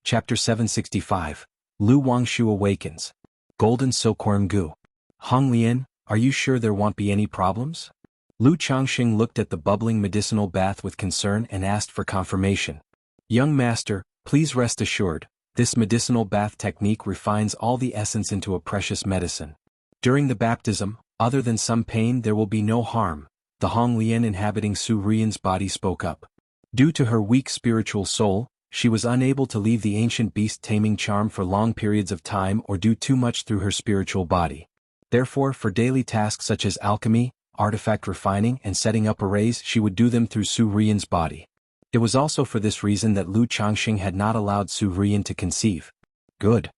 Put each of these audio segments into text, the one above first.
Chapter 765. Lu Wangshu awakens. Golden Silkworm Goo. Hong Lian, are you sure there won't be any problems? Lu Changxing looked at the bubbling medicinal bath with concern and asked for confirmation. Young master, please rest assured, this medicinal bath technique refines all the essence into a precious medicine. During the baptism, other than some pain there will be no harm, the Hong Lian inhabiting Su Rian's body spoke up. Due to her weak spiritual soul, she was unable to leave the ancient beast-taming charm for long periods of time or do too much through her spiritual body. Therefore, for daily tasks such as alchemy, artifact refining and setting up arrays she would do them through Su Rian's body. It was also for this reason that Lu Changxing had not allowed Su Rian to conceive. Good.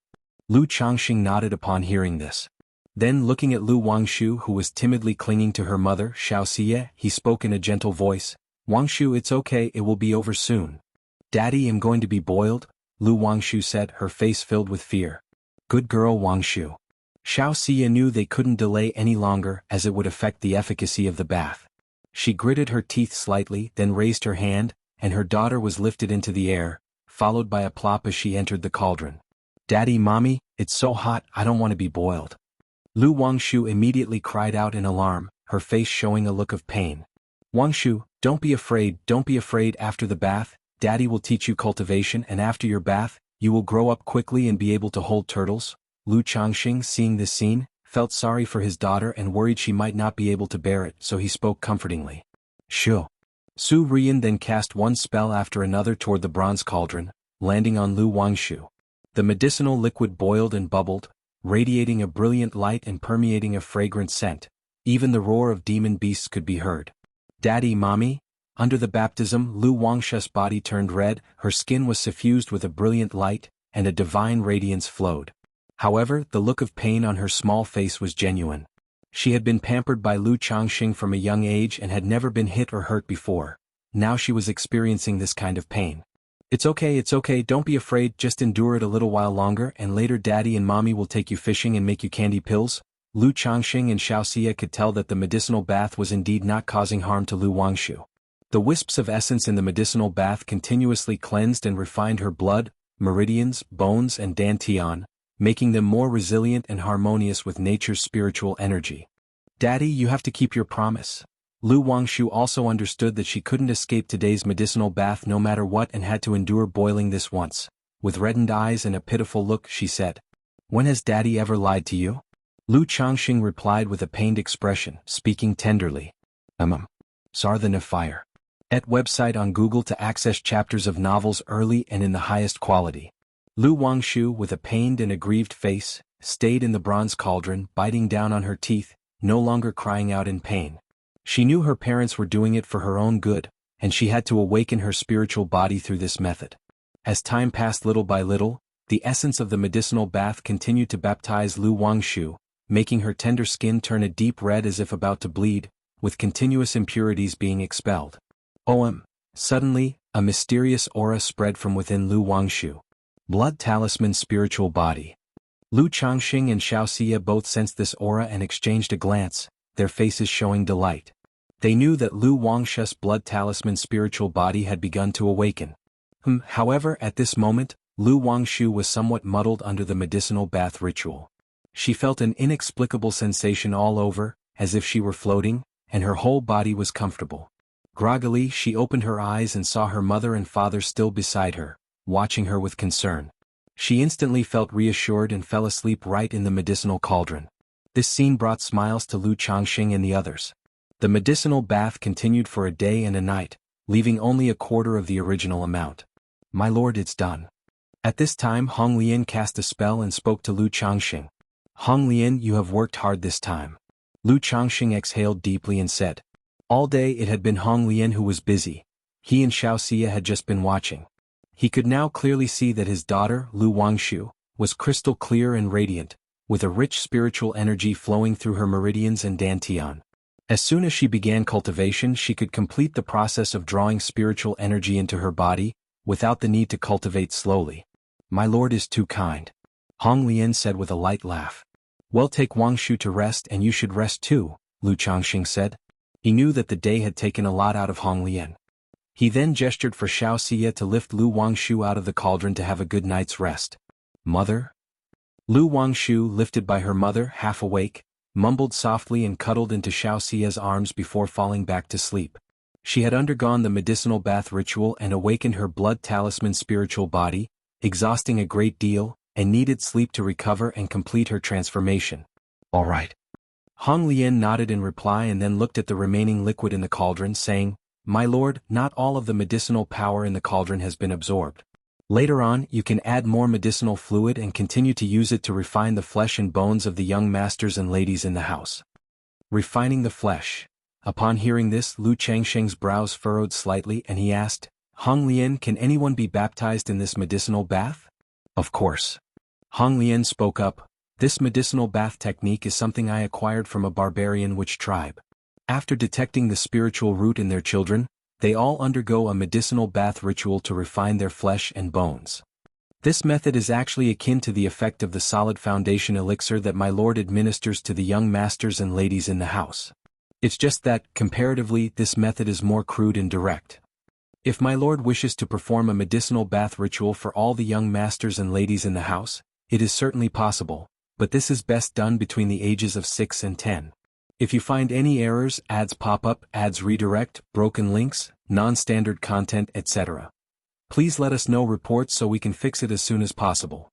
Lu Changxing nodded upon hearing this. Then looking at Lu Wangshu who was timidly clinging to her mother, Xiaoxie, he spoke in a gentle voice, Wangshu, it's okay, it will be over soon. Daddy, I'm going to be boiled, Lu Wangshu said, her face filled with fear. Good girl Wangshu. Xiaoxie knew they couldn't delay any longer as it would affect the efficacy of the bath. She gritted her teeth slightly, then raised her hand, and her daughter was lifted into the air, followed by a plop as she entered the cauldron. Daddy, Mommy, it's so hot, I don't want to be boiled. Lu Wangshu immediately cried out in alarm, her face showing a look of pain. Wangshu, don't be afraid after the bath, Daddy will teach you cultivation and after your bath, you will grow up quickly and be able to hold turtles. Lu Changxing, seeing this scene, felt sorry for his daughter and worried she might not be able to bear it, so he spoke comfortingly. Shoo. Su Rian then cast one spell after another toward the bronze cauldron, landing on Lu Wangshu. The medicinal liquid boiled and bubbled, radiating a brilliant light and permeating a fragrant scent. Even the roar of demon beasts could be heard. Daddy, Mommy? Under the baptism, Lu Wangshu's body turned red, her skin was suffused with a brilliant light, and a divine radiance flowed. However, the look of pain on her small face was genuine. She had been pampered by Lu Changxing from a young age and had never been hit or hurt before. Now she was experiencing this kind of pain. It's okay, don't be afraid, just endure it a little while longer and later Daddy and Mommy will take you fishing and make you candy pills. Lu Changxing and Xiaoxie could tell that the medicinal bath was indeed not causing harm to Lu Wangshu. The wisps of essence in the medicinal bath continuously cleansed and refined her blood, meridians, bones and dantian, making them more resilient and harmonious with nature's spiritual energy. Daddy, you have to keep your promise. Lu Wangshu also understood that she couldn't escape today's medicinal bath no matter what and had to endure boiling this once. With reddened eyes and a pitiful look, she said, When has Daddy ever lied to you? Lu Changxing replied with a pained expression, speaking tenderly. Sar the Fire. At website on Google to access chapters of novels early and in the highest quality. Lu Wangshu, with a pained and aggrieved face, stayed in the bronze cauldron, biting down on her teeth, no longer crying out in pain. She knew her parents were doing it for her own good, and she had to awaken her spiritual body through this method. As time passed little by little, the essence of the medicinal bath continued to baptize Lu Wangshu, making her tender skin turn a deep red as if about to bleed, with continuous impurities being expelled. Suddenly, a mysterious aura spread from within Lu Wangshu. Blood Talisman Spiritual Body. Lu Changxing and Xiaoxie both sensed this aura and exchanged a glance, their faces showing delight. They knew that Lu Wangshu's blood talisman spiritual body had begun to awaken. However, at this moment, Lu Wangshu was somewhat muddled under the medicinal bath ritual. She felt an inexplicable sensation all over, as if she were floating, and her whole body was comfortable. Groggily, she opened her eyes and saw her mother and father still beside her, watching her with concern. She instantly felt reassured and fell asleep right in the medicinal cauldron. This scene brought smiles to Lu Changxing and the others. The medicinal bath continued for a day and a night, leaving only a quarter of the original amount. My lord, it's done. At this time Hong Lian cast a spell and spoke to Lu Changxing. Hong Lian, you have worked hard this time. Lu Changxing exhaled deeply and said. All day it had been Hong Lian who was busy. He and Xiaoxie had just been watching. He could now clearly see that his daughter, Lu Wangshu, was crystal clear and radiant, with a rich spiritual energy flowing through her meridians and dantian. As soon as she began cultivation, she could complete the process of drawing spiritual energy into her body, without the need to cultivate slowly. My lord is too kind. Hong Lian said with a light laugh. Well, take Wangshu to rest and you should rest too, Lu Changxing said. He knew that the day had taken a lot out of Hong Lian. He then gestured for Xiao Xie to lift Lu Wangshu out of the cauldron to have a good night's rest. Mother? Lu Wangshu, lifted by her mother, half awake, mumbled softly and cuddled into Xiao Xie's arms before falling back to sleep. She had undergone the medicinal bath ritual and awakened her blood talisman spiritual body, exhausting a great deal, and needed sleep to recover and complete her transformation. All right. Hong Lian nodded in reply and then looked at the remaining liquid in the cauldron, saying, My lord, not all of the medicinal power in the cauldron has been absorbed. Later on, you can add more medicinal fluid and continue to use it to refine the flesh and bones of the young masters and ladies in the house. Refining the flesh. Upon hearing this, Lu Changsheng's brows furrowed slightly and he asked, Hong Lian, can anyone be baptized in this medicinal bath? Of course. Hong Lian spoke up, This medicinal bath technique is something I acquired from a barbarian witch tribe. After detecting the spiritual root in their children, they all undergo a medicinal bath ritual to refine their flesh and bones. This method is actually akin to the effect of the solid foundation elixir that my lord administers to the young masters and ladies in the house. It's just that, comparatively, this method is more crude and direct. If my lord wishes to perform a medicinal bath ritual for all the young masters and ladies in the house, it is certainly possible, but this is best done between the ages of 6 and 10. If you find any errors, ads pop up, ads redirect, broken links, non-standard content, etc., please let us know reports so we can fix it as soon as possible.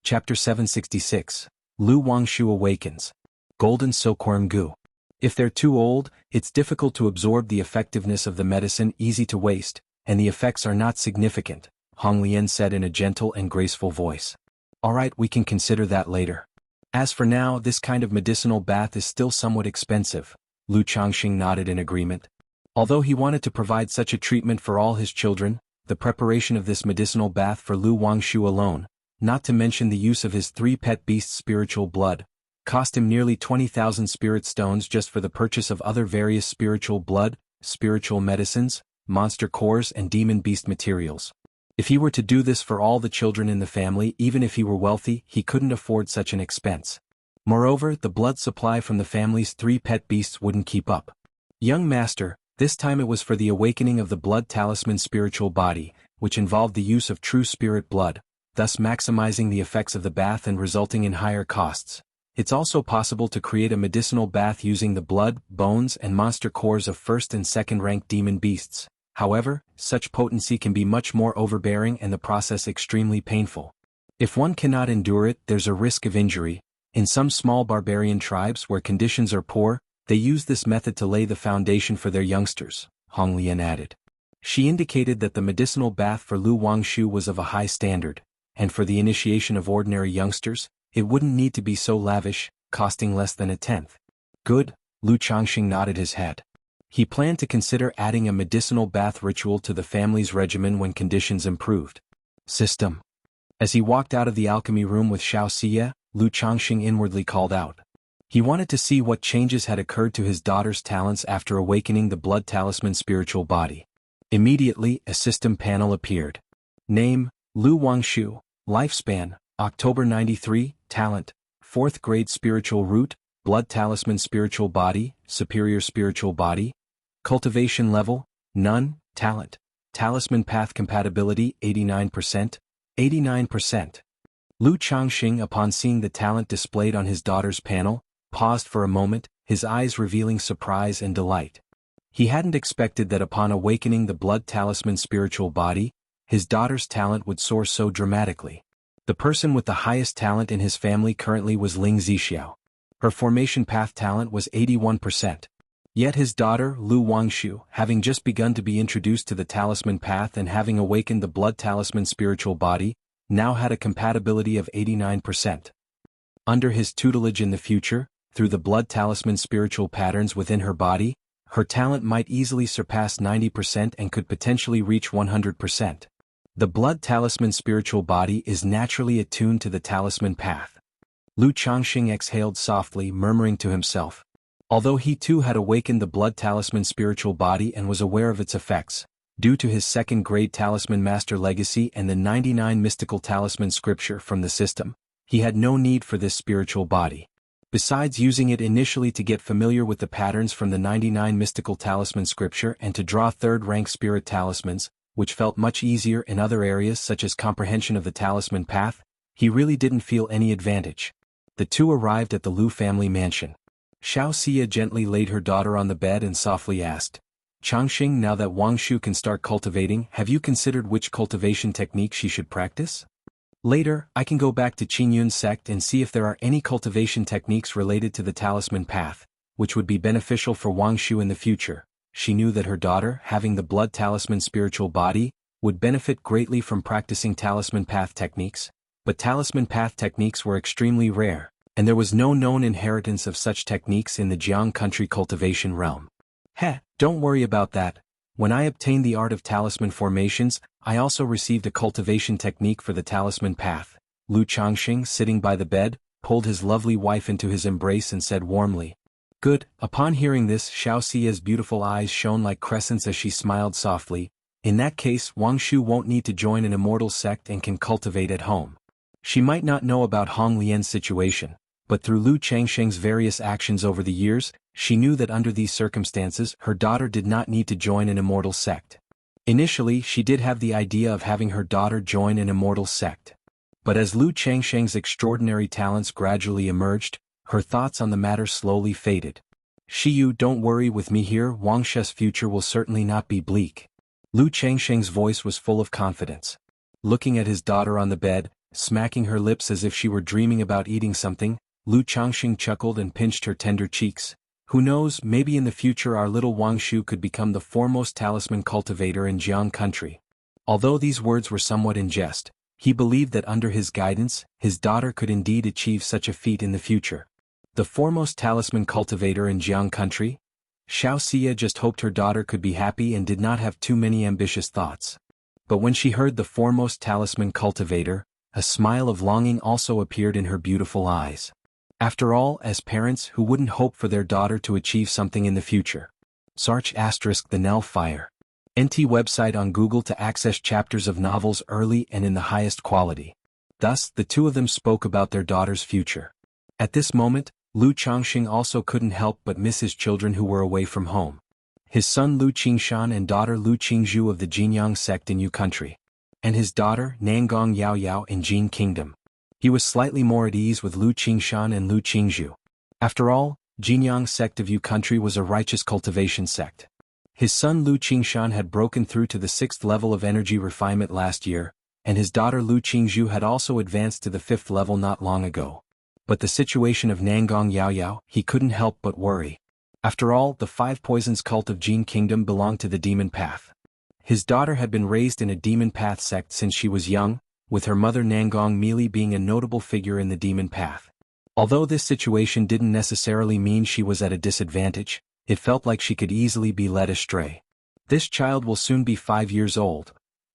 Chapter 766. Lu Wangshu Awakens. Golden Silkworm Goo. If they're too old, it's difficult to absorb the effectiveness of the medicine, easy to waste, and the effects are not significant, Hong Lian said in a gentle and graceful voice. Alright, we can consider that later. As for now, this kind of medicinal bath is still somewhat expensive. Lu Changxing nodded in agreement. Although he wanted to provide such a treatment for all his children, the preparation of this medicinal bath for Lu Wangshu alone, not to mention the use of his 3 pet beasts' spiritual blood, cost him nearly 20,000 spirit stones just for the purchase of other various spiritual blood, spiritual medicines, monster cores and demon beast materials. If he were to do this for all the children in the family, even if he were wealthy, he couldn't afford such an expense. Moreover, the blood supply from the family's 3 pet beasts wouldn't keep up. Young master, this time it was for the awakening of the blood talisman spiritual body, which involved the use of true spirit blood, thus maximizing the effects of the bath and resulting in higher costs. It's also possible to create a medicinal bath using the blood, bones and monster cores of 1st and 2nd rank demon beasts. However, such potency can be much more overbearing and the process extremely painful. If one cannot endure it, there's a risk of injury. In some small barbarian tribes where conditions are poor, they use this method to lay the foundation for their youngsters, Hong Lian added. She indicated that the medicinal bath for Lu Wangshu was of a high standard, and for the initiation of ordinary youngsters, it wouldn't need to be so lavish, costing less than a tenth. Good, Lu Changxing nodded his head. He planned to consider adding a medicinal bath ritual to the family's regimen when conditions improved. System. As he walked out of the alchemy room with Xiao Xie, Lu Changxing inwardly called out. He wanted to see what changes had occurred to his daughter's talents after awakening the blood talisman spiritual body. Immediately, a system panel appeared. Name, Lu Wangshu. Lifespan, October 93, Talent, 4th grade spiritual root, blood talisman spiritual body, superior spiritual body. Cultivation level, none, talent. Talisman path compatibility, 89%, 89%. Lu Changxing, upon seeing the talent displayed on his daughter's panel, paused for a moment, his eyes revealing surprise and delight. He hadn't expected that upon awakening the blood talisman spiritual body, his daughter's talent would soar so dramatically. The person with the highest talent in his family currently was Ling Zixiao. Her formation path talent was 81%. Yet his daughter, Lu Wangshu, having just begun to be introduced to the talisman path and having awakened the blood talisman spiritual body, now had a compatibility of 89%. Under his tutelage in the future, through the blood talisman spiritual patterns within her body, her talent might easily surpass 90% and could potentially reach 100%. The blood talisman spiritual body is naturally attuned to the talisman path. Lu Changxing exhaled softly, murmuring to himself. Although he too had awakened the blood talisman spiritual body and was aware of its effects, due to his 2nd grade talisman master legacy and the 99 mystical talisman scripture from the system, he had no need for this spiritual body. Besides using it initially to get familiar with the patterns from the 99 mystical talisman scripture and to draw third-rank spirit talismans, which felt much easier in other areas such as comprehension of the talisman path, he really didn't feel any advantage. The two arrived at the Lu family mansion. Xiao Xia gently laid her daughter on the bed and softly asked, Changxing, now that Wang Shu can start cultivating, have you considered which cultivation technique she should practice? Later, I can go back to Qingyun's sect and see if there are any cultivation techniques related to the talisman path, which would be beneficial for Wang Shu in the future. She knew that her daughter, having the blood talisman spiritual body, would benefit greatly from practicing talisman path techniques, but talisman path techniques were extremely rare, and there was no known inheritance of such techniques in the Jiang country cultivation realm. Don't worry about that. When I obtained the art of talisman formations, I also received a cultivation technique for the talisman path. Lu Changxing, sitting by the bed, pulled his lovely wife into his embrace and said warmly, Good. Upon hearing this, Xiao Xia's beautiful eyes shone like crescents as she smiled softly. In that case, Wang Shu won't need to join an immortal sect and can cultivate at home. She might not know about Hong Lian's situation, but through Lu Changxing's various actions over the years, she knew that under these circumstances her daughter did not need to join an immortal sect. Initially, she did have the idea of having her daughter join an immortal sect. But as Lu Changxing's extraordinary talents gradually emerged, her thoughts on the matter slowly faded. Shiyu, don't worry with me here, Wang She's future will certainly not be bleak. Lu Changxing's voice was full of confidence. Looking at his daughter on the bed, smacking her lips as if she were dreaming about eating something, Lu Changxing chuckled and pinched her tender cheeks. Who knows, maybe in the future our little Wang Shu could become the foremost talisman cultivator in Jiang country. Although these words were somewhat in jest, he believed that under his guidance, his daughter could indeed achieve such a feat in the future. The foremost talisman cultivator in Jiang country? Xiao Xia just hoped her daughter could be happy and did not have too many ambitious thoughts. But when she heard the foremost talisman cultivator, a smile of longing also appeared in her beautiful eyes. After all, as parents, who wouldn't hope for their daughter to achieve something in the future? Search * the Nell Fire. NT website on Google to access chapters of novels early and in the highest quality. Thus, the two of them spoke about their daughter's future. At this moment, Lu Changxing also couldn't help but miss his children who were away from home. His son Lu Qingshan and daughter Lu Qingzhu of the Jinyang sect in Yu country. And his daughter Nangong Yaoyao in Jin kingdom. He was slightly more at ease with Lu Qingshan and Lu Qingzhu. After all, Jinyang sect of Yu country was a righteous cultivation sect. His son Lu Qingshan had broken through to the 6th level of energy refinement last year, and his daughter Lu Qingzhu had also advanced to the 5th level not long ago. But the situation of Nangong Yaoyao, he couldn't help but worry. After all, the 5 poisons cult of Jin kingdom belonged to the demon path. His daughter had been raised in a demon path sect since she was young, with her mother Nangong Meili being a notable figure in the demon path. Although this situation didn't necessarily mean she was at a disadvantage, it felt like she could easily be led astray. This child will soon be 5 years old.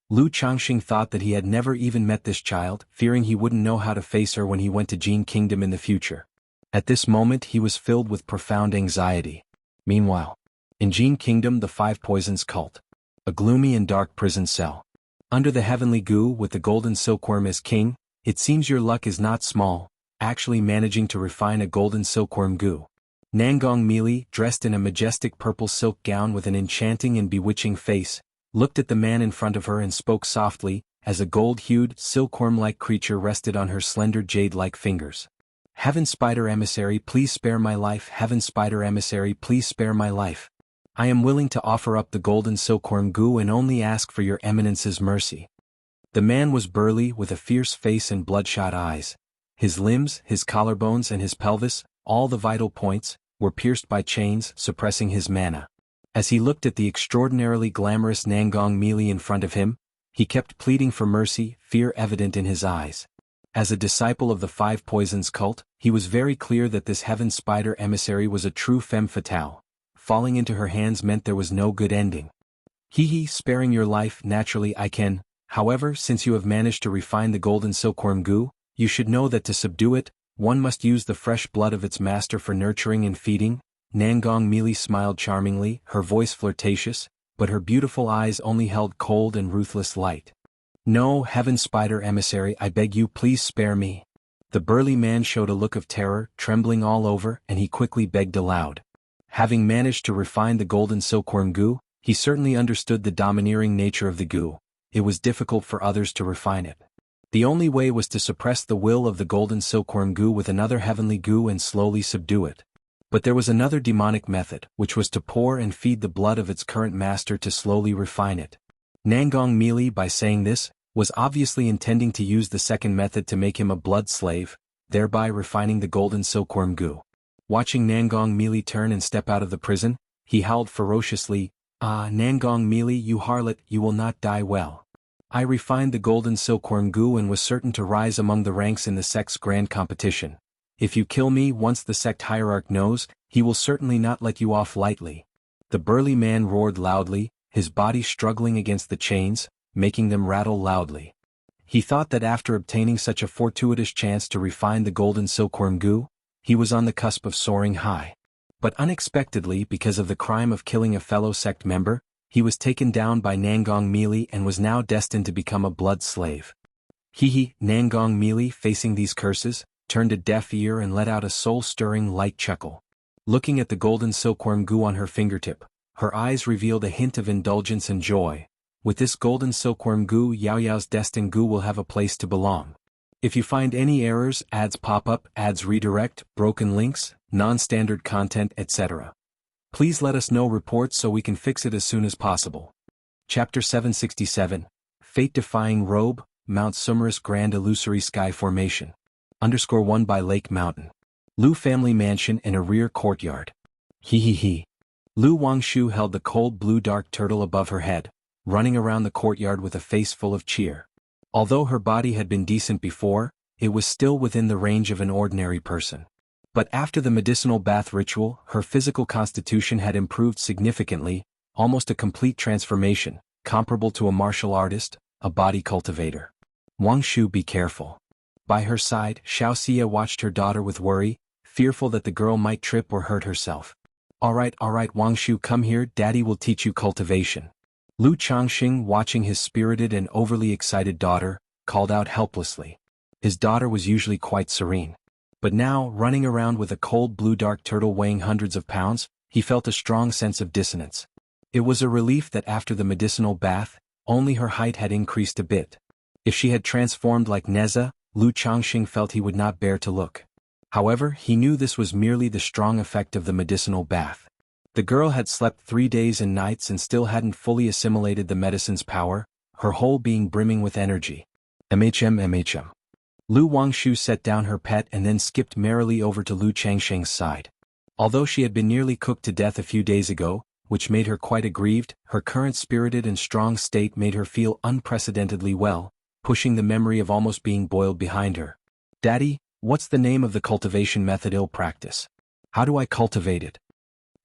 Lu Changxing thought that he had never even met this child, fearing he wouldn't know how to face her when he went to Jin kingdom in the future. At this moment he was filled with profound anxiety. Meanwhile, in Jin kingdom the 5 poisons cult. A gloomy and dark prison cell. Under the heavenly goo with the golden silkworm as king, it seems your luck is not small, actually managing to refine a golden silkworm goo. Nangong Meili, dressed in a majestic purple silk gown with an enchanting and bewitching face, looked at the man in front of her and spoke softly, as a gold-hued, silkworm-like creature rested on her slender jade-like fingers. Heaven Spider Emissary, please spare my life. Heaven Spider Emissary, please spare my life. I am willing to offer up the golden silkworm goo and only ask for your eminence's mercy. The man was burly with a fierce face and bloodshot eyes. His limbs, his collarbones and his pelvis, all the vital points, were pierced by chains, suppressing his mana. As he looked at the extraordinarily glamorous Nangong Meili in front of him, he kept pleading for mercy, fear evident in his eyes. As a disciple of the 5 poisons cult, he was very clear that this Heaven Spider Emissary was a true femme fatale. Falling into her hands meant there was no good ending. Sparing your life, naturally I can. However, since you have managed to refine the golden silkworm goo, you should know that to subdue it, one must use the fresh blood of its master for nurturing and feeding. Nangong Meili smiled charmingly, her voice flirtatious, but her beautiful eyes only held cold and ruthless light. No, Heaven Spider Emissary, I beg you, please spare me. The burly man showed a look of terror, trembling all over, and he quickly begged aloud. Having managed to refine the golden silkworm goo, he certainly understood the domineering nature of the goo. It was difficult for others to refine it. The only way was to suppress the will of the golden silkworm goo with another heavenly goo and slowly subdue it. But there was another demonic method, which was to pour and feed the blood of its current master to slowly refine it. Nangong Mili, by saying this, was obviously intending to use the second method to make him a blood slave, thereby refining the golden silkworm goo. Watching Nangong Mili turn and step out of the prison, he howled ferociously, "Ah, Nangong Mili, you harlot, you will not die well. I refined the golden silkworm goo and was certain to rise among the ranks in the sect's grand competition. If you kill me once the sect hierarch knows, he will certainly not let you off lightly." The burly man roared loudly, his body struggling against the chains, making them rattle loudly. He thought that after obtaining such a fortuitous chance to refine the golden silkworm goo, he was on the cusp of soaring high. But unexpectedly, because of the crime of killing a fellow sect member, he was taken down by Nangong Mili and was now destined to become a blood slave. Nangong Mili, facing these curses, turned a deaf ear and let out a soul-stirring light chuckle. Looking at the golden silkworm goo on her fingertip, her eyes revealed a hint of indulgence and joy. With this golden silkworm goo, Yao Yao's destined goo will have a place to belong. If you find any errors, ads pop up, ads redirect, broken links, non-standard content, etc., please let us know reports so we can fix it as soon as possible. Chapter 767, Fate-Defying Robe, Mount Sumerus Grand Illusory Sky Formation. _1 by Lake Mountain. Lu family mansion in a rear courtyard. Lu Wangshu held the cold blue dark turtle above her head, running around the courtyard with a face full of cheer. Although her body had been decent before, it was still within the range of an ordinary person. But after the medicinal bath ritual, her physical constitution had improved significantly, almost a complete transformation, comparable to a martial artist, a body cultivator. Wangshu, be careful. By her side, Xiaoxia watched her daughter with worry, fearful that the girl might trip or hurt herself. All right, Wangshu, come here, daddy will teach you cultivation. Lu Changxing, watching his spirited and overly excited daughter, called out helplessly. His daughter was usually quite serene. But now, running around with a cold blue dark turtle weighing hundreds of pounds, he felt a strong sense of dissonance. It was a relief that after the medicinal bath, only her height had increased a bit. If she had transformed like Neza, Lu Changxing felt he would not bear to look. However, he knew this was merely the strong effect of the medicinal bath. The girl had slept 3 days and nights and still hadn't fully assimilated the medicine's power, her whole being brimming with energy. MHM. Lu Wangshu set down her pet and then skipped merrily over to Lu Changxing's side. Although she had been nearly cooked to death a few days ago, which made her quite aggrieved, her current spirited and strong state made her feel unprecedentedly well, pushing the memory of almost being boiled behind her. Daddy, what's the name of the cultivation method I'll practice? How do I cultivate it?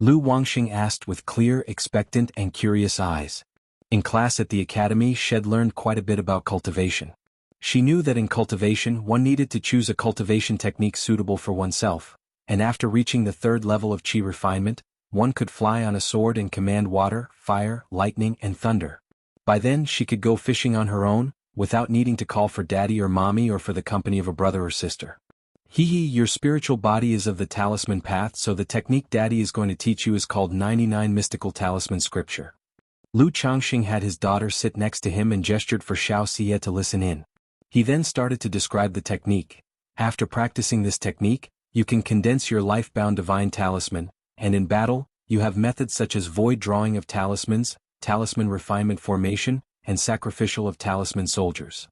Lu Wangxing asked with clear, expectant and curious eyes. In class at the academy, she had learned quite a bit about cultivation. She knew that in cultivation one needed to choose a cultivation technique suitable for oneself, and after reaching the 3rd level of qi refinement, one could fly on a sword and command water, fire, lightning and thunder. By then she could go fishing on her own, without needing to call for daddy or mommy or for the company of a brother or sister. Your spiritual body is of the talisman path, so the technique daddy is going to teach you is called 99 mystical talisman scripture. Lu Changxing had his daughter sit next to him and gestured for Xiaoxia to listen in. He then started to describe the technique. After practicing this technique, you can condense your life-bound divine talisman, and in battle, you have methods such as void drawing of talismans, talisman refinement formation, and sacrificial of talisman soldiers.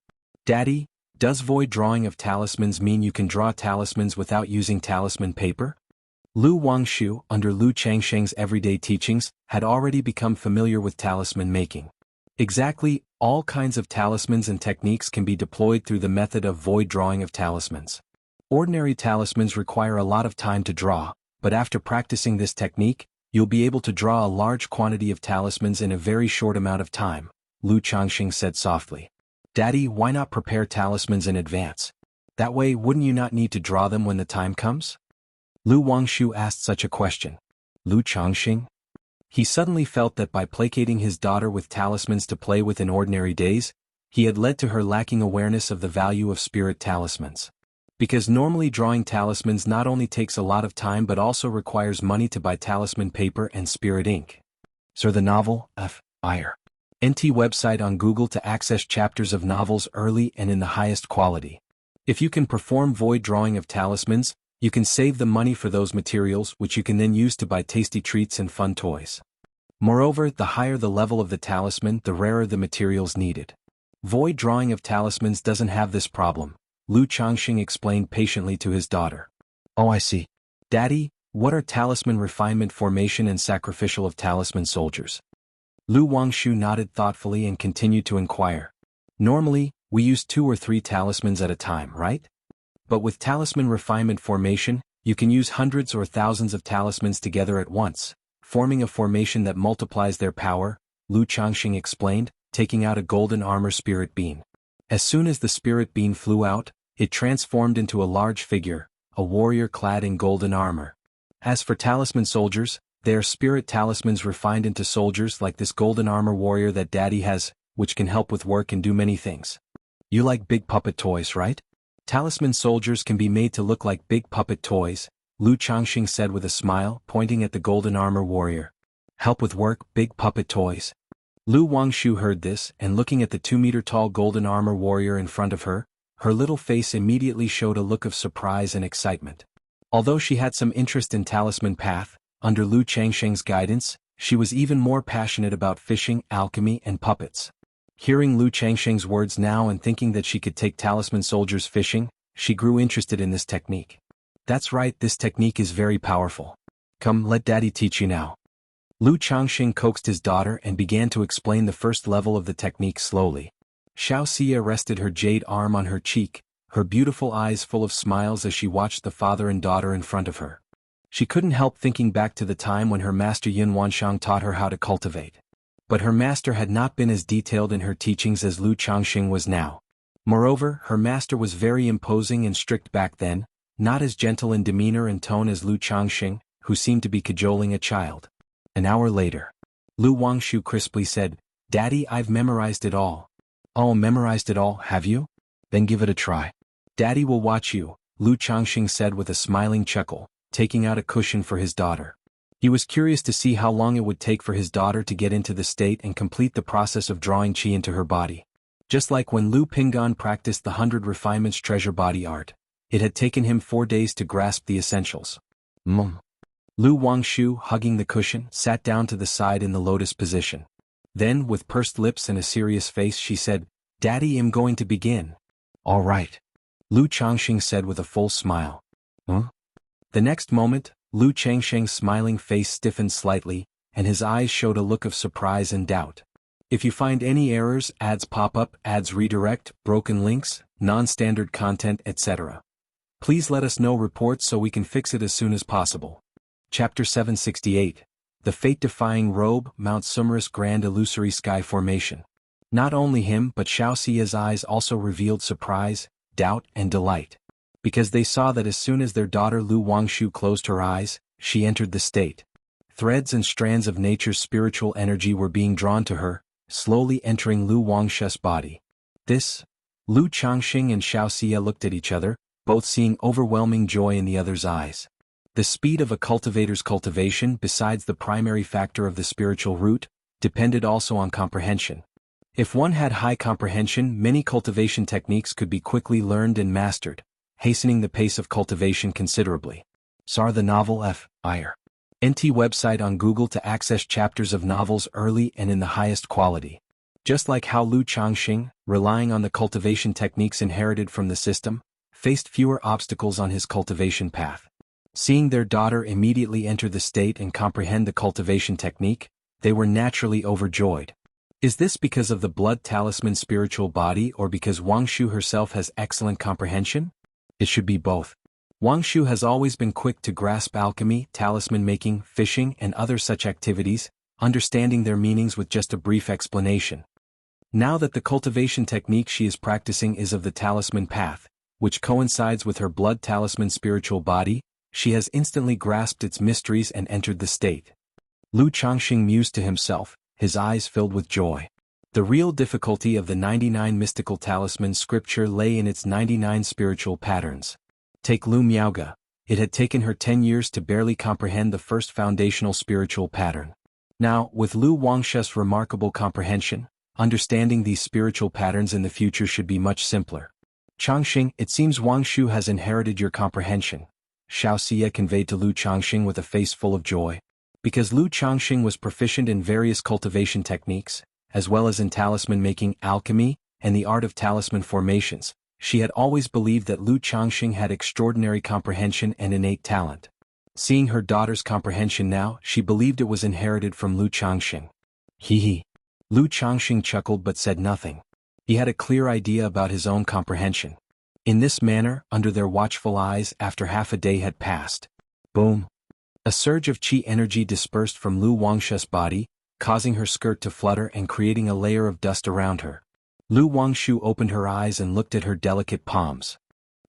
Daddy, does void drawing of talismans mean you can draw talismans without using talisman paper? Lu Wangshu, under Lu Changxing's everyday teachings, had already become familiar with talisman making. Exactly, all kinds of talismans and techniques can be deployed through the method of void drawing of talismans. Ordinary talismans require a lot of time to draw, but after practicing this technique, you'll be able to draw a large quantity of talismans in a very short amount of time, Lu Changxing said softly. Daddy, why not prepare talismans in advance? That way, wouldn't you not need to draw them when the time comes? Lu Wangshu asked such a question. Lu Changxing? He suddenly felt that by placating his daughter with talismans to play with in ordinary days, he had led to her lacking awareness of the value of spirit talismans. Because normally drawing talismans not only takes a lot of time but also requires money to buy talisman paper and spirit ink. So the novel, Fire. NT website on Google to access chapters of novels early and in the highest quality. If you can perform void drawing of talismans, you can save the money for those materials which you can then use to buy tasty treats and fun toys. Moreover, the higher the level of the talisman, the rarer the materials needed. Void drawing of talismans doesn't have this problem, Lu Changxing explained patiently to his daughter. Oh, I see. Daddy, what are talisman refinement formation and sacrificial of talisman soldiers? Lu Wangshu nodded thoughtfully and continued to inquire. Normally, we use 2 or 3 talismans at a time, right? But with talisman refinement formation, you can use hundreds or thousands of talismans together at once, forming a formation that multiplies their power, Lu Changxing explained, taking out a golden armor spirit bean. As soon as the spirit bean flew out, it transformed into a large figure, a warrior clad in golden armor. As for talisman soldiers, they are spirit talismans refined into soldiers like this golden armor warrior that Daddy has, which can help with work and do many things. You like big puppet toys, right? Talisman soldiers can be made to look like big puppet toys, Lu Changxing said with a smile, pointing at the golden armor warrior. Help with work, big puppet toys. Lu Wangshu heard this, and looking at the 2-meter-tall golden armor warrior in front of her, her little face immediately showed a look of surprise and excitement. Although she had some interest in talisman path, under Lu Changxing's guidance, she was even more passionate about fishing, alchemy, and puppets. Hearing Lu Changxing's words now and thinking that she could take talisman soldiers fishing, she grew interested in this technique. That's right, this technique is very powerful. Come, let Daddy teach you now. Lu Changxing coaxed his daughter and began to explain the first level of the technique slowly. Xiao Xia rested her jade arm on her cheek, her beautiful eyes full of smiles as she watched the father and daughter in front of her. She couldn't help thinking back to the time when her master Yin Wanshang taught her how to cultivate. But her master had not been as detailed in her teachings as Lu Changxing was now. Moreover, her master was very imposing and strict back then, not as gentle in demeanor and tone as Lu Changxing, who seemed to be cajoling a child. An hour later, Lu Wangshu crisply said, Daddy, I've memorized it all. Oh, memorized it all, have you? Then give it a try. Daddy will watch you, Lu Changxing said with a smiling chuckle, taking out a cushion for his daughter. He was curious to see how long it would take for his daughter to get into the state and complete the process of drawing qi into her body. Just like when Lu Pingan practiced the 100 refinements treasure body art, it had taken him 4 days to grasp the essentials. Lu Wangshu, hugging the cushion, sat down to the side in the lotus position. Then, with pursed lips and a serious face, she said, Daddy, I'm going to begin. All right. Lu Changxing said with a full smile. The next moment, Lu Changxing's smiling face stiffened slightly, and his eyes showed a look of surprise and doubt. If you find any errors, ads pop up, ads redirect, broken links, non-standard content, etc., please let us know reports so we can fix it as soon as possible. Chapter 768. The Fate-Defying Robe, Mount Sumrus Grand Illusory Sky Formation. Not only him but Xiao Xia's eyes also revealed surprise, doubt, and delight. Because they saw that as soon as their daughter Lu Wangshu closed her eyes, she entered the state. Threads and strands of nature's spiritual energy were being drawn to her, slowly entering Lu Wangshu's body. This? Lu Changxing and Xiao Xia looked at each other, both seeing overwhelming joy in the other's eyes. The speed of a cultivator's cultivation, besides the primary factor of the spiritual root, depended also on comprehension. If one had high comprehension, many cultivation techniques could be quickly learned and mastered, hastening the pace of cultivation considerably. Sar the novel Fire. NT website on Google to access chapters of novels early and in the highest quality. Just like how Lu Changxing, relying on the cultivation techniques inherited from the system, faced fewer obstacles on his cultivation path. Seeing their daughter immediately enter the state and comprehend the cultivation technique, they were naturally overjoyed. Is this because of the blood talisman spiritual body or because Wangshu herself has excellent comprehension? It should be both. Wangshu has always been quick to grasp alchemy, talisman making, fishing, and other such activities, understanding their meanings with just a brief explanation. Now that the cultivation technique she is practicing is of the talisman path, which coincides with her blood talisman spiritual body, she has instantly grasped its mysteries and entered the state. Lu Changxing mused to himself, his eyes filled with joy. The real difficulty of the 99 mystical talisman scripture lay in its 99 spiritual patterns. Take Lu Miaoga. It had taken her 10 years to barely comprehend the first foundational spiritual pattern. Now, with Lu Wangshu's remarkable comprehension, understanding these spiritual patterns in the future should be much simpler. Changxing, it seems Wangshu has inherited your comprehension, Xiao Xie conveyed to Lu Changxing with a face full of joy. Because Lu Changxing was proficient in various cultivation techniques, as well as in talisman making, alchemy, and the art of talisman formations, she had always believed that Lu Changxing had extraordinary comprehension and innate talent. Seeing her daughter's comprehension now, she believed it was inherited from Lu Changxing. Hee. Lu Changxing chuckled but said nothing. He had a clear idea about his own comprehension. In this manner, under their watchful eyes, after half a day had passed. Boom! A surge of qi energy dispersed from Lu Wangshu's body, causing her skirt to flutter and creating a layer of dust around her. Lu Wangshu opened her eyes and looked at her delicate palms.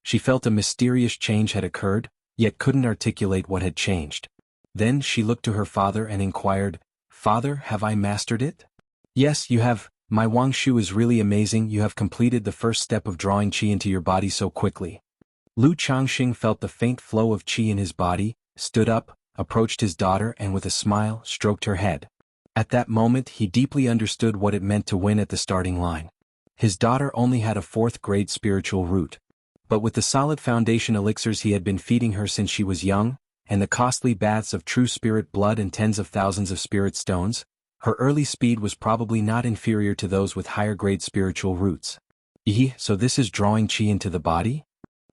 She felt a mysterious change had occurred, yet couldn't articulate what had changed. Then she looked to her father and inquired, "Father, have I mastered it?" "Yes, you have. My Wangshu is really amazing. You have completed the first step of drawing qi into your body so quickly." Lu Changxing felt the faint flow of qi in his body, stood up, approached his daughter and with a smile, stroked her head. At that moment he deeply understood what it meant to win at the starting line. His daughter only had a 4th grade spiritual root. But with the solid foundation elixirs he had been feeding her since she was young, and the costly baths of true spirit blood and tens of thousands of spirit stones, her early speed was probably not inferior to those with higher grade spiritual roots. So this is drawing qi into the body?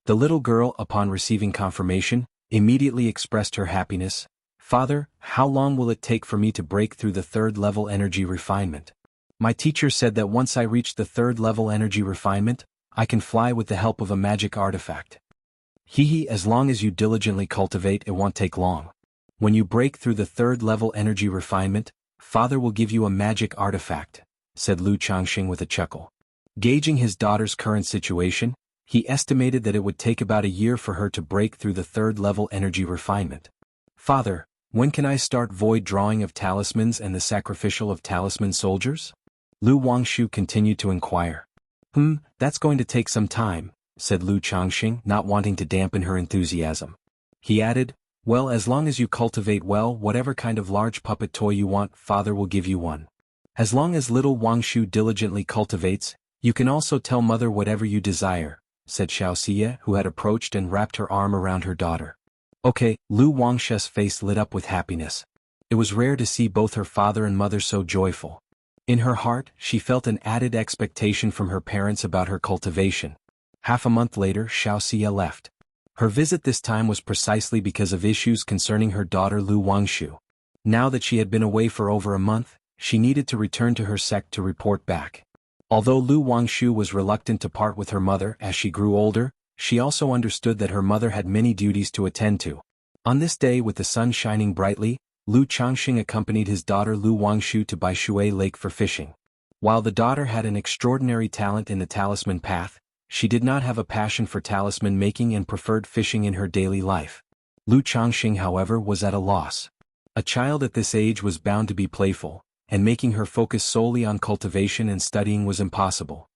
The little girl, upon receiving confirmation, immediately expressed her happiness. "Father, how long will it take for me to break through the 3rd level energy refinement? My teacher said that once I reach the 3rd level energy refinement, I can fly with the help of a magic artifact." As long as you diligently cultivate, it won't take long. When you break through the 3rd level energy refinement, Father will give you a magic artifact, said Lu Changxing with a chuckle. Gauging his daughter's current situation, he estimated that it would take about a year for her to break through the 3rd level energy refinement. "Father, when can I start void drawing of talismans and the sacrificial of talisman soldiers?" Lu Wangshu continued to inquire. That's going to take some time, said Lu Changxing, not wanting to dampen her enthusiasm. He added, "Well, as long as you cultivate well, whatever kind of large puppet toy you want, Father will give you one. As long as little Wangshu diligently cultivates, you can also tell Mother whatever you desire," said Xiao Xie, who had approached and wrapped her arm around her daughter. Okay, Lu Wangshu's face lit up with happiness. It was rare to see both her father and mother so joyful. In her heart, she felt an added expectation from her parents about her cultivation. Half a month later, Xiao Xie left. Her visit this time was precisely because of issues concerning her daughter Lu Wangshu. Now that she had been away for over a month, she needed to return to her sect to report back. Although Lu Wangshu was reluctant to part with her mother as she grew older, she also understood that her mother had many duties to attend to. On this day, with the sun shining brightly, Lu Changxing accompanied his daughter Lu Wangshu to Baishui Lake for fishing. While the daughter had an extraordinary talent in the talisman path, she did not have a passion for talisman making and preferred fishing in her daily life. Lu Changxing, however, was at a loss. A child at this age was bound to be playful, and making her focus solely on cultivation and studying was impossible.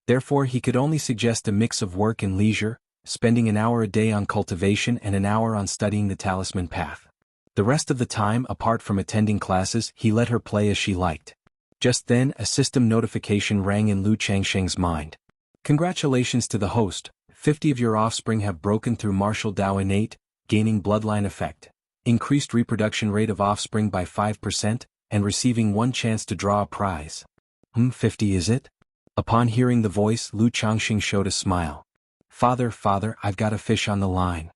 Therefore he could only suggest a mix of work and leisure, spending an hour a day on cultivation and an hour on studying the talisman path. The rest of the time, apart from attending classes, he let her play as she liked. Just then, a system notification rang in Lu Changxing's mind. "Congratulations to the host, 50 of your offspring have broken through martial Dao innate, gaining bloodline effect, increased reproduction rate of offspring by 5%, and receiving one chance to draw a prize." 50 is it? Upon hearing the voice, Lu Changxing showed a smile. Father, I've got a fish on the line."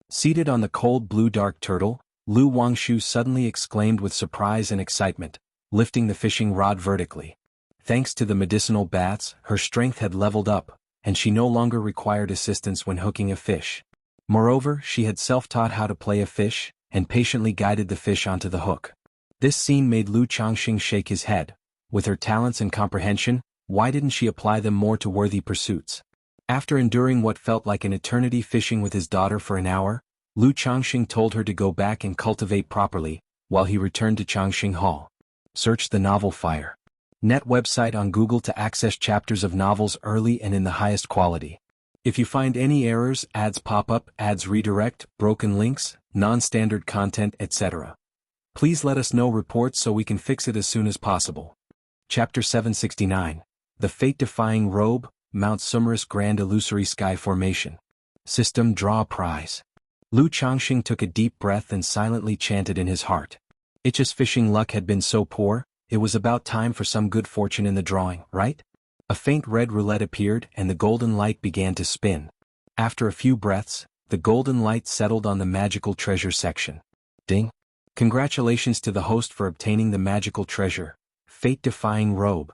Seated on the cold blue dark turtle, Lu Wangshu suddenly exclaimed with surprise and excitement, lifting the fishing rod vertically. Thanks to the medicinal baths, her strength had leveled up, and she no longer required assistance when hooking a fish. Moreover, she had self-taught how to play a fish, and patiently guided the fish onto the hook. This scene made Lu Changxing shake his head. With her talents and comprehension, why didn't she apply them more to worthy pursuits? After enduring what felt like an eternity fishing with his daughter for an hour, Lu Changxing told her to go back and cultivate properly, while he returned to Changxing Hall. Search the novel Fire. Net website on Google to access chapters of novels early and in the highest quality. If you find any errors, ads pop up, ads redirect, broken links, non-standard content, etc., please let us know reports so we can fix it as soon as possible. Chapter 769. The Fate-Defying Robe, Mount Sumurus Grand Illusory Sky Formation. System Draw a Prize. Lu Changxing took a deep breath and silently chanted in his heart. Itch's fishing luck had been so poor, it was about time for some good fortune in the drawing, right? A faint red roulette appeared and the golden light began to spin. After a few breaths, the golden light settled on the magical treasure section. Ding! Congratulations to the host for obtaining the magical treasure, Fate-Defying Robe.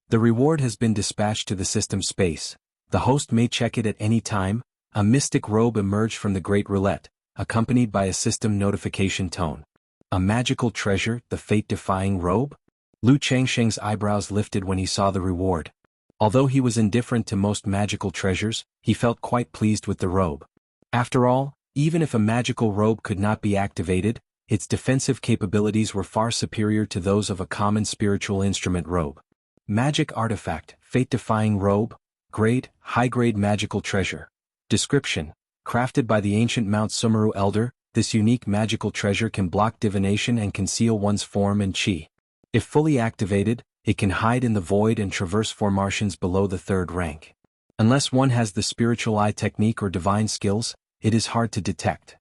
The reward has been dispatched to the system space. The host may check it at any time. A mystic robe emerged from the great roulette, accompanied by a system notification tone. A magical treasure, the Fate-Defying Robe? Lu Changsheng's eyebrows lifted when he saw the reward. Although he was indifferent to most magical treasures, he felt quite pleased with the robe. After all, even if a magical robe could not be activated, its defensive capabilities were far superior to those of a common spiritual instrument robe. Magic artifact, Fate-Defying Robe, grade, high-grade magical treasure. Description: crafted by the ancient Mount Sumuru Elder, this unique magical treasure can block divination and conceal one's form and chi. If fully activated, it can hide in the void and traverse formations below the third rank. Unless one has the spiritual eye technique or divine skills, it is hard to detect.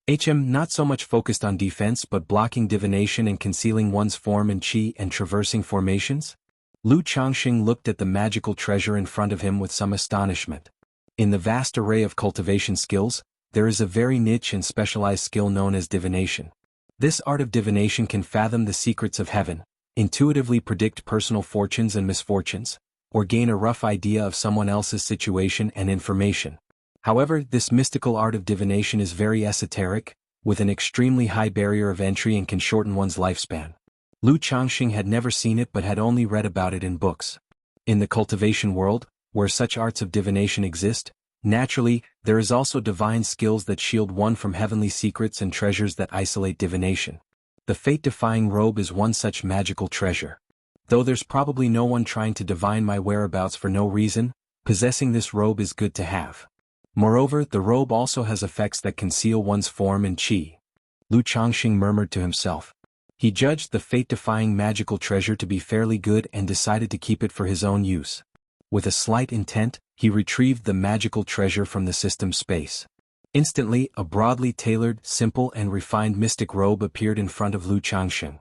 Not so much focused on defense but blocking divination and concealing one's form and chi and traversing formations? Lu Changxing looked at the magical treasure in front of him with some astonishment. In the vast array of cultivation skills, there is a very niche and specialized skill known as divination. This art of divination can fathom the secrets of heaven, intuitively predict personal fortunes and misfortunes, or gain a rough idea of someone else's situation and information. However, this mystical art of divination is very esoteric, with an extremely high barrier of entry and can shorten one's lifespan. Lu Changxing had never seen it but had only read about it in books. In the cultivation world, where such arts of divination exist, naturally, there is also divine skills that shield one from heavenly secrets and treasures that isolate divination. The Fate-Defying Robe is one such magical treasure. Though there's probably no one trying to divine my whereabouts for no reason, possessing this robe is good to have. Moreover, the robe also has effects that conceal one's form and chi. Lu Changxing murmured to himself. He judged the fate-defying magical treasure to be fairly good and decided to keep it for his own use. With a slight intent, he retrieved the magical treasure from the system space. Instantly, a broadly tailored, simple and refined mystic robe appeared in front of Lu Changxing.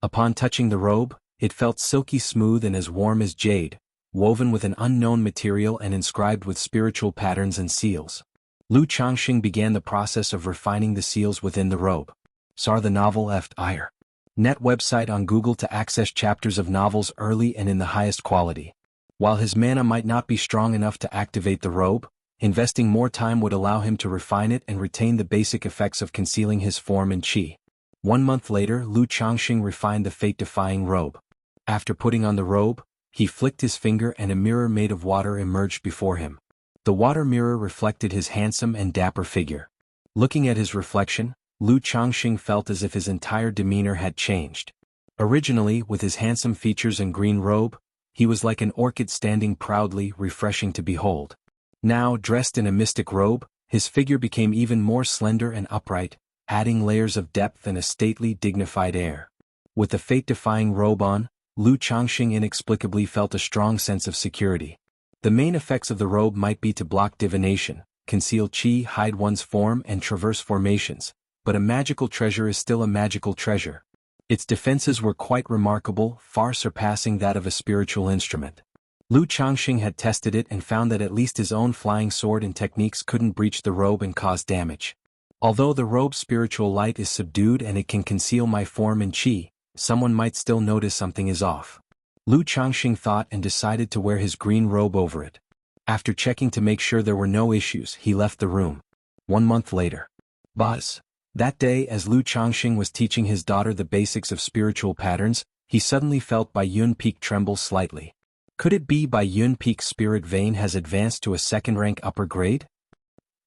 Upon touching the robe, it felt silky smooth and as warm as jade, woven with an unknown material and inscribed with spiritual patterns and seals. Lu Changxing began the process of refining the seals within the robe. Sar the novel Ft. Net website on Google to access chapters of novels early and in the highest quality. While his mana might not be strong enough to activate the robe, investing more time would allow him to refine it and retain the basic effects of concealing his form and chi. 1 month later, Lu Changxing refined the fate-defying robe. After putting on the robe, he flicked his finger and a mirror made of water emerged before him. The water mirror reflected his handsome and dapper figure. Looking at his reflection, Lu Changxing felt as if his entire demeanor had changed. Originally, with his handsome features and green robe, he was like an orchid standing proudly, refreshing to behold. Now, dressed in a mystic robe, his figure became even more slender and upright, adding layers of depth and a stately, dignified air. With the fate-defying robe on, Lu Changxing inexplicably felt a strong sense of security. The main effects of the robe might be to block divination, conceal chi, hide one's form and traverse formations, but a magical treasure is still a magical treasure. Its defenses were quite remarkable, far surpassing that of a spiritual instrument. Lu Changxing had tested it and found that at least his own flying sword and techniques couldn't breach the robe and cause damage. Although the robe's spiritual light is subdued and it can conceal my form and chi, someone might still notice something is off. Lu Changxing thought and decided to wear his green robe over it. After checking to make sure there were no issues, he left the room. 1 month later. Buzz. That day, as Lu Changxing was teaching his daughter the basics of spiritual patterns, he suddenly felt Bai Yun Peak tremble slightly. Could it be Bai Yun Peak's spirit vein has advanced to a second-rank upper grade?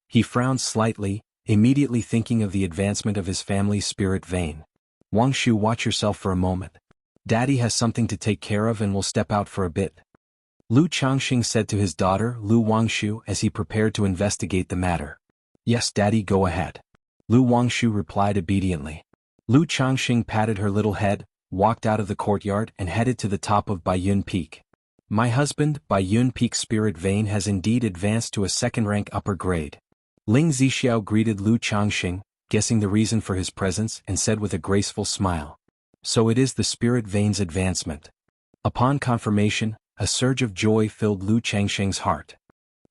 He frowned slightly, immediately thinking of the advancement of his family's spirit vein. Wangshu, watch yourself for a moment. Daddy has something to take care of and will step out for a bit. Lu Changxing said to his daughter Lu Wangshu as he prepared to investigate the matter. Yes, Daddy, go ahead. Lu Wangshu replied obediently. Lu Changxing patted her little head, walked out of the courtyard and headed to the top of Baiyun Peak. My husband, Baiyun Peak spirit vein has indeed advanced to a second-rank upper grade. Ling Zixiao greeted Lu Changxing, guessing the reason for his presence, and said with a graceful smile. So it is the spirit vein's advancement. Upon confirmation, a surge of joy filled Lu Changxing's heart.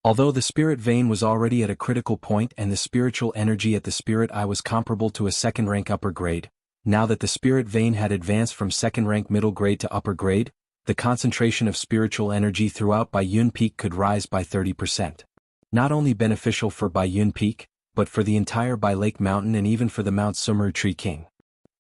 Although the spirit vein was already at a critical point and the spiritual energy at the spirit eye was comparable to a second-rank upper grade, now that the spirit vein had advanced from second-rank middle grade to upper grade, the concentration of spiritual energy throughout Baiyun Peak could rise by 30%. Not only beneficial for Baiyun Peak, but for the entire Bai Lake Mountain and even for the Mount Sumru Tree King.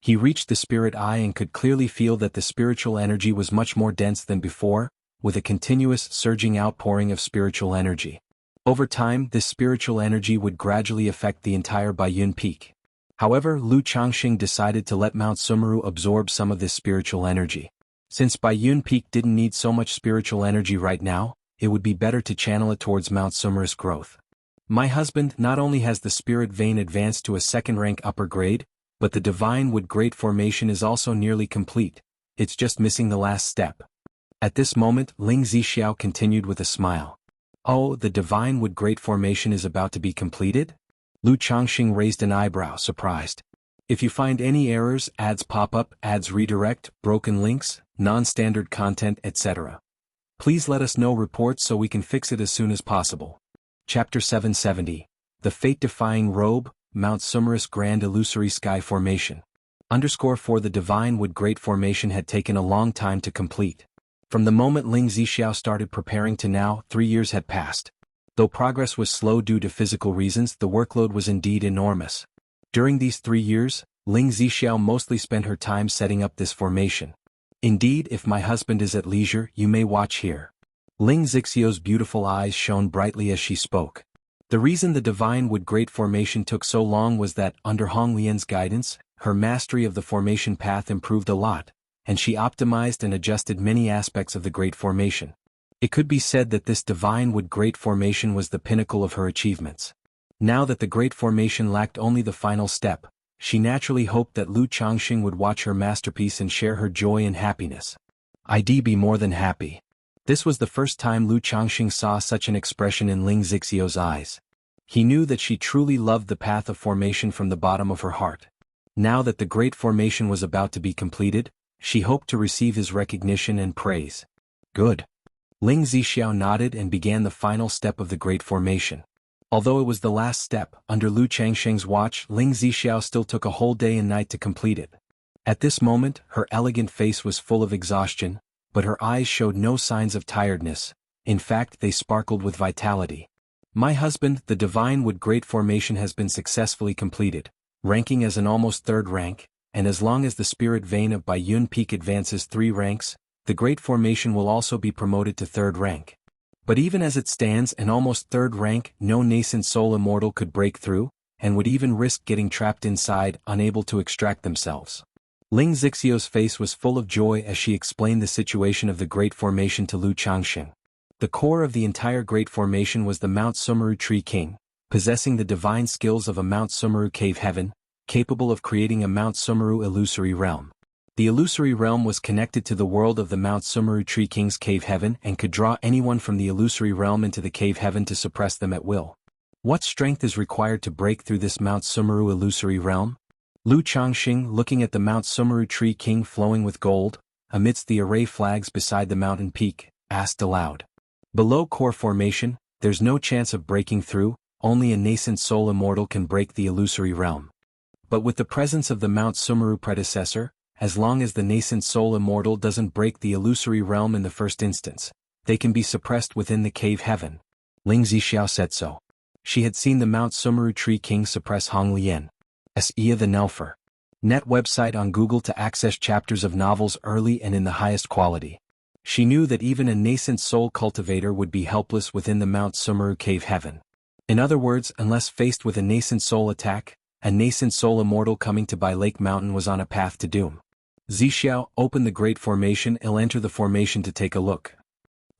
He reached the spirit eye and could clearly feel that the spiritual energy was much more dense than before, with a continuous surging outpouring of spiritual energy. Over time, this spiritual energy would gradually affect the entire Baiyun Peak. However, Lu Changxing decided to let Mount Sumru absorb some of this spiritual energy. Since Baiyun Peak didn't need so much spiritual energy right now, it would be better to channel it towards Mount Sumru's growth. My husband, not only has the spirit vein advanced to a second-rank upper grade, but the divine wood great formation is also nearly complete. It's just missing the last step. At this moment, Ling Zixiao continued with a smile. Oh, the divine wood great formation is about to be completed? Lu Changxing raised an eyebrow, surprised. If you find any errors, ads pop up, ads redirect, broken links, non-standard content, etc., please let us know reports so we can fix it as soon as possible. Chapter 770. The Fate-Defying Robe, Mount Sumurus Grand Illusory Sky Formation. _4 The divine wood great formation had taken a long time to complete. From the moment Ling Zixiao started preparing to now, 3 years had passed. Though progress was slow due to physical reasons, the workload was indeed enormous. During these 3 years, Ling Zixiao mostly spent her time setting up this formation. Indeed, if my husband is at leisure, you may watch here. Ling Zixiao's beautiful eyes shone brightly as she spoke. The reason the divine wood great formation took so long was that, under Hong Lian's guidance, her mastery of the formation path improved a lot, and she optimized and adjusted many aspects of the great formation. It could be said that this divine wood great formation was the pinnacle of her achievements. Now that the great formation lacked only the final step, she naturally hoped that Lu Changxing would watch her masterpiece and share her joy and happiness. I'd be more than happy. This was the first time Lu Changxing saw such an expression in Ling Zixiao's eyes. He knew that she truly loved the path of formation from the bottom of her heart. Now that the great formation was about to be completed, she hoped to receive his recognition and praise. Good. Ling Zixiao nodded and began the final step of the great formation. Although it was the last step, under Lu Changxing's watch, Ling Zixiao still took a whole day and night to complete it. At this moment, her elegant face was full of exhaustion, but her eyes showed no signs of tiredness. In fact, they sparkled with vitality. My husband, the divine wood great formation has been successfully completed, ranking as an almost third rank, and as long as the spirit vein of Baiyun Peak advances 3 ranks, the great formation will also be promoted to third rank. But even as it stands, an almost third rank, no nascent soul immortal could break through, and would even risk getting trapped inside, unable to extract themselves. Ling Zixiao's face was full of joy as she explained the situation of the great formation to Lu Changxing. The core of the entire great formation was the Mount Sumru Tree King, possessing the divine skills of a Mount Sumru cave heaven, capable of creating a Mount Sumru illusory realm. The illusory realm was connected to the world of the Mount Sumru Tree King's cave heaven and could draw anyone from the illusory realm into the cave heaven to suppress them at will. What strength is required to break through this Mount Sumru illusory realm? Lu Changxing, looking at the Mount Sumru Tree King flowing with gold, amidst the array flags beside the mountain peak, asked aloud. Below core formation, there's no chance of breaking through, only a nascent soul immortal can break the illusory realm. But with the presence of the Mount Sumru predecessor, as long as the nascent soul immortal doesn't break the illusory realm in the first instance, they can be suppressed within the cave heaven. Ling Zixiao said so. She had seen the Mount Sumru Tree King suppress Hong Lian. Ia the Nelfer. Net website on Google to access chapters of novels early and in the highest quality. She knew that even a nascent soul cultivator would be helpless within the Mount Sumru cave heaven. In other words, unless faced with a nascent soul attack, a nascent soul immortal coming to Bai Lake Mountain was on a path to doom. Zixiao, open the great formation. I'll enter the formation to take a look.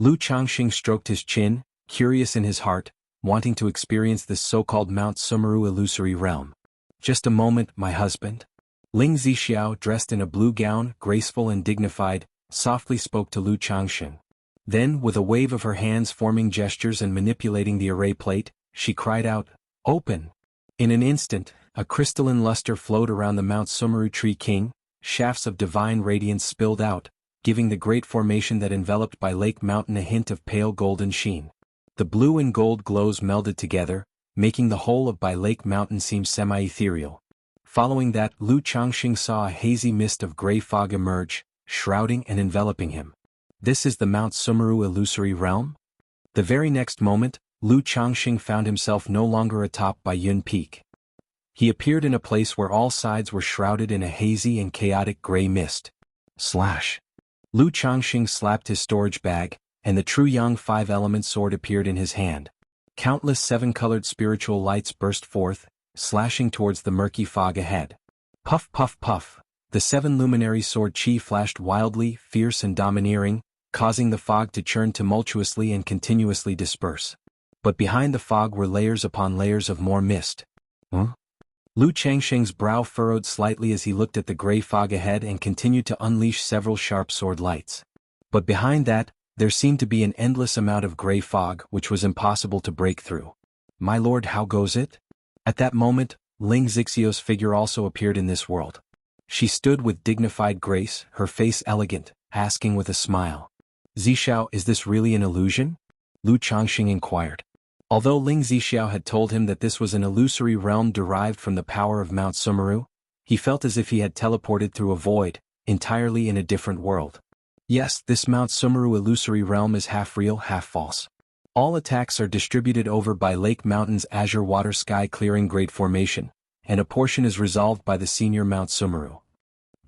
Lu Changxing stroked his chin, curious in his heart, wanting to experience this so-called Mount Sumeru illusory realm. Just a moment, my husband. Ling Zixiao, dressed in a blue gown, graceful and dignified, softly spoke to Lu Changxing. Then, with a wave of her hands forming gestures and manipulating the array plate, she cried out, "Open!" In an instant, a crystalline luster flowed around the Mount Sumeru Tree King, shafts of divine radiance spilled out, giving the great formation that enveloped by Lake Mountain a hint of pale golden sheen. The blue and gold glows melded together, making the whole of By Lake Mountain seem semi-ethereal. Following that, Lu Changxing saw a hazy mist of gray fog emerge, shrouding and enveloping him. This is the Mount Sumeru illusory realm? The very next moment, Lu Changxing found himself no longer atop Bai Yun Peak. He appeared in a place where all sides were shrouded in a hazy and chaotic gray mist. Slash. Lu Changxing slapped his storage bag, and the true Yang five-element sword appeared in his hand. Countless seven-colored spiritual lights burst forth, slashing towards the murky fog ahead. Puff puff puff, the seven-luminary sword chi flashed wildly, fierce and domineering, causing the fog to churn tumultuously and continuously disperse. But behind the fog were layers upon layers of more mist. Huh? Lu Changxing's brow furrowed slightly as he looked at the gray fog ahead and continued to unleash several sharp sword lights. But behind that, there seemed to be an endless amount of gray fog which was impossible to break through. My lord, how goes it? At that moment, Ling Zixiao's figure also appeared in this world. She stood with dignified grace, her face elegant, asking with a smile. Zixiao, is this really an illusion? Lu Changxing inquired. Although Ling Zixiao had told him that this was an illusory realm derived from the power of Mount Sumeru, he felt as if he had teleported through a void, entirely in a different world. Yes, this Mount Sumeru illusory realm is half real, half false. All attacks are distributed over by Lake Mountain's azure water sky clearing great formation, and a portion is resolved by the senior Mount Sumeru.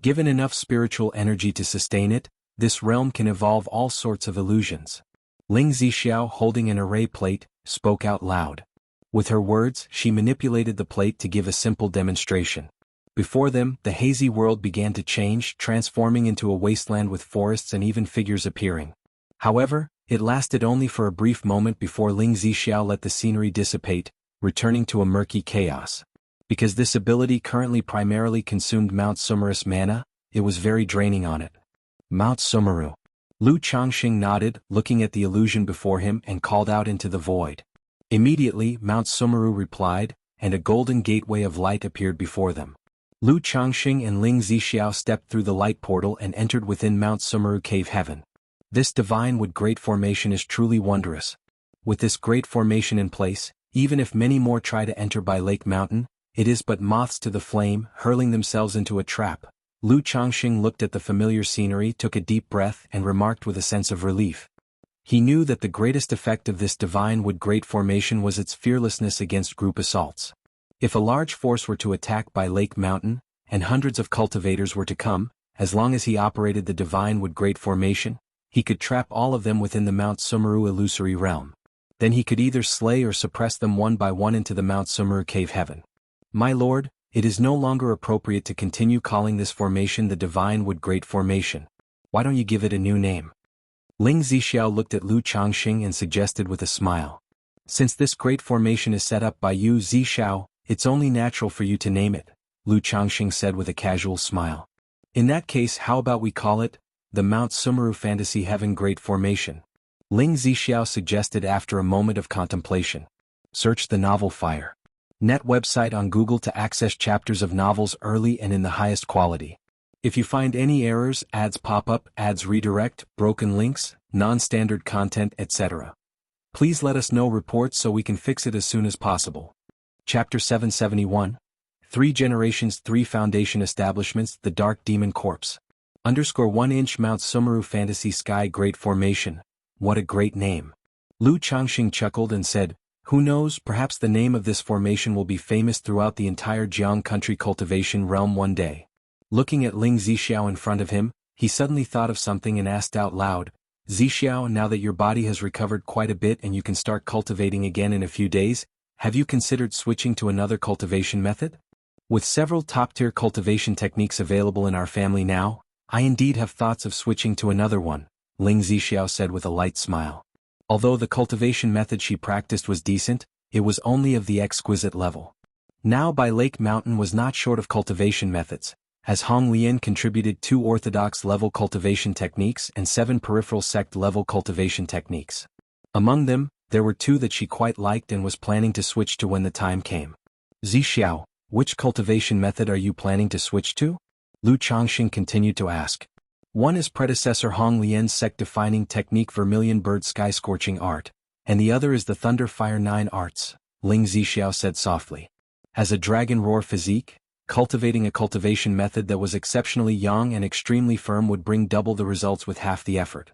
Given enough spiritual energy to sustain it, this realm can evolve all sorts of illusions. Ling Zixiao, holding an array plate, spoke out loud. With her words, she manipulated the plate to give a simple demonstration. Before them, the hazy world began to change, transforming into a wasteland with forests and even figures appearing. However, it lasted only for a brief moment before Ling Zixiao let the scenery dissipate, returning to a murky chaos. Because this ability currently primarily consumed Mount Sumeru's mana, it was very draining on it. Mount Sumeru. Lu Changxing nodded, looking at the illusion before him and called out into the void. Immediately, Mount Sumeru replied, and a golden gateway of light appeared before them. Lu Changxing and Ling Zixiao stepped through the light portal and entered within Mount Sumeru Cave Heaven. This divine wood great formation is truly wondrous. With this great formation in place, even if many more try to enter by Lake Mountain, it is but moths to the flame, hurling themselves into a trap. Lu Changxing looked at the familiar scenery, took a deep breath, and remarked with a sense of relief. He knew that the greatest effect of this divine wood great formation was its fearlessness against group assaults. If a large force were to attack by Lake Mountain, and hundreds of cultivators were to come, as long as he operated the divine wood great formation, he could trap all of them within the Mount Sumeru illusory realm. Then he could either slay or suppress them one by one into the Mount Sumeru Cave Heaven. My lord, it is no longer appropriate to continue calling this formation the Divine Wood Great Formation. Why don't you give it a new name? Ling Zixiao looked at Lu Changxing and suggested with a smile. Since this great formation is set up by you, Zixiao, it's only natural for you to name it, Lu Changxing said with a casual smile. In that case, how about we call it the Mount Sumeru Fantasy Heaven Great Formation? Ling Zixiao suggested after a moment of contemplation. Search the novel Fire. Net website on Google to access chapters of novels early and in the highest quality. If you find any errors, ads pop up, ads redirect, broken links, non-standard content, etc., please let us know reports so we can fix it as soon as possible. Chapter 771. 3 Generations 3 Foundation Establishments The Dark Demon Corpse. _1 Mount Sumeru Fantasy Sky Great Formation. What a great name. Lu Changxing chuckled and said, who knows, perhaps the name of this formation will be famous throughout the entire Jiang country cultivation realm one day. Looking at Ling Zixiao in front of him, he suddenly thought of something and asked out loud, Zixiao, now that your body has recovered quite a bit and you can start cultivating again in a few days, have you considered switching to another cultivation method? With several top-tier cultivation techniques available in our family now, I indeed have thoughts of switching to another one, Ling Zixiao said with a light smile. Although the cultivation method she practiced was decent, it was only of the exquisite level. Now by Lake Mountain was not short of cultivation methods, as Hong Lian contributed 2 orthodox-level cultivation techniques and 7 peripheral sect-level cultivation techniques. Among them, there were 2 that she quite liked and was planning to switch to when the time came. Zixiao, which cultivation method are you planning to switch to? Lu Changxing continued to ask. One is predecessor Hong Lian's sect-defining technique Vermilion Bird Sky Scorching Art, and the other is the Thunder Fire 9 Arts, Ling Zixiao said softly. As a dragon roar physique, cultivating a cultivation method that was exceptionally young and extremely firm would bring double the results with half the effort.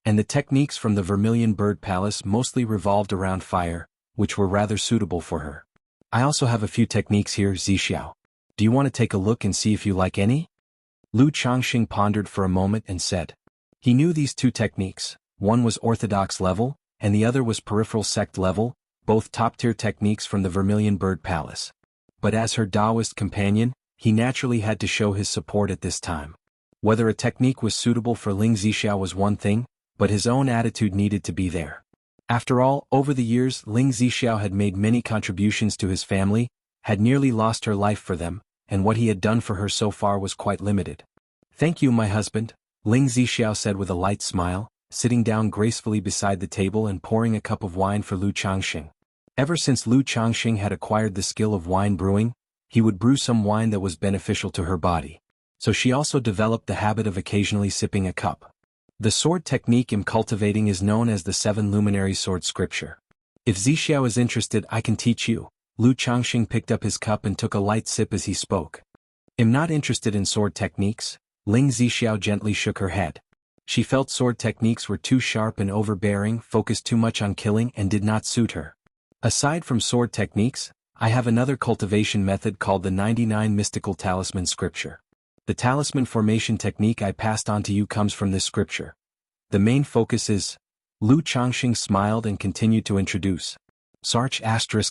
And the techniques from the Vermilion Bird Palace mostly revolved around fire, which were rather suitable for her. I also have a few techniques here, Zixiao. Do you want to take a look and see if you like any? Lu Changxing pondered for a moment and said. He knew these 2 techniques, one was orthodox level, and the other was peripheral sect level, both top-tier techniques from the Vermilion Bird Palace. But as her Taoist companion, he naturally had to show his support at this time. Whether a technique was suitable for Ling Zixiao was one thing, but his own attitude needed to be there. After all, over the years Ling Zixiao had made many contributions to his family, had nearly lost her life for them, and what he had done for her so far was quite limited. Thank you, my husband, Ling Zixiao said with a light smile, sitting down gracefully beside the table and pouring a cup of wine for Lu Changxing. Ever since Lu Changxing had acquired the skill of wine brewing, he would brew some wine that was beneficial to her body. So she also developed the habit of occasionally sipping a cup. The sword technique in cultivating is known as the 7 luminary sword scripture. If Zixiao is interested, I can teach you. Lu Changxing picked up his cup and took a light sip as he spoke. Am not interested in sword techniques, Ling Zixiao gently shook her head. She felt sword techniques were too sharp and overbearing, focused too much on killing, and did not suit her. Aside from sword techniques, I have another cultivation method called the 99 Mystical Talisman Scripture. The talisman formation technique I passed on to you comes from this scripture. The main focus is... Lu Changxing smiled and continued to introduce. Sarch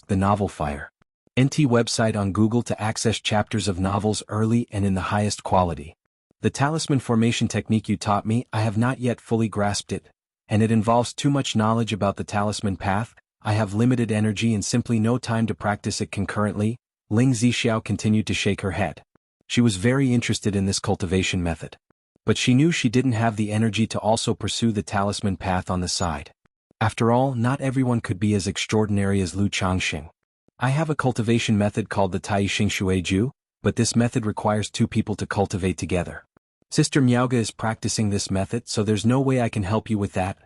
* the novel Fire. NT website on Google to access chapters of novels early and in the highest quality. The talisman formation technique you taught me, I have not yet fully grasped it, and it involves too much knowledge about the talisman path. I have limited energy and simply no time to practice it concurrently. Ling Zixiao continued to shake her head. She was very interested in this cultivation method. But she knew she didn't have the energy to also pursue the talisman path on the side. After all, not everyone could be as extraordinary as Lu Changxing. I have a cultivation method called the Tai Xing Shui Ju, but this method requires 2 people to cultivate together. Sister Miaoga is practicing this method, so there's no way I can help you with that.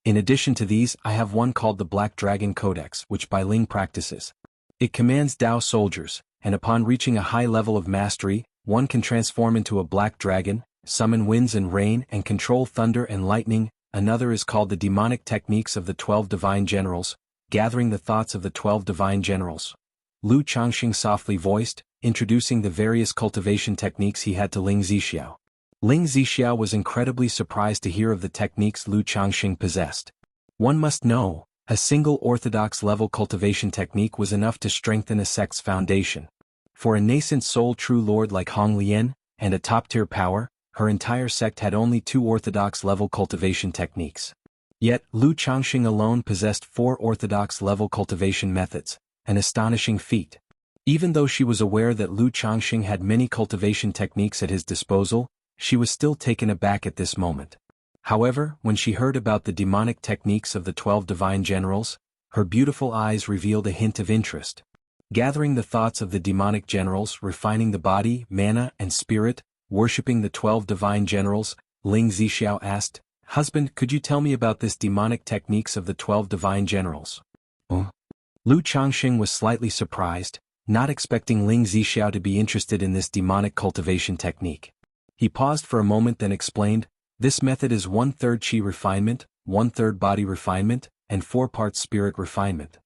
In addition to these, I have one called the Black Dragon Codex, which Bai Ling practices. It commands Dao soldiers, and upon reaching a high level of mastery, one can transform into a black dragon, summon winds and rain, and control thunder and lightning. Another is called the Demonic Techniques of the 12 Divine Generals, gathering the thoughts of the 12 Divine Generals. Lu Changxing softly voiced, introducing the various cultivation techniques he had to Ling Zixiao. Ling Zixiao was incredibly surprised to hear of the techniques Lu Changxing possessed. One must know, a single orthodox-level cultivation technique was enough to strengthen a sect's foundation. For a nascent soul true lord like Hong Lian, and a top-tier power, her entire sect had only 2 orthodox-level cultivation techniques. Yet, Lu Changxing alone possessed 4 orthodox-level cultivation methods, an astonishing feat. Even though she was aware that Lu Changxing had many cultivation techniques at his disposal, she was still taken aback at this moment. However, when she heard about the demonic techniques of the 12 Divine Generals, her beautiful eyes revealed a hint of interest. Gathering the thoughts of the demonic generals, refining the body, mana, and spirit, worshipping the 12 Divine Generals, Ling Zixiao asked, "Husband, could you tell me about this demonic techniques of the 12 Divine Generals?" Lu Changxing was slightly surprised, not expecting Ling Zixiao to be interested in this demonic cultivation technique. He paused for a moment then explained, "This method is 1/3 chi refinement, 1/3 body refinement, and 4 parts spirit refinement.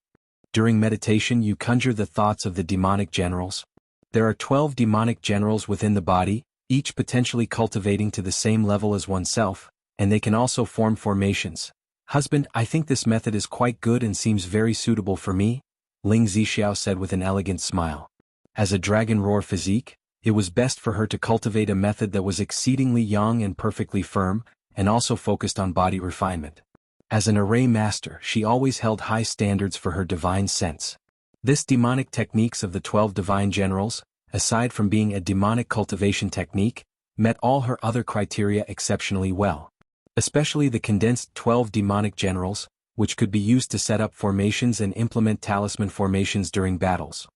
During meditation you conjure the thoughts of the demonic generals. There are 12 demonic generals within the body, each potentially cultivating to the same level as oneself, and they can also form formations. Husband, I think this method is quite good and seems very suitable for me," Ling Zixiao said with an elegant smile. As a dragon roar physique, it was best for her to cultivate a method that was exceedingly young and perfectly firm, and also focused on body refinement. As an array master, she always held high standards for her divine sense. This demonic techniques of the 12 divine generals, aside from being a demonic cultivation technique, met all her other criteria exceptionally well. Especially the condensed 12 demonic generals, which could be used to set up formations and implement talisman formations during battles.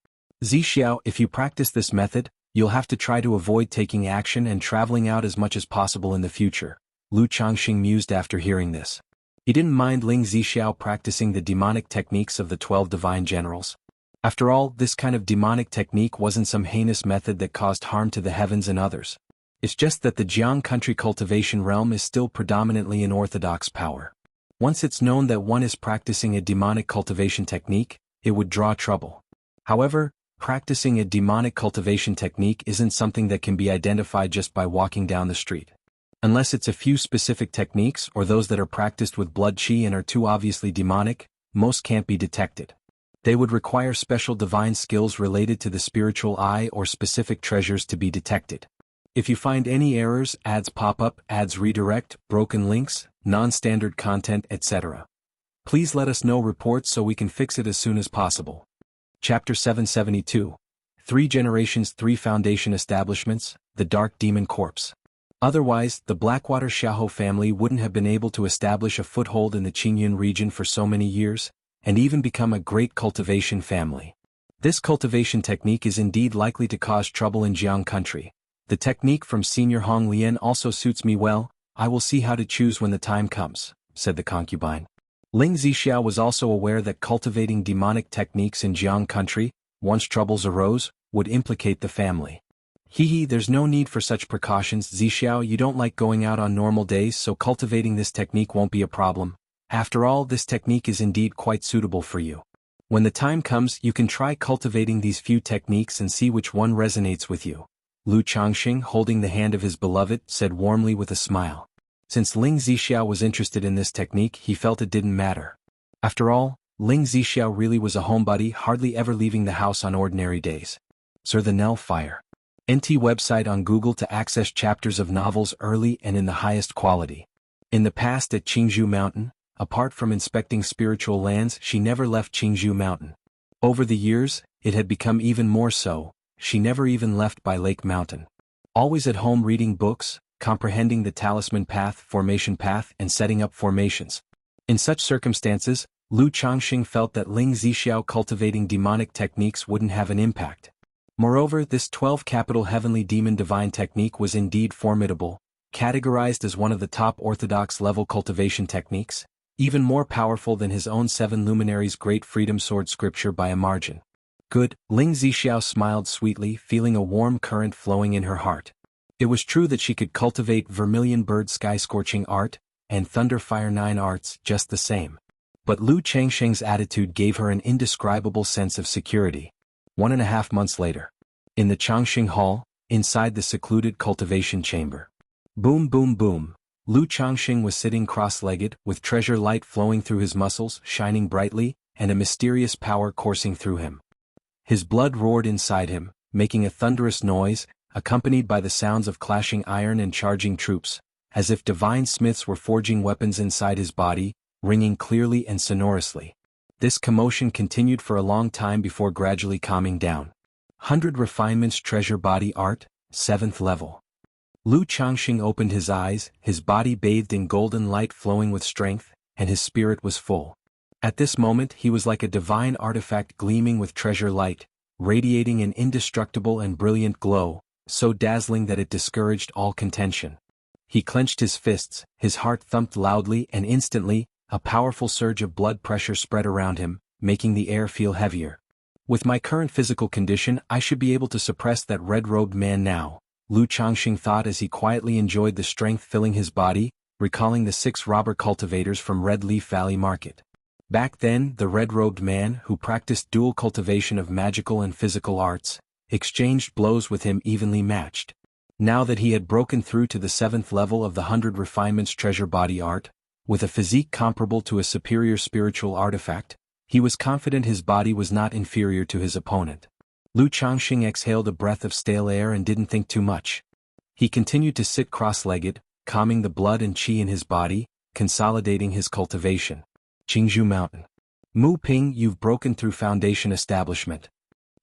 Zixiao, if you practice this method, you'll have to try to avoid taking action and traveling out as much as possible in the future, Lu Changxing mused after hearing this. He didn't mind Ling Zixiao practicing the demonic techniques of the 12 divine generals. After all, this kind of demonic technique wasn't some heinous method that caused harm to the heavens and others. It's just that the Jiang country cultivation realm is still predominantly in orthodox power. Once it's known that one is practicing a demonic cultivation technique, it would draw trouble. However, practicing a demonic cultivation technique isn't something that can be identified just by walking down the street. Unless it's a few specific techniques or those that are practiced with blood qi and are too obviously demonic, most can't be detected. They would require special divine skills related to the spiritual eye or specific treasures to be detected. If you find any errors, ads pop up, ads redirect, broken links, non-standard content, etc., please let us know reports so we can fix it as soon as possible. Chapter 772. 3 Generations 3 Foundation Establishments, the Dark Demon Corpse. Otherwise, the Blackwater Xiahou family wouldn't have been able to establish a foothold in the Qingyun region for so many years, and even become a great cultivation family. This cultivation technique is indeed likely to cause trouble in Jiang country. The technique from Senior Hong Lian also suits me well. I will see how to choose when the time comes, said the concubine. Ling Zixiao was also aware that cultivating demonic techniques in Jiang country, once troubles arose, would implicate the family. There's no need for such precautions, Zixiao. You don't like going out on normal days, so cultivating this technique won't be a problem. After all, this technique is indeed quite suitable for you. When the time comes, you can try cultivating these few techniques and see which one resonates with you. Lu Changxing, holding the hand of his beloved, said warmly with a smile. Since Ling Zixiao was interested in this technique, he felt it didn't matter. After all, Ling Zixiao really was a homebody, hardly ever leaving the house on ordinary days. Sir the Nell Fire. NT website on Google to access chapters of novels early and in the highest quality. In the past at Qingzhou Mountain, apart from inspecting spiritual lands, she never left Qingzhou Mountain. Over the years, it had become even more so, she never even left by Lake Mountain. Always at home reading books, comprehending the talisman path, formation path, and setting up formations. In such circumstances, Lu Changxing felt that Ling Zixiao cultivating demonic techniques wouldn't have an impact. Moreover, this 12 capital heavenly demon divine technique was indeed formidable, categorized as one of the top orthodox level cultivation techniques, even more powerful than his own 7 luminaries' great freedom sword scripture by a margin. Good, Ling Zixiao smiled sweetly, feeling a warm current flowing in her heart. It was true that she could cultivate Vermilion Bird Sky Scorching Art, and Thunder Fire 9 arts just the same. But Lu Changxing's attitude gave her an indescribable sense of security. 1.5 months later. In the Changxing Hall, inside the secluded cultivation chamber. Boom boom boom. Lu Changxing was sitting cross-legged, with treasure light flowing through his muscles, shining brightly, and a mysterious power coursing through him. His blood roared inside him, making a thunderous noise, accompanied by the sounds of clashing iron and charging troops, as if divine smiths were forging weapons inside his body, ringing clearly and sonorously. This commotion continued for a long time before gradually calming down. 100 Refinements Treasure Body Art, 7th level. Lu Changxing opened his eyes, his body bathed in golden light flowing with strength, and his spirit was full. At this moment he was like a divine artifact gleaming with treasure light, radiating an indestructible and brilliant glow, so dazzling that it discouraged all contention. He clenched his fists, his heart thumped loudly, and instantly, a powerful surge of blood pressure spread around him, making the air feel heavier. With my current physical condition, I should be able to suppress that red-robed man now, Lu Changxing thought as he quietly enjoyed the strength filling his body, recalling the 6 robber cultivators from Red Leaf Valley Market. Back then, the red-robed man, who practiced dual cultivation of magical and physical arts, exchanged blows with him evenly matched. Now that he had broken through to the 7th level of the 100 Refinements Treasure Body Art, with a physique comparable to a superior spiritual artifact, he was confident his body was not inferior to his opponent. Lu Changxing exhaled a breath of stale air and didn't think too much. He continued to sit cross-legged, calming the blood and qi in his body, consolidating his cultivation. Qingzhou Mountain. Mu Ping, you've broken through Foundation establishment.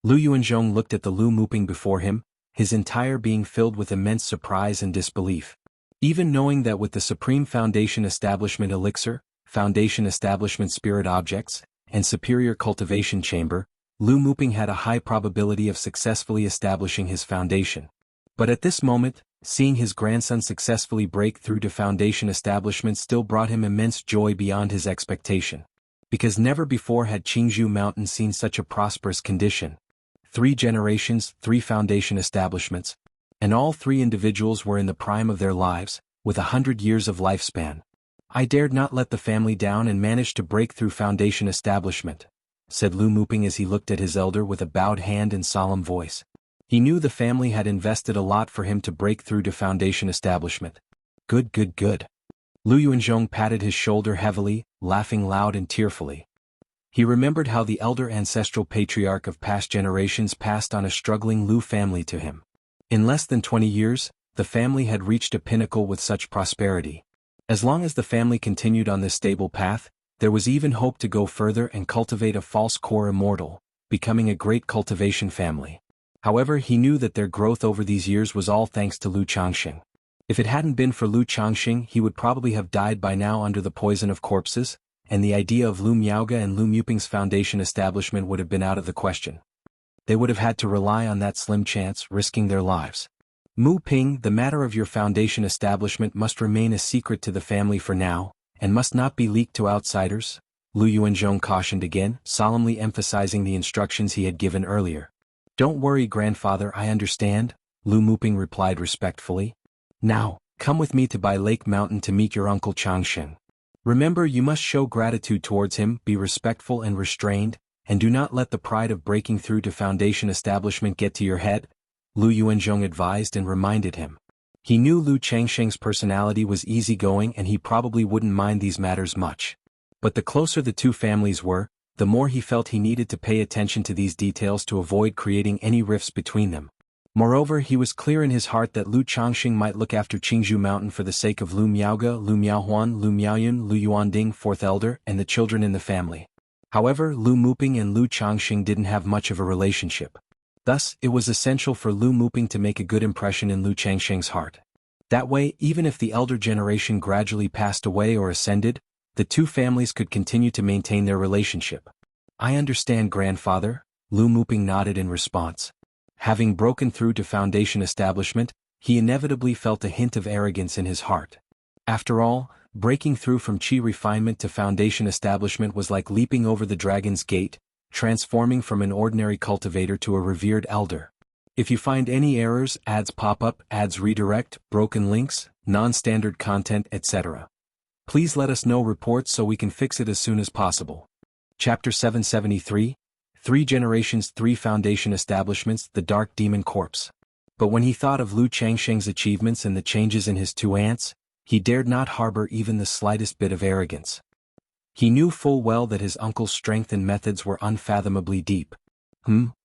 Lu Yuanzhong looked at the Lu Muping before him, his entire being filled with immense surprise and disbelief. Even knowing that with the Supreme Foundation Establishment Elixir, Foundation Establishment Spirit Objects, and Superior Cultivation Chamber, Lu Muping had a high probability of successfully establishing his foundation. But at this moment, seeing his grandson successfully break through to Foundation Establishment still brought him immense joy beyond his expectation. Because never before had Qingzhou Mountain seen such a prosperous condition. 3 generations, 3 foundation establishments, and all 3 individuals were in the prime of their lives, with 100 years of lifespan. I dared not let the family down and managed to break through Foundation Establishment, said Lu Muping as he looked at his elder with a bowed hand and solemn voice. He knew the family had invested a lot for him to break through to Foundation Establishment. Good, good, good. Lu Yuanzhong patted his shoulder heavily, laughing loud and tearfully. He remembered how the elder ancestral patriarch of past generations passed on a struggling Lu family to him. In less than 20 years, the family had reached a pinnacle with such prosperity. As long as the family continued on this stable path, there was even hope to go further and cultivate a false core immortal, becoming a great cultivation family. However, he knew that their growth over these years was all thanks to Lu Changxing. If it hadn't been for Lu Changxing, he would probably have died by now under the poison of corpses, and the idea of Lu Miaoge and Lu Muping's foundation establishment would have been out of the question. They would have had to rely on that slim chance, risking their lives. Mu Ping, the matter of your foundation establishment must remain a secret to the family for now, and must not be leaked to outsiders, Lu Yuanzhong cautioned again, solemnly emphasizing the instructions he had given earlier. Don't worry, grandfather, I understand, Lu Muping replied respectfully. Now, come with me to Bai Lake Mountain to meet your uncle Changxing. Remember, you must show gratitude towards him, be respectful and restrained, and do not let the pride of breaking through to foundation establishment get to your head, Lu Yuanzhong advised and reminded him. He knew Lu Changxing's personality was easygoing and he probably wouldn't mind these matters much. But the closer the two families were, the more he felt he needed to pay attention to these details to avoid creating any rifts between them. Moreover, he was clear in his heart that Lu Changxing might look after Qingzhou Mountain for the sake of Lu Miaoge, Lu Miaohuan, Lu Miaoyun, Lu Yuanding, 4th elder, and the children in the family. However, Lu Muping and Lu Changxing didn't have much of a relationship. Thus, it was essential for Lu Muping to make a good impression in Lu Changxing's heart. That way, even if the elder generation gradually passed away or ascended, the two families could continue to maintain their relationship. I understand, grandfather, Lu Muping nodded in response. Having broken through to foundation establishment, he inevitably felt a hint of arrogance in his heart. After all, breaking through from qi refinement to foundation establishment was like leaping over the dragon's gate, transforming from an ordinary cultivator to a revered elder. If you find any errors, ads pop up, ads redirect, broken links, non-standard content, etc., please let us know reports so we can fix it as soon as possible. Chapter 773, 3 generations, 3 foundation establishments, the Dark Demon Corpse. But when he thought of Lu Changxing's achievements and the changes in his 2 aunts, he dared not harbor even the slightest bit of arrogance. He knew full well that his uncle's strength and methods were unfathomably deep.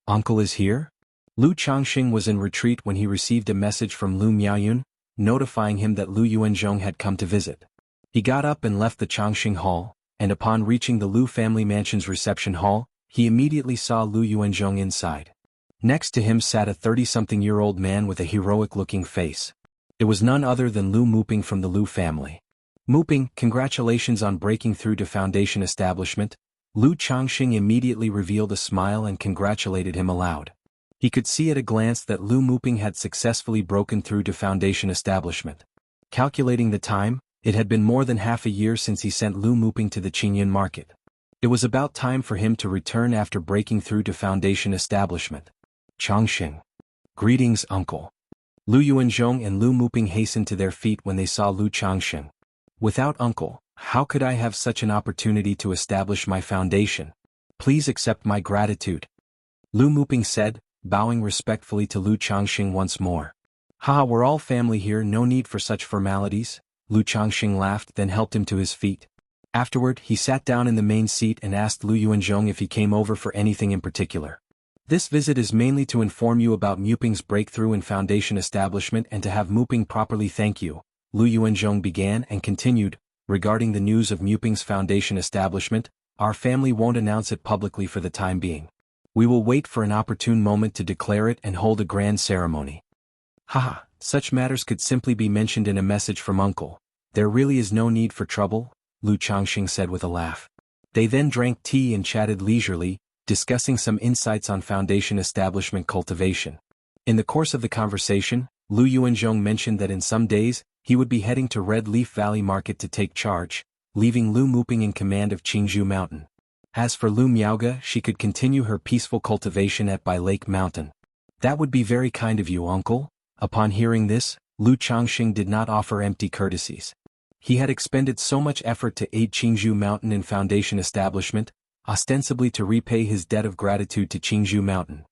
Uncle is here? Lu Changxing was in retreat when he received a message from Lu Miaoyun, notifying him that Lu Yuanzhong had come to visit. He got up and left the Changxing Hall, and upon reaching the Lu family mansion's reception hall, he immediately saw Lu Yuanzhong inside. Next to him sat a 30-something-year-old man with a heroic-looking face. It was none other than Lu Muping from the Lu family. Muping, congratulations on breaking through to foundation establishment. Lu Changxing immediately revealed a smile and congratulated him aloud. He could see at a glance that Lu Muping had successfully broken through to foundation establishment. Calculating the time, it had been more than half a year since he sent Lu Muping to the Qingyan market. It was about time for him to return after breaking through to foundation establishment. Changxing. Greetings, uncle. Lu Yuanzhong and Lu Muping hastened to their feet when they saw Lu Changxing. Without uncle, how could I have such an opportunity to establish my foundation? Please accept my gratitude. Lu Muping said, bowing respectfully to Lu Changxing once more. We're all family here, no need for such formalities. Lu Changxing laughed, then helped him to his feet. Afterward, he sat down in the main seat and asked Lu Yuanzhong if he came over for anything in particular. This visit is mainly to inform you about Muping's breakthrough in Foundation establishment and to have Muping properly thank you, Lu Yuanzhong began and continued, regarding the news of Muping's Foundation establishment, our family won't announce it publicly for the time being. We will wait for an opportune moment to declare it and hold a grand ceremony. Haha, such matters could simply be mentioned in a message from Uncle. There really is no need for trouble, Lu Changxing said with a laugh. They then drank tea and chatted leisurely, discussing some insights on Foundation establishment cultivation. In the course of the conversation, Lu Yuanzhong mentioned that in some days, he would be heading to Red Leaf Valley Market to take charge, leaving Lu Muping in command of Qingzhou Mountain. As for Lu Miaoge, she could continue her peaceful cultivation at Bai Lake Mountain. That would be very kind of you, uncle. Upon hearing this, Lu Changxing did not offer empty courtesies. He had expended so much effort to aid Qingzhou Mountain in Foundation establishment, ostensibly to repay his debt of gratitude to Qingzhou Mountain.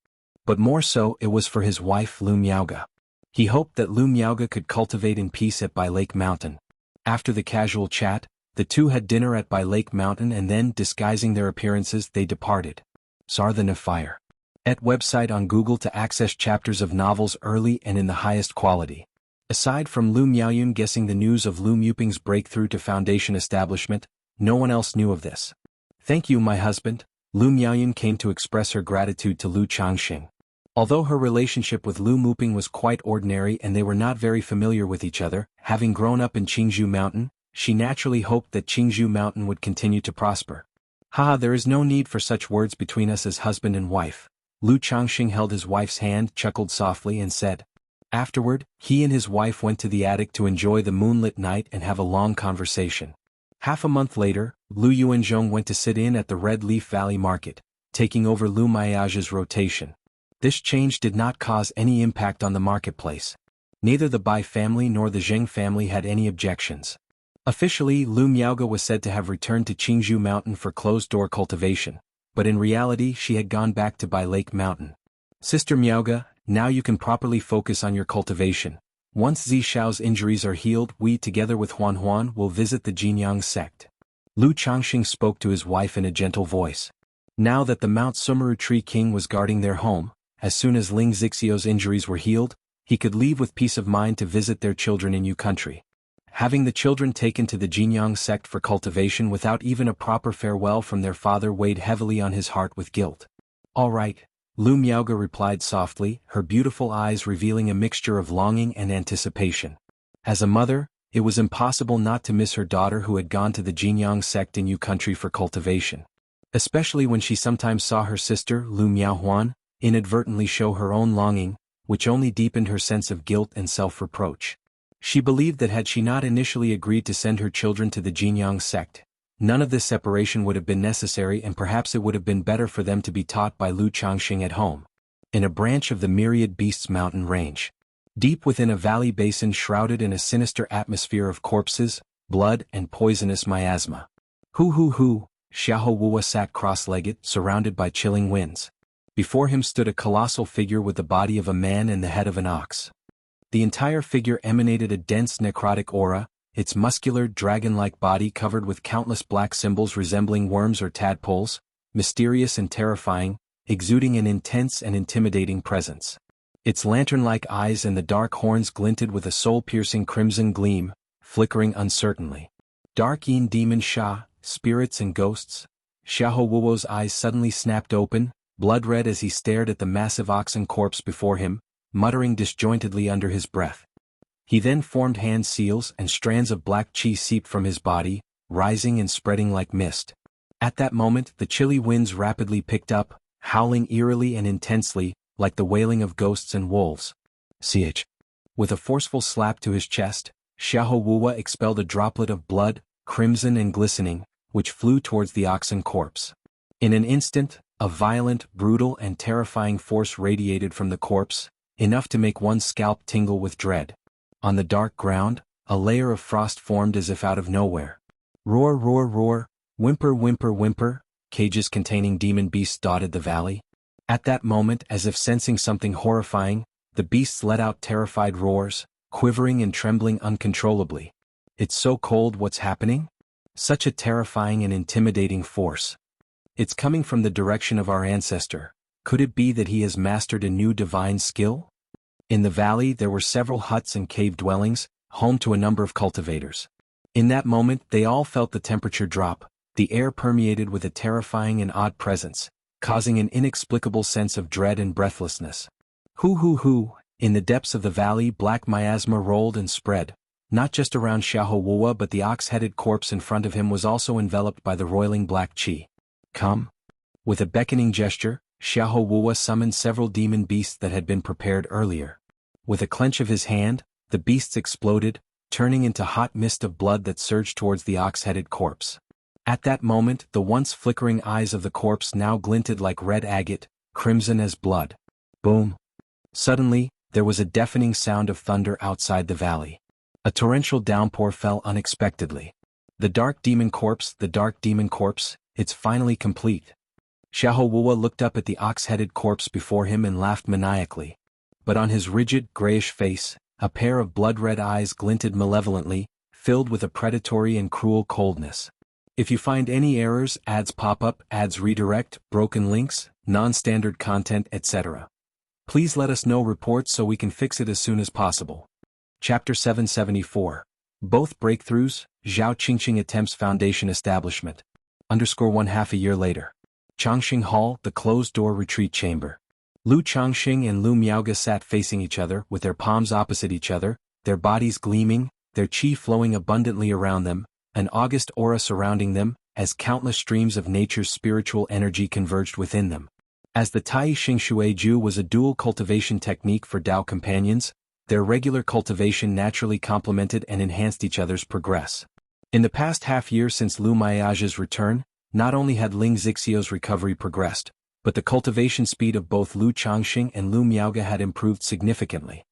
But more so it was for his wife Lu Miaoge. He hoped that Lu Miaoge could cultivate in peace at Bai Lake Mountain. After the casual chat, the two had dinner at Bai Lake Mountain and then, disguising their appearances, they departed. Sarthan Fire. Et website on Google to access chapters of novels early and in the highest quality. Aside from Lu Miaoyun guessing the news of Lu Muping's breakthrough to Foundation establishment, no one else knew of this. Thank you, my husband, Lu Miaoyun came to express her gratitude to Lu Changxing. Although her relationship with Lu Muping was quite ordinary and they were not very familiar with each other, having grown up in Qingzhou Mountain, she naturally hoped that Qingzhou Mountain would continue to prosper. Haha, there is no need for such words between us as husband and wife. Lu Changxing held his wife's hand, chuckled softly and said. Afterward, he and his wife went to the attic to enjoy the moonlit night and have a long conversation. Half a month later, Lu Yuanzhong went to sit in at the Red Leaf Valley Market, taking over Lu Miaoge's rotation. This change did not cause any impact on the marketplace. Neither the Bai family nor the Zheng family had any objections. Officially, Lu Miaoge was said to have returned to Qingzhou Mountain for closed-door cultivation, but in reality she had gone back to Bai Lake Mountain. Sister Miaoge, now you can properly focus on your cultivation. Once Zishao's injuries are healed, we together with Huan will visit the Jinyang sect. Lu Changxing spoke to his wife in a gentle voice. Now that the Mount Sumeru Tree King was guarding their home, as soon as Ling Zixio's injuries were healed, he could leave with peace of mind to visit their children in Yu country. Having the children taken to the Jinyang sect for cultivation without even a proper farewell from their father weighed heavily on his heart with guilt. All right, Lu Miaoge replied softly, her beautiful eyes revealing a mixture of longing and anticipation. As a mother, it was impossible not to miss her daughter who had gone to the Jinyang sect in Yu country for cultivation. Especially when she sometimes saw her sister, Lu Miaohuan, inadvertently show her own longing, which only deepened her sense of guilt and self-reproach. She believed that had she not initially agreed to send her children to the Jinyang sect, none of this separation would have been necessary and perhaps it would have been better for them to be taught by Lu Changxing at home. In a branch of the Myriad Beasts mountain range. Deep within a valley basin shrouded in a sinister atmosphere of corpses, blood and poisonous miasma. Hu, Xiahou Wuwa sat cross-legged, surrounded by chilling winds. Before him stood a colossal figure with the body of a man and the head of an ox. The entire figure emanated a dense necrotic aura, its muscular dragon-like body covered with countless black symbols resembling worms or tadpoles, mysterious and terrifying, exuding an intense and intimidating presence. Its lantern-like eyes and the dark horns glinted with a soul-piercing crimson gleam, flickering uncertainly. Dark Yin Demon Sha, spirits and ghosts. Xiahou Wuo's eyes suddenly snapped open, blood-red as he stared at the massive oxen corpse before him, muttering disjointedly under his breath. He then formed hand seals and strands of black qi seeped from his body, rising and spreading like mist. At that moment the chilly winds rapidly picked up, howling eerily and intensely, like the wailing of ghosts and wolves. Ch. With a forceful slap to his chest, Xiahou Wuwa expelled a droplet of blood, crimson and glistening, which flew towards the oxen corpse. In an instant, a violent, brutal and terrifying force radiated from the corpse, enough to make one's scalp tingle with dread. On the dark ground, a layer of frost formed as if out of nowhere. Roar, roar, roar, whimper, whimper, whimper, cages containing demon beasts dotted the valley. At that moment, as if sensing something horrifying, the beasts let out terrified roars, quivering and trembling uncontrollably. It's so cold, what's happening? Such a terrifying and intimidating force. It's coming from the direction of our ancestor. Could it be that he has mastered a new divine skill? In the valley there were several huts and cave dwellings, home to a number of cultivators. In that moment they all felt the temperature drop, the air permeated with a terrifying and odd presence, causing an inexplicable sense of dread and breathlessness. Hoo! In the depths of the valley black miasma rolled and spread, not just around Xiaohua but the ox-headed corpse in front of him was also enveloped by the roiling black qi. Come! With a beckoning gesture, Xiaohua summoned several demon beasts that had been prepared earlier. With a clench of his hand, the beasts exploded, turning into hot mist of blood that surged towards the ox-headed corpse. At that moment the once flickering eyes of the corpse now glinted like red agate, crimson as blood. Boom! Suddenly, there was a deafening sound of thunder outside the valley. A torrential downpour fell unexpectedly. The dark demon corpse, it's finally complete. Xiaohua looked up at the ox-headed corpse before him and laughed maniacally. But on his rigid, grayish face, a pair of blood-red eyes glinted malevolently, filled with a predatory and cruel coldness. If you find any errors, ads pop up, ads redirect, broken links, non-standard content, etc. Please let us know reports so we can fix it as soon as possible. Chapter 774. Both breakthroughs, Zhao Qingqing attempts foundation establishment. _1/2 a year later. Changxing Hall, the closed-door retreat chamber. Lu Changxing and Lu Miaoge sat facing each other with their palms opposite each other, their bodies gleaming, their qi flowing abundantly around them, an august aura surrounding them, as countless streams of nature's spiritual energy converged within them. As the Tai Xing Shui Ju was a dual cultivation technique for Dao companions, their regular cultivation naturally complemented and enhanced each other's progress. In the past half-year since Lu Miaoge's return, not only had Ling Zixio's recovery progressed, but the cultivation speed of both Lu Changxing and Lu Miaoge had improved significantly.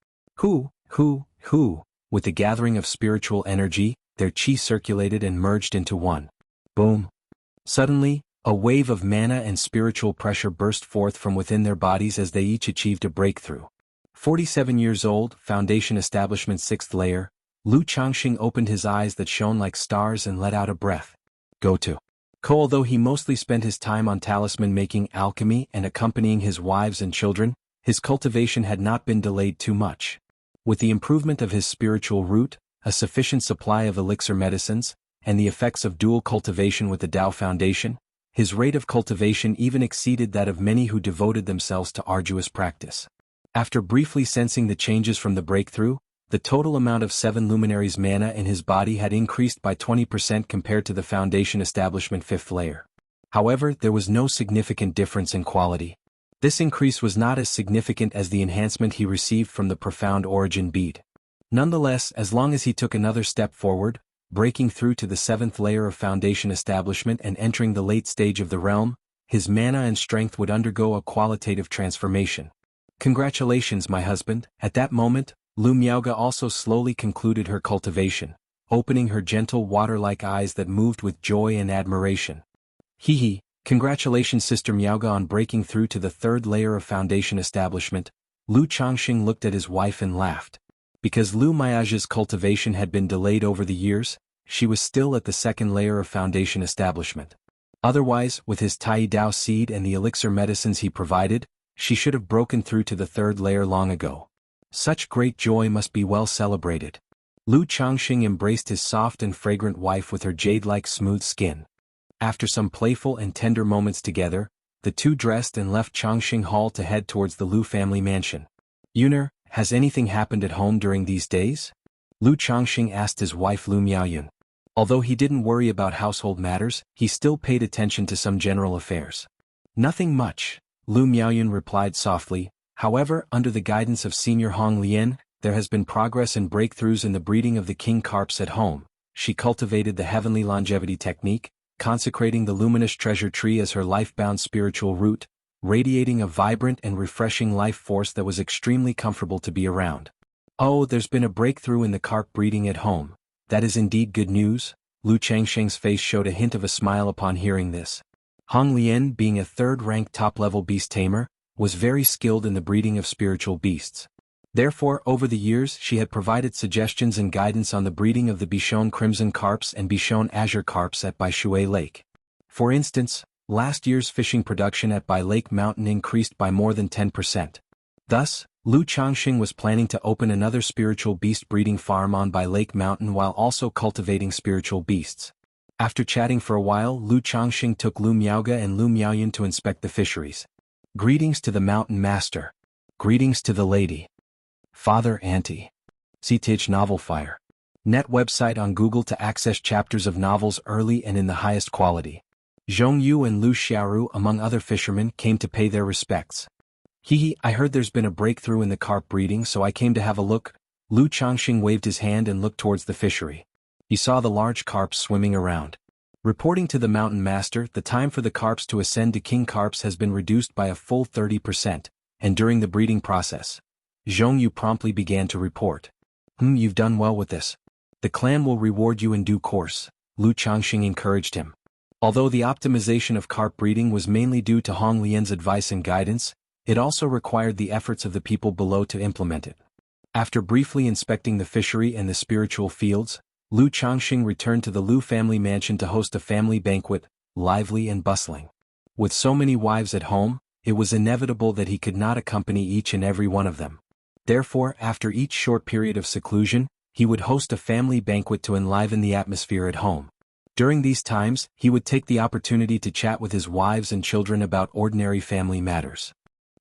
With the gathering of spiritual energy, their qi circulated and merged into one. Boom! Suddenly, a wave of mana and spiritual pressure burst forth from within their bodies as they each achieved a breakthrough. 47 years old, foundation establishment 6th layer, Lu Changxing opened his eyes that shone like stars and let out a breath. Go to. Although he mostly spent his time on talisman-making alchemy and accompanying his wives and children, his cultivation had not been delayed too much. With the improvement of his spiritual root, a sufficient supply of elixir medicines, and the effects of dual cultivation with the Dao Foundation, his rate of cultivation even exceeded that of many who devoted themselves to arduous practice. After briefly sensing the changes from the breakthrough, the total amount of 7 luminaries mana in his body had increased by 20% compared to the foundation establishment 5th layer. However, there was no significant difference in quality. This increase was not as significant as the enhancement he received from the profound origin bead. Nonetheless, as long as he took another step forward, breaking through to the 7th layer of foundation establishment and entering the late stage of the realm, his mana and strength would undergo a qualitative transformation. Congratulations, my husband. At that moment, Lu Miaoge also slowly concluded her cultivation, opening her gentle water-like eyes that moved with joy and admiration. Congratulations Sister Miaoge on breaking through to the 3rd layer of foundation establishment. Lu Changxing looked at his wife and laughed. Because Lu Miaoge's cultivation had been delayed over the years, she was still at the 2nd layer of foundation establishment. Otherwise, with his Tai Dao seed and the elixir medicines he provided, she should have broken through to the 3rd layer long ago. Such great joy must be well celebrated. Lu Changxing embraced his soft and fragrant wife with her jade-like smooth skin. After some playful and tender moments together, the two dressed and left Changxing Hall to head towards the Lu family mansion. Yuner, has anything happened at home during these days? Lu Changxing asked his wife Lu Miaoyun. Although he didn't worry about household matters, he still paid attention to some general affairs. Nothing much, Lu Miaoyun replied softly. However, under the guidance of Senior Hong Lian, there has been progress and breakthroughs in the breeding of the king carps at home. She cultivated the heavenly longevity technique, consecrating the luminous treasure tree as her life-bound spiritual root, radiating a vibrant and refreshing life force that was extremely comfortable to be around. Oh, there's been a breakthrough in the carp breeding at home. That is indeed good news. Lu Changxing's face showed a hint of a smile upon hearing this. Hong Lian, being a 3rd-ranked top-level beast tamer, was very skilled in the breeding of spiritual beasts. Therefore, over the years she had provided suggestions and guidance on the breeding of the Bichon Crimson Carps and Bichon Azure Carps at Baishui Lake. For instance, Last year's fishing production at Bai Lake Mountain increased by more than 10%. Thus, Lu Changxing was planning to open another spiritual beast breeding farm on Bai Lake Mountain while also cultivating spiritual beasts. After chatting for a while, Lu Changxing took Lu Miaoga and Lu Miaoyan to inspect the fisheries. Greetings to the mountain master. Greetings to the lady. Father Auntie. CTH Novel Fire. Net website on Google to access chapters of novels early and in the highest quality. Zhong Yu and Lu Xiaoru, among other fishermen, came to pay their respects. Hehe, I heard there's been a breakthrough in the carp breeding, so I came to have a look. Lu Changxing waved his hand and looked towards the fishery. He saw the large carps swimming around. Reporting to the mountain master, the time for the carps to ascend to king carps has been reduced by a full 30%, and during the breeding process. Zhong Yu promptly began to report. You've done well with this. The clan will reward you in due course, Lu Changxing encouraged him. Although the optimization of carp breeding was mainly due to Hong Lian's advice and guidance, it also required the efforts of the people below to implement it. After briefly inspecting the fishery and the spiritual fields, Lu Changxing returned to the Lu family mansion to host a family banquet, lively and bustling. With so many wives at home, it was inevitable that he could not accompany each and every one of them. Therefore, after each short period of seclusion, he would host a family banquet to enliven the atmosphere at home. During these times, he would take the opportunity to chat with his wives and children about ordinary family matters.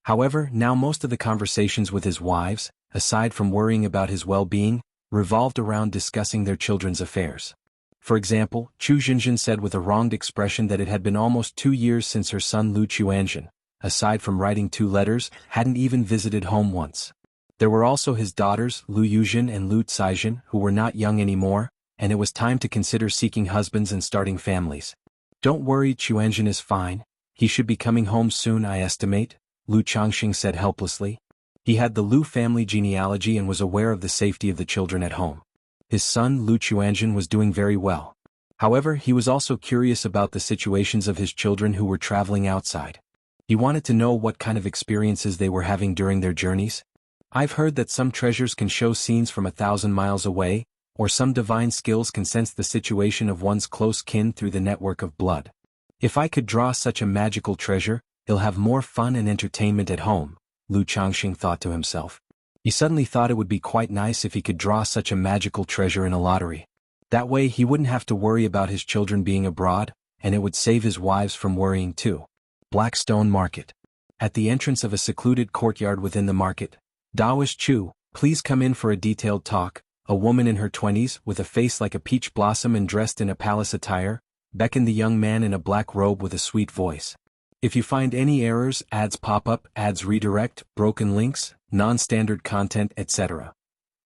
However, now most of the conversations with his wives, aside from worrying about his well-being, revolved around discussing their children's affairs. For example, Chu Jinjin said with a wronged expression that it had been almost 2 years since her son Lu Chuanzhen, aside from writing 2 letters, hadn't even visited home once. There were also his daughters, Lu Yuzhen and Lu Caizhen, who were not young anymore, and it was time to consider seeking husbands and starting families. Don't worry, Chuanzhen is fine. He should be coming home soon, I estimate, Lu Changxing said helplessly. He had the Lu family genealogy and was aware of the safety of the children at home. His son Lu Chuanzhen was doing very well. However, he was also curious about the situations of his children who were traveling outside. He wanted to know what kind of experiences they were having during their journeys. I've heard that some treasures can show scenes from 1,000 miles away, or some divine skills can sense the situation of one's close kin through the network of blood. If I could draw such a magical treasure, he'll have more fun and entertainment at home, Lu Changxing thought to himself. He suddenly thought it would be quite nice if he could draw such a magical treasure in a lottery. That way he wouldn't have to worry about his children being abroad, and it would save his wives from worrying too. Blackstone Market. At the entrance of a secluded courtyard within the market, Daoist Chu, please come in for a detailed talk. A woman in her 20s, with a face like a peach blossom and dressed in a palace attire, beckoned the young man in a black robe with a sweet voice. If you find any errors, ads pop up, ads redirect, broken links, non-standard content, etc.,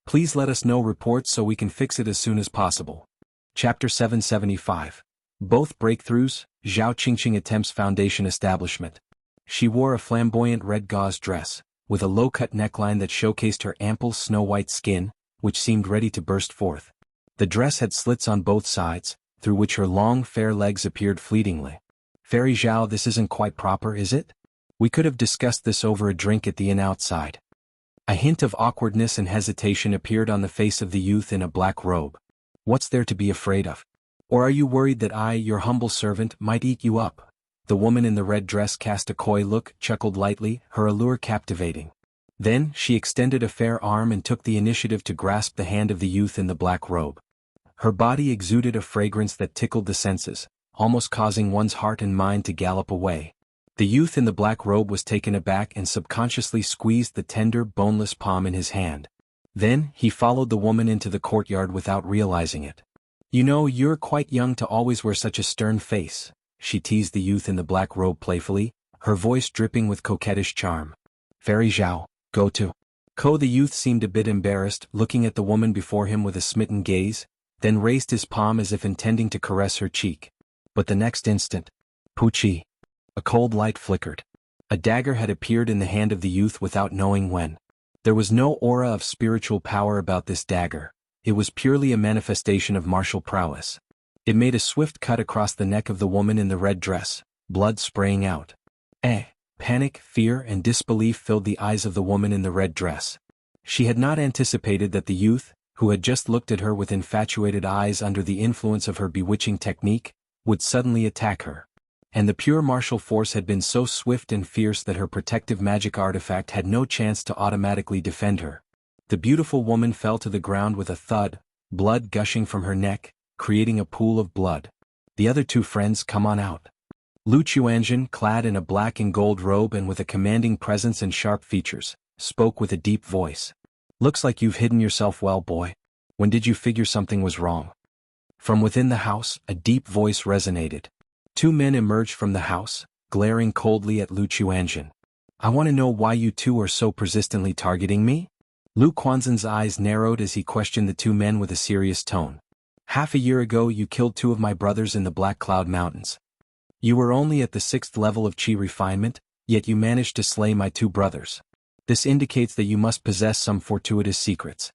please let us know reports so we can fix it as soon as possible. Chapter 775. Both Breakthroughs, Zhao Qingqing attempts foundation establishment. She wore a flamboyant red gauze dress, with a low-cut neckline that showcased her ample snow-white skin, which seemed ready to burst forth. The dress had slits on both sides, through which her long fair legs appeared fleetingly. Fairy Zhao, this isn't quite proper, is it? We could have discussed this over a drink at the inn outside. A hint of awkwardness and hesitation appeared on the face of the youth in a black robe. What's there to be afraid of? Or are you worried that I, your humble servant, might eat you up? The woman in the red dress cast a coy look, chuckled lightly, her allure captivating. Then, she extended a fair arm and took the initiative to grasp the hand of the youth in the black robe. Her body exuded a fragrance that tickled the senses, almost causing one's heart and mind to gallop away. The youth in the black robe was taken aback and subconsciously squeezed the tender, boneless palm in his hand. Then, he followed the woman into the courtyard without realizing it. You know, you're quite young to always wear such a stern face, she teased the youth in the black robe playfully, her voice dripping with coquettish charm. Fairy Zhao, go to. The youth seemed a bit embarrassed, looking at the woman before him with a smitten gaze, then raised his palm as if intending to caress her cheek. But the next instant, Poochie. A cold light flickered. A dagger had appeared in the hand of the youth without knowing when. There was no aura of spiritual power about this dagger. It was purely a manifestation of martial prowess. It made a swift cut across the neck of the woman in the red dress, blood spraying out. Panic, fear, and disbelief filled the eyes of the woman in the red dress. She had not anticipated that the youth, who had just looked at her with infatuated eyes under the influence of her bewitching technique, would suddenly attack her. and the pure martial force had been so swift and fierce that her protective magic artifact had no chance to automatically defend her. The beautiful woman fell to the ground with a thud, blood gushing from her neck, creating a pool of blood. The other two friends, come on out. Lu Chuanjun, clad in a black and gold robe and with a commanding presence and sharp features, spoke with a deep voice. Looks like you've hidden yourself well, boy. When did you figure something was wrong? From within the house, a deep voice resonated. Two men emerged from the house, glaring coldly at Lu Chuanjun. I want to know why you two are so persistently targeting me? Lu Quanzhen's eyes narrowed as he questioned the two men with a serious tone. Half a year ago you killed two of my brothers in the Black Cloud Mountains. You were only at the 6th level of Qi refinement, yet you managed to slay my two brothers. This indicates that you must possess some fortuitous secrets.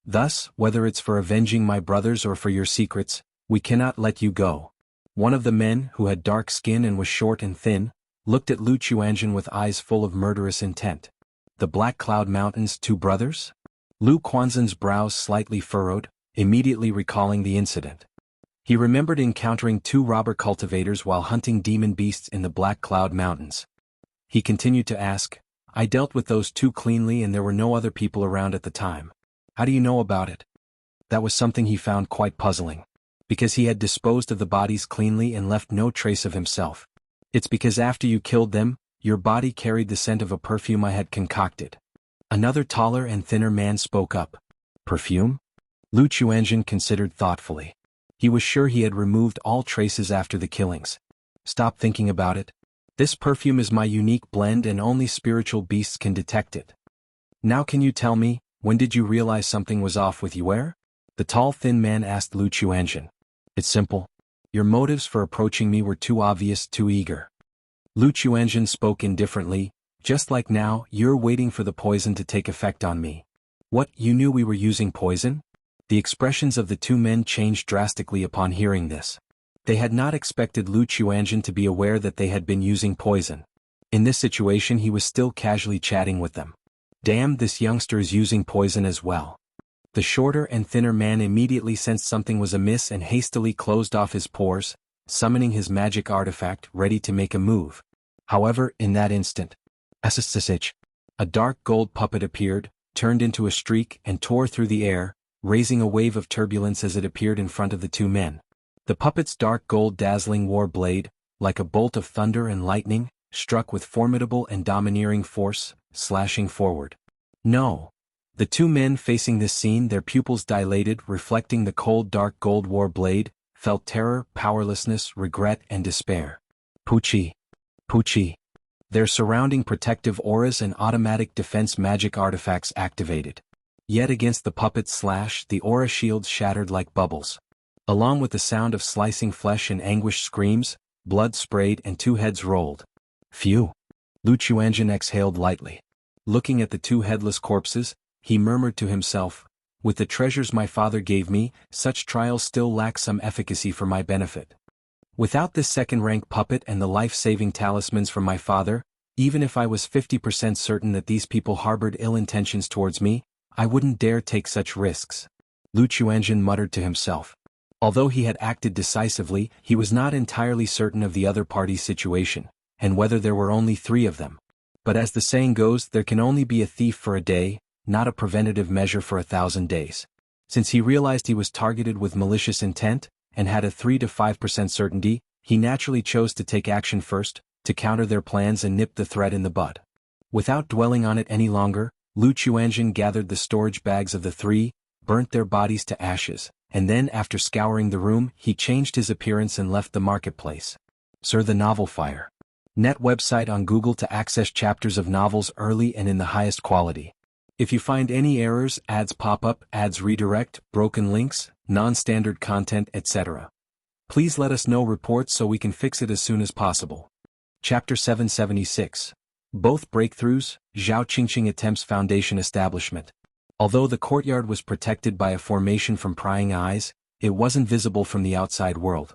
Thus, whether it's for avenging my brothers or for your secrets, we cannot let you go. One of the men, who had dark skin and was short and thin, looked at Lu Chuanjun with eyes full of murderous intent. The Black Cloud Mountains, two brothers? Lu Quanzhen's brows slightly furrowed, immediately recalling the incident. He remembered encountering two robber cultivators while hunting demon beasts in the Black Cloud Mountains. He continued to ask, I dealt with those two cleanly and there were no other people around at the time. How do you know about it? That was something he found quite puzzling. Because he had disposed of the bodies cleanly and left no trace of himself. It's because after you killed them, your body carried the scent of a perfume I had concocted. Another taller and thinner man spoke up. Perfume? Lu Chuanjun considered thoughtfully. He was sure he had removed all traces after the killings. Stop thinking about it. This perfume is my unique blend and only spiritual beasts can detect it. Now can you tell me, when did you realize something was off with you? The tall thin man asked Lu Chuanjun. It's simple. Your motives for approaching me were too obvious, too eager. Lu Chuanjun spoke indifferently, just like now, you're waiting for the poison to take effect on me. What, you knew we were using poison? The expressions of the two men changed drastically upon hearing this. They had not expected Lu Chuanjun to be aware that they had been using poison. In this situation he was still casually chatting with them. Damn, this youngster is using poison as well. The shorter and thinner man immediately sensed something was amiss and hastily closed off his pores, summoning his magic artifact ready to make a move. However, in that instant, a dark gold puppet appeared, turned into a streak and tore through the air, raising a wave of turbulence as it appeared in front of the two men. The puppet's dark gold dazzling war blade, like a bolt of thunder and lightning, struck with formidable and domineering force, slashing forward. No. The two men facing this scene, their pupils dilated, reflecting the cold dark gold war blade, felt terror, powerlessness, regret and despair. Puchi. Puchi. Their surrounding protective auras and automatic defense magic artifacts activated. Yet against the puppet's slash, the aura shields shattered like bubbles. Along with the sound of slicing flesh and anguished screams, blood sprayed and two heads rolled. Phew. Lu Chuanjun exhaled lightly. Looking at the two headless corpses, he murmured to himself, with the treasures my father gave me, such trials still lack some efficacy for my benefit. Without this second-rank puppet and the life-saving talismans from my father, even if I was 50% certain that these people harbored ill intentions towards me, I wouldn't dare take such risks. Lu Chuanjun muttered to himself. Although he had acted decisively, he was not entirely certain of the other party's situation, and whether there were only 3 of them. But as the saying goes, there can only be a thief for a day, not a preventative measure for 1,000 days. Since he realized he was targeted with malicious intent, and had a 3 to 5% certainty, he naturally chose to take action first, to counter their plans and nip the threat in the bud. Without dwelling on it any longer, Lu Chuanjun gathered the storage bags of the 3, burnt their bodies to ashes, and then after scouring the room, he changed his appearance and left the marketplace. Sir, the Novel Fire. Net website on Google to access chapters of novels early and in the highest quality. If you find any errors, ads pop up, ads redirect, broken links, non-standard content, etc., please let us know reports so we can fix it as soon as possible. Chapter 776. Both breakthroughs, Zhao Qingqing attempts foundation establishment. Although the courtyard was protected by a formation from prying eyes, it wasn't visible from the outside world.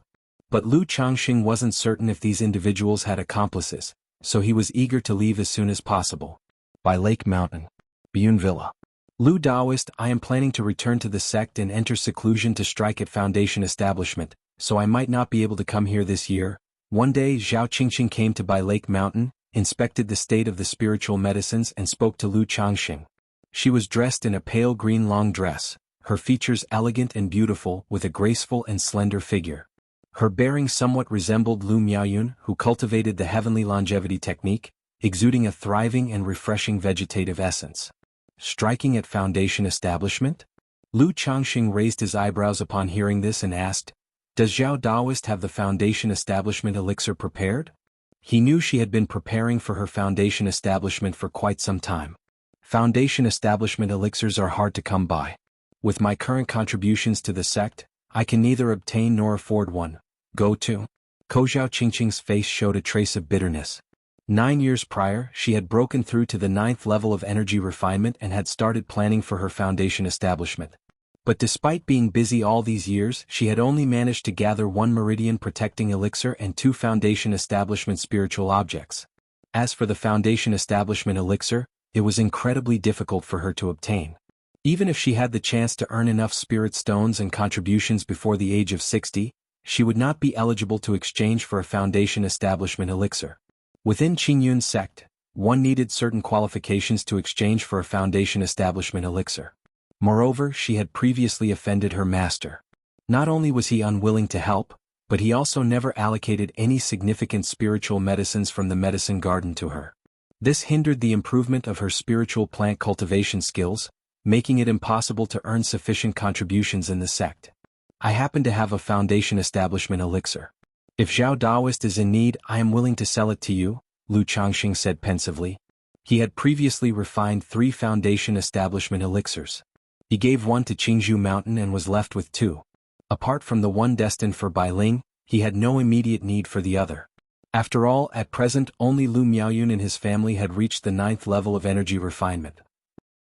But Lu Changxing wasn't certain if these individuals had accomplices, so he was eager to leave as soon as possible. By Lake Mountain. Biyun Villa. Lu Daoist, I am planning to return to the sect and enter seclusion to strike at foundation establishment, so I might not be able to come here this year, One day Zhao Qingqing came to Bai Lake Mountain, inspected the state of the spiritual medicines and spoke to Lu Changxing. She was dressed in a pale green long dress, her features elegant and beautiful with a graceful and slender figure. Her bearing somewhat resembled Lu Miaoyun, who cultivated the heavenly longevity technique, exuding a thriving and refreshing vegetative essence. Striking at foundation establishment? Lu Changxing raised his eyebrows upon hearing this and asked, "Does Zhao Daoist have the foundation establishment elixir prepared?" He knew she had been preparing for her foundation establishment for quite some time. Foundation establishment elixirs are hard to come by. With my current contributions to the sect, I can neither obtain nor afford one. Go to. Zhao Qingqing's face showed a trace of bitterness. 9 years prior, she had broken through to the 9th level of energy refinement and had started planning for her foundation establishment. But despite being busy all these years, she had only managed to gather 1 meridian protecting elixir and 2 foundation establishment spiritual objects. As for the foundation establishment elixir, it was incredibly difficult for her to obtain. Even if she had the chance to earn enough spirit stones and contributions before the age of 60, she would not be eligible to exchange for a foundation establishment elixir. Within Qingyun's sect, one needed certain qualifications to exchange for a foundation establishment elixir. Moreover, she had previously offended her master. Not only was he unwilling to help, but he also never allocated any significant spiritual medicines from the medicine garden to her. This hindered the improvement of her spiritual plant cultivation skills, making it impossible to earn sufficient contributions in the sect. I happen to have a foundation establishment elixir. If Zhao Daoist is in need, I am willing to sell it to you, Lu Changxing said pensively. He had previously refined 3 foundation establishment elixirs. He gave one to Qingzhou Mountain and was left with 2. Apart from the one destined for Bailing, he had no immediate need for the other. After all, at present only Lu Miaoyun and his family had reached the 9th level of energy refinement.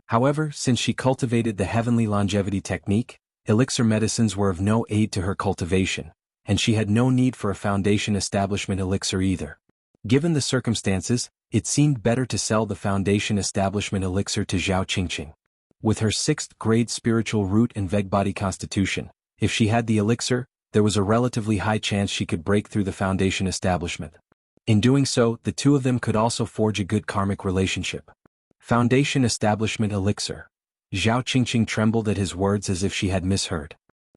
However, since she cultivated the heavenly longevity technique, elixir medicines were of no aid to her cultivation, and she had no need for a foundation establishment elixir either. Given the circumstances, it seemed better to sell the foundation establishment elixir to Zhao Qingqing. With her 6th grade spiritual root and Vegbody constitution, if she had the elixir, there was a relatively high chance she could break through the foundation establishment. In doing so, the two of them could also forge a good karmic relationship. Foundation establishment elixir. Zhao Qingqing trembled at his words as if she had misheard.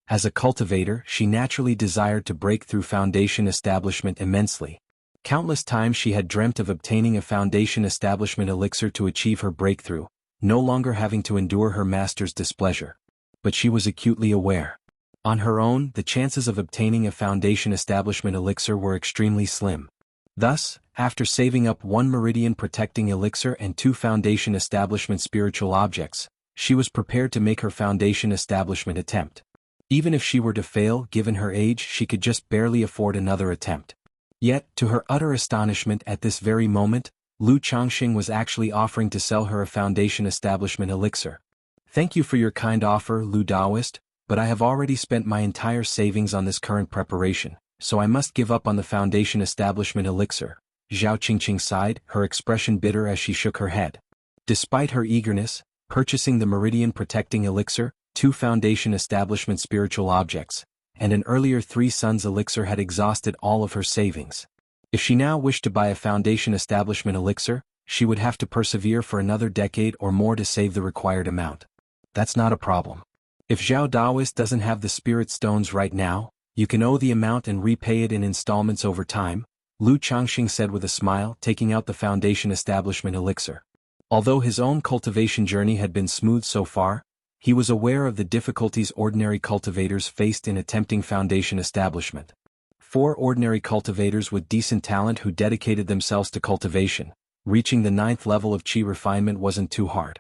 As a cultivator, she naturally desired to break through foundation establishment immensely. Countless times she had dreamt of obtaining a foundation establishment elixir to achieve her breakthrough, no longer having to endure her master's displeasure. But she was acutely aware. On her own, the chances of obtaining a foundation establishment elixir were extremely slim. Thus, after saving up 1 meridian protecting elixir and 2 foundation establishment spiritual objects, she was prepared to make her foundation establishment attempt. Even if she were to fail, given her age, she could just barely afford another attempt. Yet, to her utter astonishment at this very moment, Lu Changxing was actually offering to sell her a foundation establishment elixir. "Thank you for your kind offer, Lu Daoist, but I have already spent my entire savings on this current preparation, so I must give up on the foundation establishment elixir." Zhao Qingqing sighed, her expression bitter as she shook her head. Despite her eagerness, purchasing the meridian protecting elixir, 2 foundation establishment spiritual objects, and an earlier 3 suns elixir had exhausted all of her savings. If she now wished to buy a foundation establishment elixir, she would have to persevere for another decade or more to save the required amount. That's not a problem. If Zhao Daoist doesn't have the spirit stones right now, you can owe the amount and repay it in installments over time, Lu Changxing said with a smile, taking out the foundation establishment elixir. Although his own cultivation journey had been smooth so far, he was aware of the difficulties ordinary cultivators faced in attempting foundation establishment. 4 ordinary cultivators with decent talent who dedicated themselves to cultivation, reaching the 9th level of qi refinement wasn't too hard.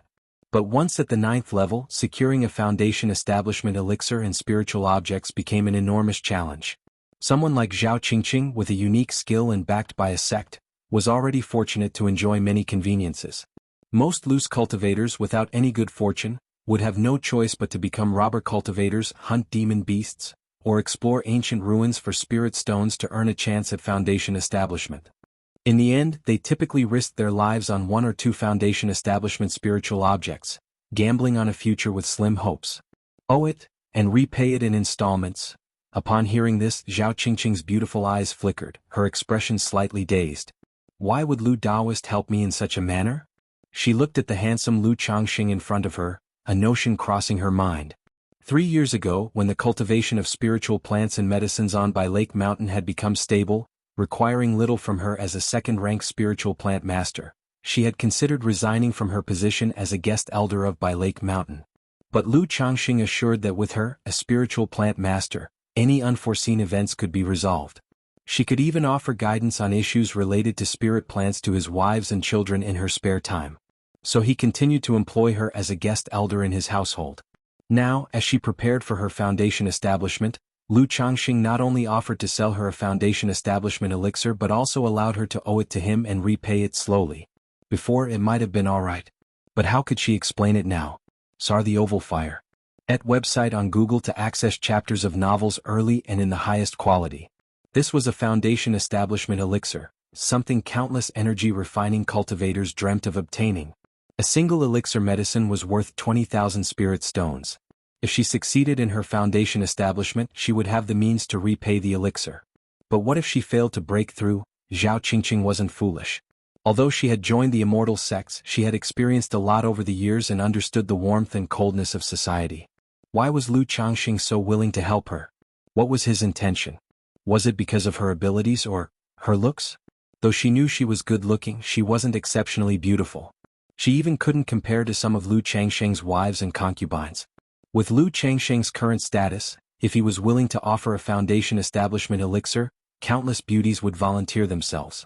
But once at the 9th level, securing a foundation establishment elixir and spiritual objects became an enormous challenge. Someone like Zhao Qingqing, with a unique skill and backed by a sect, was already fortunate to enjoy many conveniences. Most loose cultivators without any good fortune would have no choice but to become robber cultivators, hunt demon beasts, or explore ancient ruins for spirit stones to earn a chance at foundation establishment. In the end, they typically risked their lives on 1 or 2 foundation establishment spiritual objects, gambling on a future with slim hopes. Owe it, and repay it in installments. Upon hearing this, Zhao Qingqing's beautiful eyes flickered, her expression slightly dazed. Why would Lu Daoist help me in such a manner? She looked at the handsome Lu Changxing in front of her, a notion crossing her mind. 3 years ago, when the cultivation of spiritual plants and medicines on by Lake Mountain had become stable, requiring little from her as a second-rank spiritual plant master, she had considered resigning from her position as a guest elder of by Lake Mountain. But Lu Changxing assured that with her, a spiritual plant master, any unforeseen events could be resolved. She could even offer guidance on issues related to spirit plants to his wives and children in her spare time. So he continued to employ her as a guest elder in his household. Now, as she prepared for her foundation establishment, Lu Changxing not only offered to sell her a foundation establishment elixir but also allowed her to owe it to him and repay it slowly. Before, it might have been alright. But how could she explain it now? Sar the Oval Fire. At website on Google to access chapters of novels early and in the highest quality. This was a foundation establishment elixir, something countless energy refining cultivators dreamt of obtaining. A single elixir medicine was worth 20,000 spirit stones. If she succeeded in her foundation establishment, she would have the means to repay the elixir. But what if she failed to break through? Zhao Qingqing wasn't foolish. Although she had joined the immortal sects, she had experienced a lot over the years and understood the warmth and coldness of society. Why was Lu Changxing so willing to help her? What was his intention? Was it because of her abilities or her looks? Though she knew she was good-looking, she wasn't exceptionally beautiful. She even couldn't compare to some of Lu Changxing's wives and concubines. With Lu Changxing's current status, if he was willing to offer a foundation establishment elixir, countless beauties would volunteer themselves.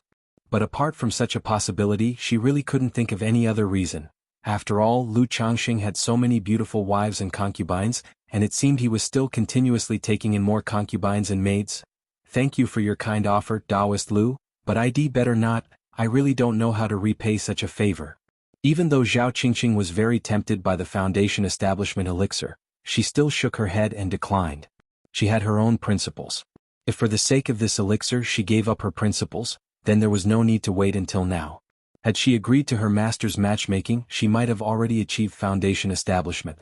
But apart from such a possibility, she really couldn't think of any other reason. After all, Lu Changxing had so many beautiful wives and concubines, and it seemed he was still continuously taking in more concubines and maids. Thank you for your kind offer, Daoist Lu, but I'd better not. I really don't know how to repay such a favor. Even though Zhao Qingqing was very tempted by the foundation establishment elixir, she still shook her head and declined. She had her own principles. If for the sake of this elixir she gave up her principles, then there was no need to wait until now. Had she agreed to her master's matchmaking, she might have already achieved foundation establishment.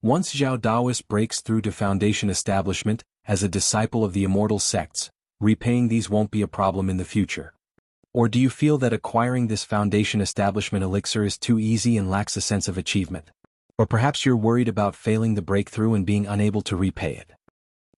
Once Zhao Daoist breaks through to foundation establishment, as a disciple of the immortal sects, repaying these won't be a problem in the future. Or do you feel that acquiring this foundation establishment elixir is too easy and lacks a sense of achievement? Or perhaps you're worried about failing the breakthrough and being unable to repay it.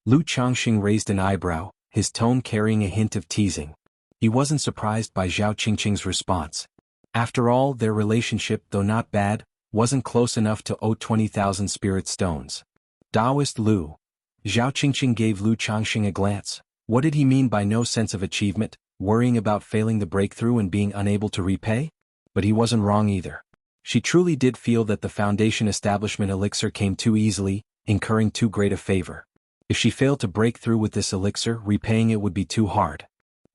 Lu Changxing raised an eyebrow, his tone carrying a hint of teasing. He wasn't surprised by Zhao Qingqing's response. After all, their relationship, though not bad, wasn't close enough to owe 20,000 spirit stones. Daoist Lu. Zhao Qingqing gave Lu Changxing a glance. What did he mean by no sense of achievement, worrying about failing the breakthrough and being unable to repay? But he wasn't wrong either. She truly did feel that the foundation establishment elixir came too easily, incurring too great a favor. If she failed to break through with this elixir, repaying it would be too hard.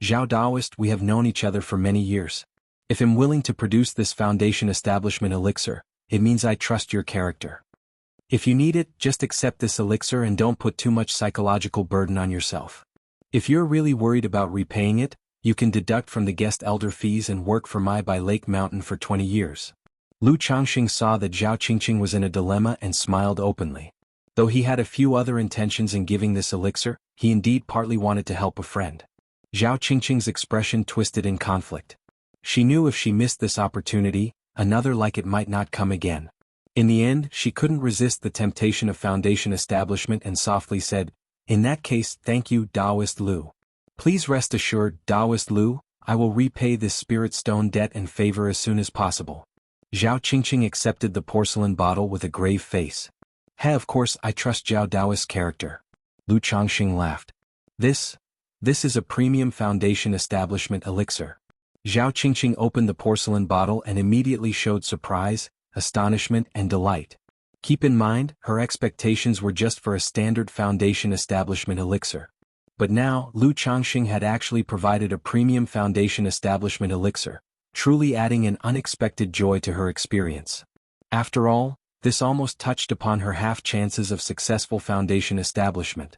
Zhao Daoist, we have known each other for many years. If I'm willing to produce this foundation establishment elixir, it means I trust your character. If you need it, just accept this elixir and don't put too much psychological burden on yourself. If you're really worried about repaying it, you can deduct from the guest elder fees and work for my by Lake Mountain for 20 years. Lu Changxing saw that Zhao Qingqing was in a dilemma and smiled openly. Though he had a few other intentions in giving this elixir, he indeed partly wanted to help a friend. Zhao Qingqing's expression twisted in conflict. She knew if she missed this opportunity, another like it might not come again. In the end, she couldn't resist the temptation of foundation establishment and softly said, "In that case, thank you, Daoist Lu. Please rest assured, Daoist Lu, I will repay this spirit stone debt and favor as soon as possible." Zhao Qingqing accepted the porcelain bottle with a grave face. Of course I trust Zhao Daoist's character." Lu Changxing laughed. This is a premium foundation establishment elixir. Zhao Qingqing opened the porcelain bottle and immediately showed surprise, astonishment, and delight. Keep in mind, her expectations were just for a standard foundation establishment elixir. But now, Lu Changxing had actually provided a premium foundation establishment elixir, truly adding an unexpected joy to her experience. After all, this almost touched upon her half-chances of successful foundation establishment.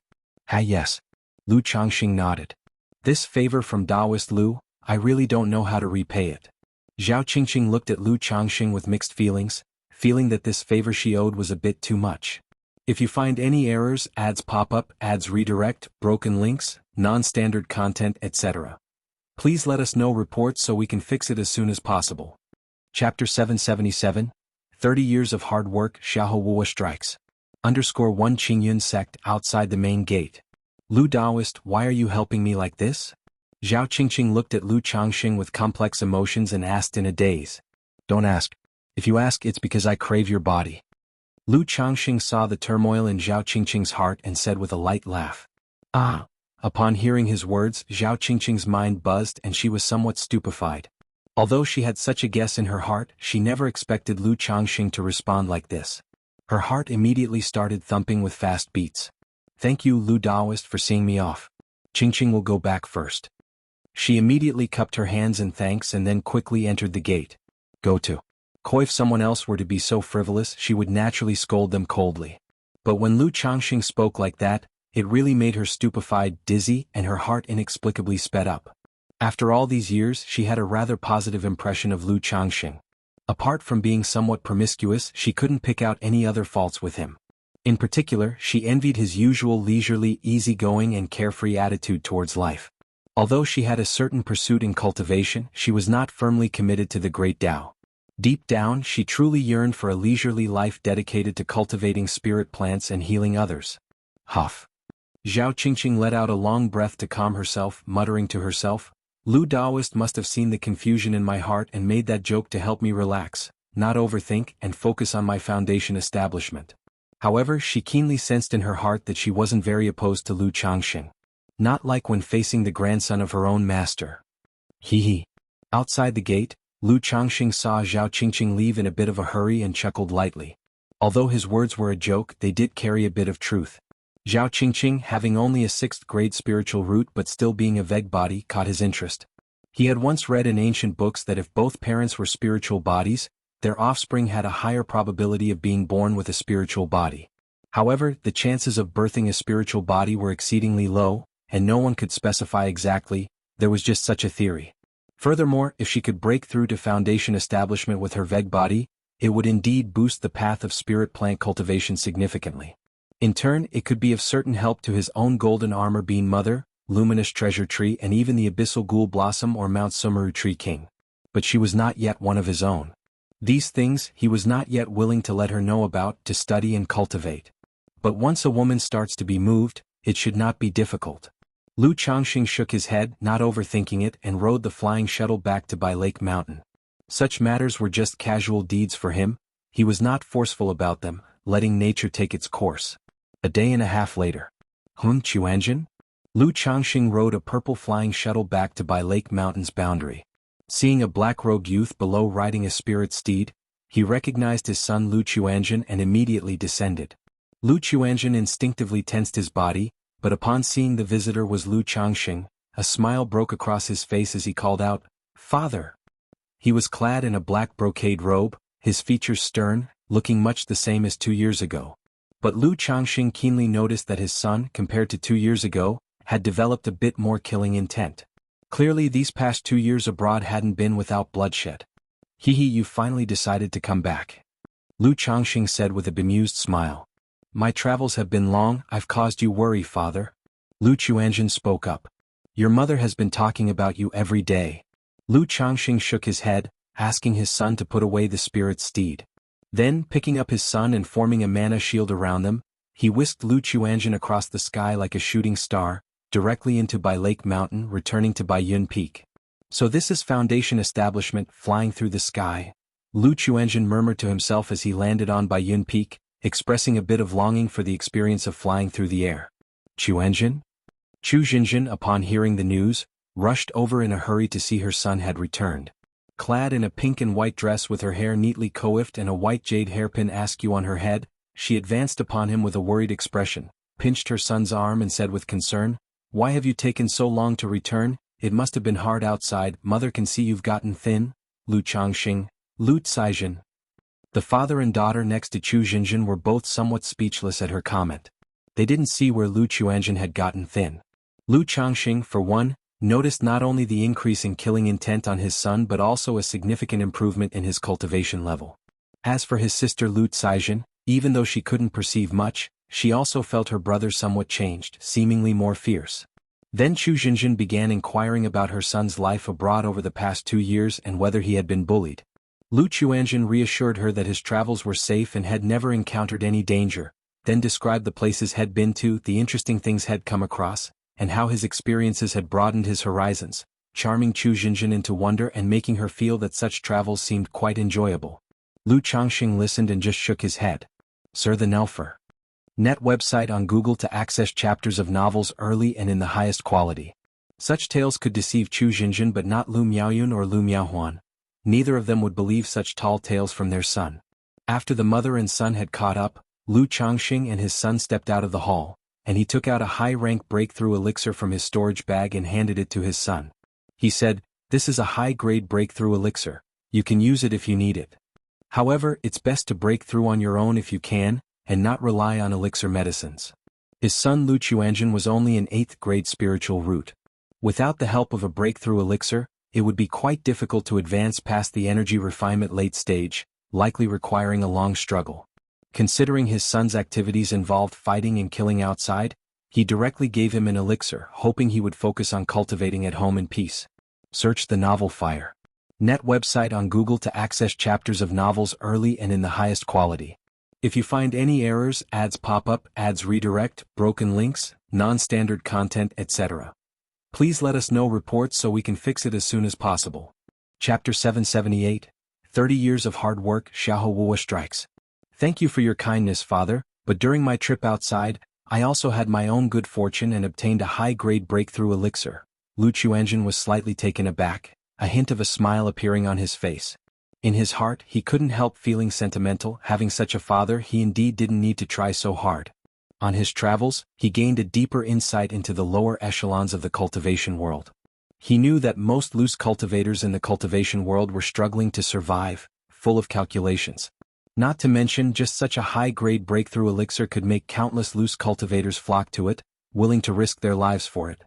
Yes. Lu Changxing nodded. This favor from Daoist Lu, I really don't know how to repay it. Zhao Qingqing looked at Lu Changxing with mixed feelings, feeling that this favor she owed was a bit too much. If you find any errors, ads pop up, ads redirect, broken links, non-standard content, etc., please let us know reports so we can fix it as soon as possible. Chapter 777, 30 Years of Hard Work, Xiahou Wuwa Strikes. _1 Qingyun sect outside the main gate. Lu Daoist, why are you helping me like this? Zhao Qingqing looked at Lu Changxing with complex emotions and asked in a daze. Don't ask. If you ask, it's because I crave your body. Lu Changxing saw the turmoil in Zhao Qingqing's heart and said with a light laugh. Ah! Upon hearing his words, Zhao Qingqing's mind buzzed and she was somewhat stupefied. Although she had such a guess in her heart, she never expected Lu Changxing to respond like this. Her heart immediately started thumping with fast beats. Thank you, Lu Daoist, for seeing me off. Qingqing will go back first. She immediately cupped her hands in thanks and then quickly entered the gate. Go to. If someone else were to be so frivolous, she would naturally scold them coldly. But when Lu Changxing spoke like that, it really made her stupefied, dizzy, and her heart inexplicably sped up. After all these years, she had a rather positive impression of Lu Changxing. Apart from being somewhat promiscuous, she couldn't pick out any other faults with him. In particular, she envied his usual leisurely, easygoing and carefree attitude towards life. Although she had a certain pursuit in cultivation, she was not firmly committed to the Great Tao. Deep down, she truly yearned for a leisurely life dedicated to cultivating spirit plants and healing others. Huff. Zhao Qingqing let out a long breath to calm herself, muttering to herself, Lu Daoist must have seen the confusion in my heart and made that joke to help me relax, not overthink, and focus on my foundation establishment. However, she keenly sensed in her heart that she wasn't very opposed to Lu Changxing. Not like when facing the grandson of her own master. Hee hee. Outside the gate, Lu Changxing saw Zhao Qingqing leave in a bit of a hurry and chuckled lightly. Although his words were a joke, they did carry a bit of truth. Zhao Qingqing, having only a 6th grade spiritual root but still being a vague body, caught his interest. He had once read in ancient books that if both parents were spiritual bodies, their offspring had a higher probability of being born with a spiritual body. However, the chances of birthing a spiritual body were exceedingly low, and no one could specify exactly, there was just such a theory. Furthermore, if she could break through to foundation establishment with her vague body, it would indeed boost the path of spirit plant cultivation significantly. In turn, it could be of certain help to his own golden armor bean mother, luminous treasure tree, and even the abyssal ghoul blossom or Mount Sumeru tree king. But she was not yet one of his own. These things he was not yet willing to let her know about, to study and cultivate. But once a woman starts to be moved, it should not be difficult. Lu Changxing shook his head, not overthinking it, and rode the flying shuttle back to Bai Lake Mountain. Such matters were just casual deeds for him. He was not forceful about them, letting nature take its course. A day and a half later. Chuanjin? Lu Changxing rode a purple flying shuttle back to Bai Lake Mountain's boundary. Seeing a black-robed youth below riding a spirit steed, he recognized his son Lu Chuanjin and immediately descended. Lu Chuanjin instinctively tensed his body, but upon seeing the visitor was Lu Changxing, a smile broke across his face as he called out, "Father!" He was clad in a black brocade robe, his features stern, looking much the same as 2 years ago. But Lu Changxing keenly noticed that his son, compared to 2 years ago, had developed a bit more killing intent. Clearly these past 2 years abroad hadn't been without bloodshed. Hee hee, you finally decided to come back. Lu Changxing said with a bemused smile. My travels have been long, I've caused you worry, father. Lu Chuanjin spoke up. Your mother has been talking about you every day. Lu Changxing shook his head, asking his son to put away the spirit steed. Then, picking up his son and forming a mana shield around them, he whisked Lu Chuanjin across the sky like a shooting star, directly into Bai Lake Mountain, returning to Bai Yun Peak. So this is foundation establishment, flying through the sky. Lu Chuanjin murmured to himself as he landed on Bai Yun Peak, expressing a bit of longing for the experience of flying through the air. Chuanjin? Chu Jinjin, upon hearing the news, rushed over in a hurry to see her son had returned. Clad in a pink and white dress with her hair neatly coiffed and a white jade hairpin askew on her head, she advanced upon him with a worried expression, pinched her son's arm and said with concern, Why have you taken so long to return? It must have been hard outside. Mother can see you've gotten thin. Lu Changxing, Lu Caijin. The father and daughter next to Chu Jinjin were both somewhat speechless at her comment. They didn't see where Lu Chuanjin had gotten thin. Lu Changxing, for one, noticed not only the increase in killing intent on his son but also a significant improvement in his cultivation level. As for his sister Lu Caijin, even though she couldn't perceive much, she also felt her brother somewhat changed, seemingly more fierce. Then Chu Jinjin began inquiring about her son's life abroad over the past 2 years and whether he had been bullied. Lu Chuanjin reassured her that his travels were safe and had never encountered any danger, then described the places he'd been to, the interesting things he'd come across, and how his experiences had broadened his horizons, charming Chu Jinjin into wonder and making her feel that such travels seemed quite enjoyable. Lu Changxing listened and just shook his head. Sir, the Nelfer Net website on Google to access chapters of novels early and in the highest quality. Such tales could deceive Chu Jinjin but not Lu Miaoyun or Lu Miaohuan. Neither of them would believe such tall tales from their son. After the mother and son had caught up, Lu Changxing and his son stepped out of the hall, and he took out a high-rank breakthrough elixir from his storage bag and handed it to his son. He said, "This is a high-grade breakthrough elixir. You can use it if you need it. However, it's best to break through on your own if you can, and not rely on elixir medicines." His son Lu Chuanjin was only an 8th grade spiritual root. Without the help of a breakthrough elixir, it would be quite difficult to advance past the energy refinement late stage, likely requiring a long struggle. Considering his son's activities involved fighting and killing outside, he directly gave him an elixir, hoping he would focus on cultivating at home in peace. Search the novel Fire Net website on Google to access chapters of novels early and in the highest quality. If you find any errors, ads pop up, ads redirect, broken links, non-standard content, etc., please let us know reports so we can fix it as soon as possible. Chapter 778, 30 Years of Hard Work, Xiahou Wuwa Strikes. Thank you for your kindness, Father, but during my trip outside, I also had my own good fortune and obtained a high-grade breakthrough elixir. Lu Chuanjin was slightly taken aback, a hint of a smile appearing on his face. In his heart, he couldn't help feeling sentimental. Having such a father, he indeed didn't need to try so hard. On his travels, he gained a deeper insight into the lower echelons of the cultivation world. He knew that most loose cultivators in the cultivation world were struggling to survive, full of calculations. Not to mention, just such a high-grade breakthrough elixir could make countless loose cultivators flock to it, willing to risk their lives for it.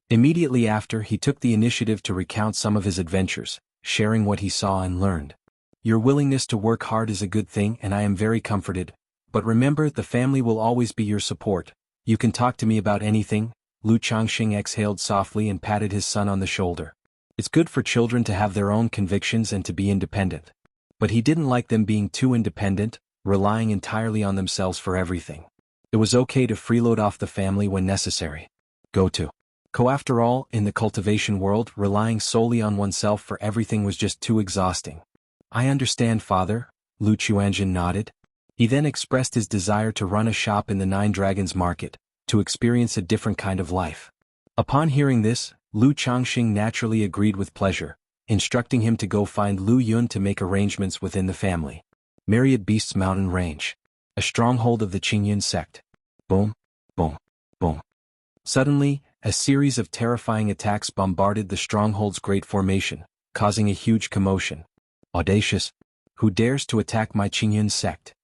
Immediately after, he took the initiative to recount some of his adventures, sharing what he saw and learned. "Your willingness to work hard is a good thing and I am very comforted. But remember, the family will always be your support. You can talk to me about anything." Lu Changxing exhaled softly and patted his son on the shoulder. It's good for children to have their own convictions and to be independent. But he didn't like them being too independent, relying entirely on themselves for everything. It was okay to freeload off the family when necessary. After all, in the cultivation world, relying solely on oneself for everything was just too exhausting. "I understand, Father," Lu Chuanjin nodded. He then expressed his desire to run a shop in the Nine Dragons Market, to experience a different kind of life. Upon hearing this, Lu Changxing naturally agreed with pleasure, instructing him to go find Lu Yun to make arrangements within the family. Myriad Beasts Mountain Range. A stronghold of the Qingyun sect. Boom, boom, boom. Suddenly, a series of terrifying attacks bombarded the stronghold's great formation, causing a huge commotion. "Audacious! Who dares to attack my Qingyun sect?"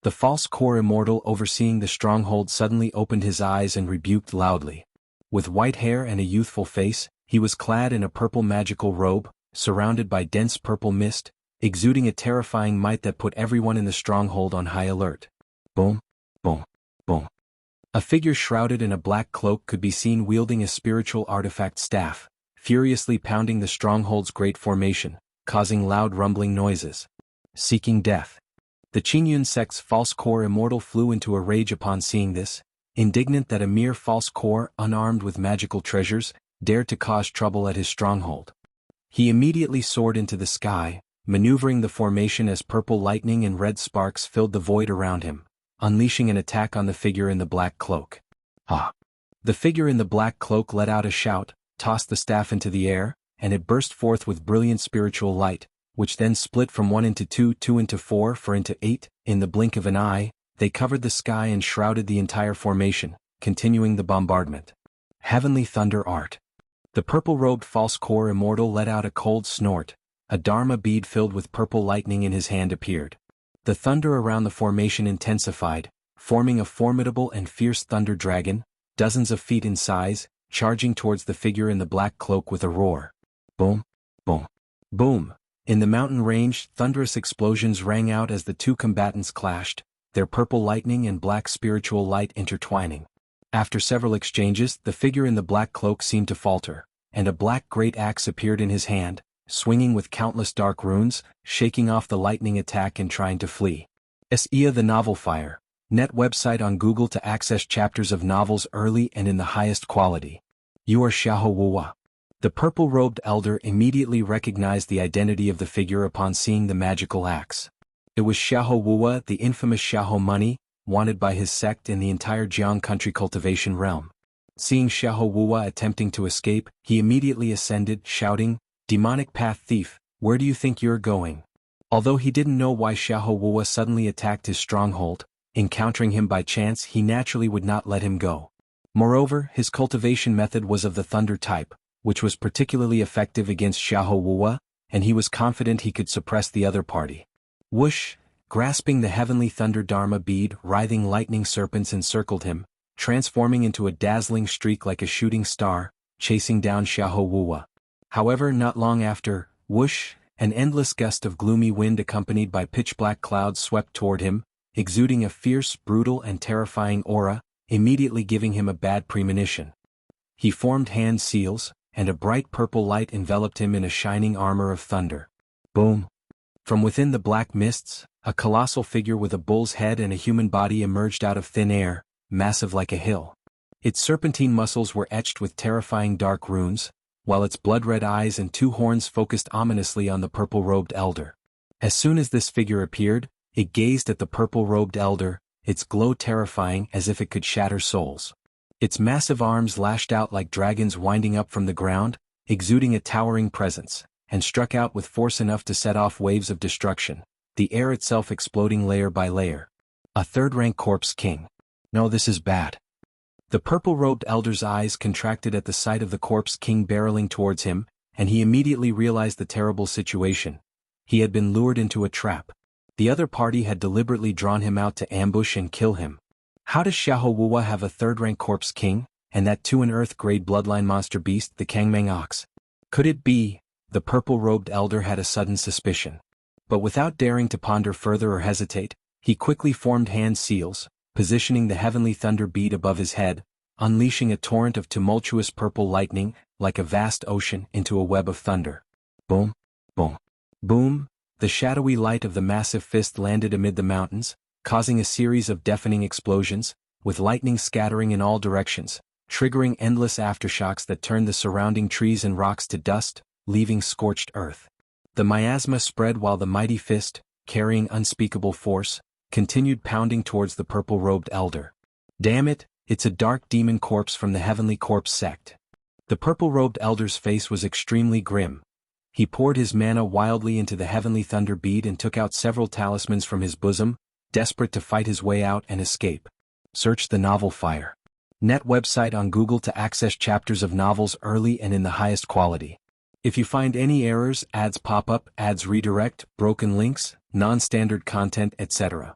The false core immortal overseeing the stronghold suddenly opened his eyes and rebuked loudly. With white hair and a youthful face, he was clad in a purple magical robe, surrounded by dense purple mist, exuding a terrifying might that put everyone in the stronghold on high alert. Boom, boom, boom. A figure shrouded in a black cloak could be seen wielding a spiritual artifact staff, furiously pounding the stronghold's great formation, causing loud rumbling noises. Seeking death. The Qingyun sect's false core immortal flew into a rage upon seeing this, indignant that a mere false core, unarmed with magical treasures, dared to cause trouble at his stronghold. He immediately soared into the sky, maneuvering the formation as purple lightning and red sparks filled the void around him, unleashing an attack on the figure in the black cloak. Ah! The figure in the black cloak let out a shout, tossed the staff into the air, and it burst forth with brilliant spiritual light, which then split from 1 into 2, 2 into 4, 4 into 8, in the blink of an eye. They covered the sky and shrouded the entire formation, continuing the bombardment. Heavenly Thunder Art. The purple-robed false core immortal let out a cold snort. A dharma bead filled with purple lightning in his hand appeared. The thunder around the formation intensified, forming a formidable and fierce thunder dragon, dozens of feet in size, charging towards the figure in the black cloak with a roar. Boom, boom, boom. In the mountain range, thunderous explosions rang out as the two combatants clashed, their purple lightning and black spiritual light intertwining. After several exchanges, the figure in the black cloak seemed to falter, and a black great axe appeared in his hand, swinging with countless dark runes, shaking off the lightning attack and trying to flee. SEA the Novel Fire. Net website on Google to access chapters of novels early and in the highest quality. You are Xiahou Wuwa. The purple-robed elder immediately recognized the identity of the figure upon seeing the magical axe. It was Xiahou Wuwa, the infamous Xiahou Money, wanted by his sect in the entire Jiang country cultivation realm. Seeing Xiahou Wuwa attempting to escape, he immediately ascended, shouting, "Demonic path thief, where do you think you're going?" Although he didn't know why Xiahou Wuwa suddenly attacked his stronghold, encountering him by chance he naturally would not let him go. Moreover, his cultivation method was of the thunder type, which was particularly effective against Xiahou Wuwa, and he was confident he could suppress the other party. Whoosh! Grasping the heavenly thunder dharma bead, writhing lightning serpents encircled him, transforming into a dazzling streak like a shooting star, chasing down Xiahou Wuwa. However, not long after, whoosh, an endless gust of gloomy wind accompanied by pitch-black clouds swept toward him, exuding a fierce, brutal and terrifying aura, immediately giving him a bad premonition. He formed hand seals, and a bright purple light enveloped him in a shining armor of thunder. Boom! From within the black mists, a colossal figure with a bull's head and a human body emerged out of thin air, massive like a hill. Its serpentine muscles were etched with terrifying dark runes, while its blood-red eyes and two horns focused ominously on the purple-robed elder. As soon as this figure appeared, it gazed at the purple-robed elder, its glow terrifying as if it could shatter souls. Its massive arms lashed out like dragons winding up from the ground, exuding a towering presence, and struck out with force enough to set off waves of destruction, the air itself exploding layer by layer. A third-rank corpse king. No, this is bad. The purple-robed elder's eyes contracted at the sight of the corpse king barreling towards him, and he immediately realized the terrible situation. He had been lured into a trap. The other party had deliberately drawn him out to ambush and kill him. How does Xiahou Wuwa have a third-rank corpse king, and that too an earth-grade bloodline monster beast, the Kangmeng ox? Could it be? The purple-robed elder had a sudden suspicion. But without daring to ponder further or hesitate, he quickly formed hand seals, positioning the heavenly thunder bead above his head, unleashing a torrent of tumultuous purple lightning, like a vast ocean, into a web of thunder. Boom, boom, boom! The shadowy light of the massive fist landed amid the mountains, causing a series of deafening explosions, with lightning scattering in all directions, triggering endless aftershocks that turned the surrounding trees and rocks to dust, leaving scorched earth. The miasma spread while the mighty fist, carrying unspeakable force, continued pounding towards the purple-robed elder. Damn it, it's a dark demon corpse from the Heavenly Corpse sect. The purple-robed elder's face was extremely grim. He poured his mana wildly into the heavenly thunder bead and took out several talismans from his bosom, desperate to fight his way out and escape. Search the Novel Fire. Net website on Google to access chapters of novels early and in the highest quality. If you find any errors, ads pop up, ads redirect, broken links, non-standard content, etc.,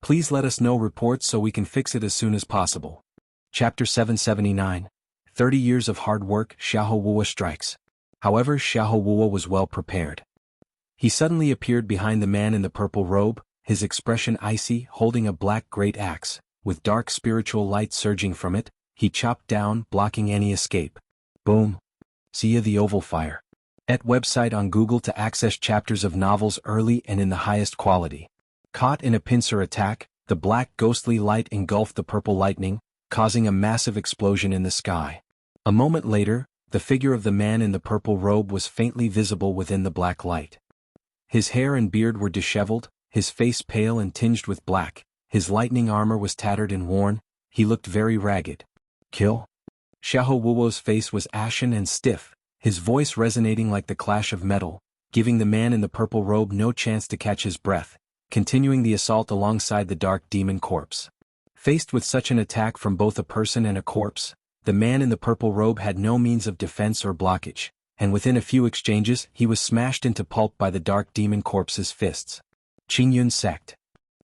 please let us know reports so we can fix it as soon as possible. Chapter 779. 30 Years of Hard Work, Xiahou Wuwa Strikes. However, Xiahou Wuwa was well prepared. He suddenly appeared behind the man in the purple robe, his expression icy, holding a black great axe. With dark spiritual light surging from it, he chopped down, blocking any escape. Boom! See the Oval Fire. Et website on Google to access chapters of novels early and in the highest quality. Caught in a pincer attack, the black ghostly light engulfed the purple lightning, causing a massive explosion in the sky. A moment later, the figure of the man in the purple robe was faintly visible within the black light. His hair and beard were disheveled, his face pale and tinged with black, his lightning armor was tattered and worn, he looked very ragged. Kill? Xiahou Wuo's face was ashen and stiff, his voice resonating like the clash of metal, giving the man in the purple robe no chance to catch his breath, continuing the assault alongside the dark demon corpse. Faced with such an attack from both a person and a corpse, the man in the purple robe had no means of defense or blockage, and within a few exchanges he was smashed into pulp by the dark demon corpse's fists. Qingyun sect.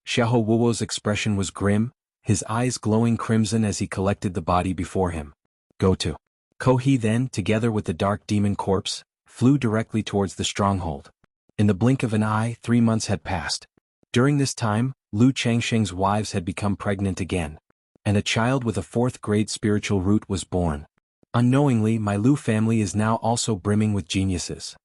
Xiahou Wuo's expression was grim, his eyes glowing crimson as he collected the body before him. Go to. Kohi then, together with the dark demon corpse, flew directly towards the stronghold. In the blink of an eye, 3 months had passed. During this time, Lu Changsheng's wives had become pregnant again. And a child with a 4th-grade spiritual root was born. Unknowingly, my Lu family is now also brimming with geniuses.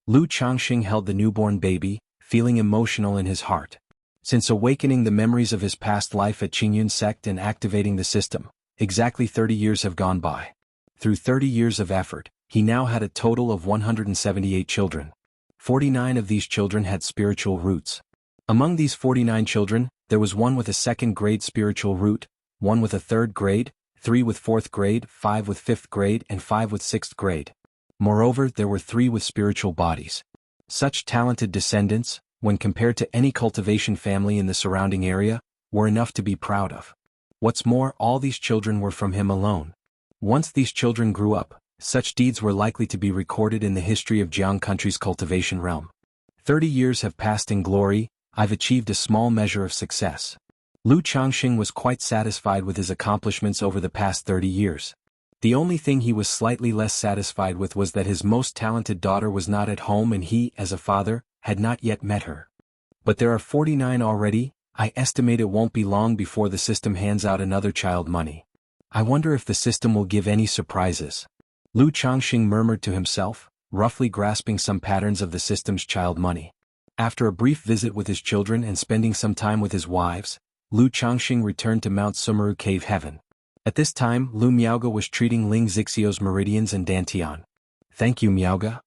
Lu Changsheng held the newborn baby, feeling emotional in his heart. Since awakening the memories of his past life at Qingyun sect and activating the system, exactly 30 years have gone by. Through 30 years of effort, he now had a total of 178 children. 49 of these children had spiritual roots. Among these 49 children, there was one with a 2nd-grade spiritual root, one with a 3rd grade, 3 with 4th grade, 5 with 5th grade, and 5 with 6th grade. Moreover, there were 3 with spiritual bodies. Such talented descendants, when compared to any cultivation family in the surrounding area, were enough to be proud of. What's more, all these children were from him alone. Once these children grew up, such deeds were likely to be recorded in the history of Jiang country's cultivation realm. 30 years have passed in glory. I've achieved a small measure of success. Lu Changsheng was quite satisfied with his accomplishments over the past 30 years. The only thing he was slightly less satisfied with was that his most talented daughter was not at home and he, as a father, had not yet met her. But there are 49 already. I estimate it won't be long before the system hands out another child money. I wonder if the system will give any surprises. Lu Changsheng murmured to himself, roughly grasping some patterns of the system's child money. After a brief visit with his children and spending some time with his wives, Lu Changsheng returned to Mount Sumeru Cave Heaven. At this time, Lu Miaoga was treating Ling Zixio's meridians and dantian. Thank you, Miaoga.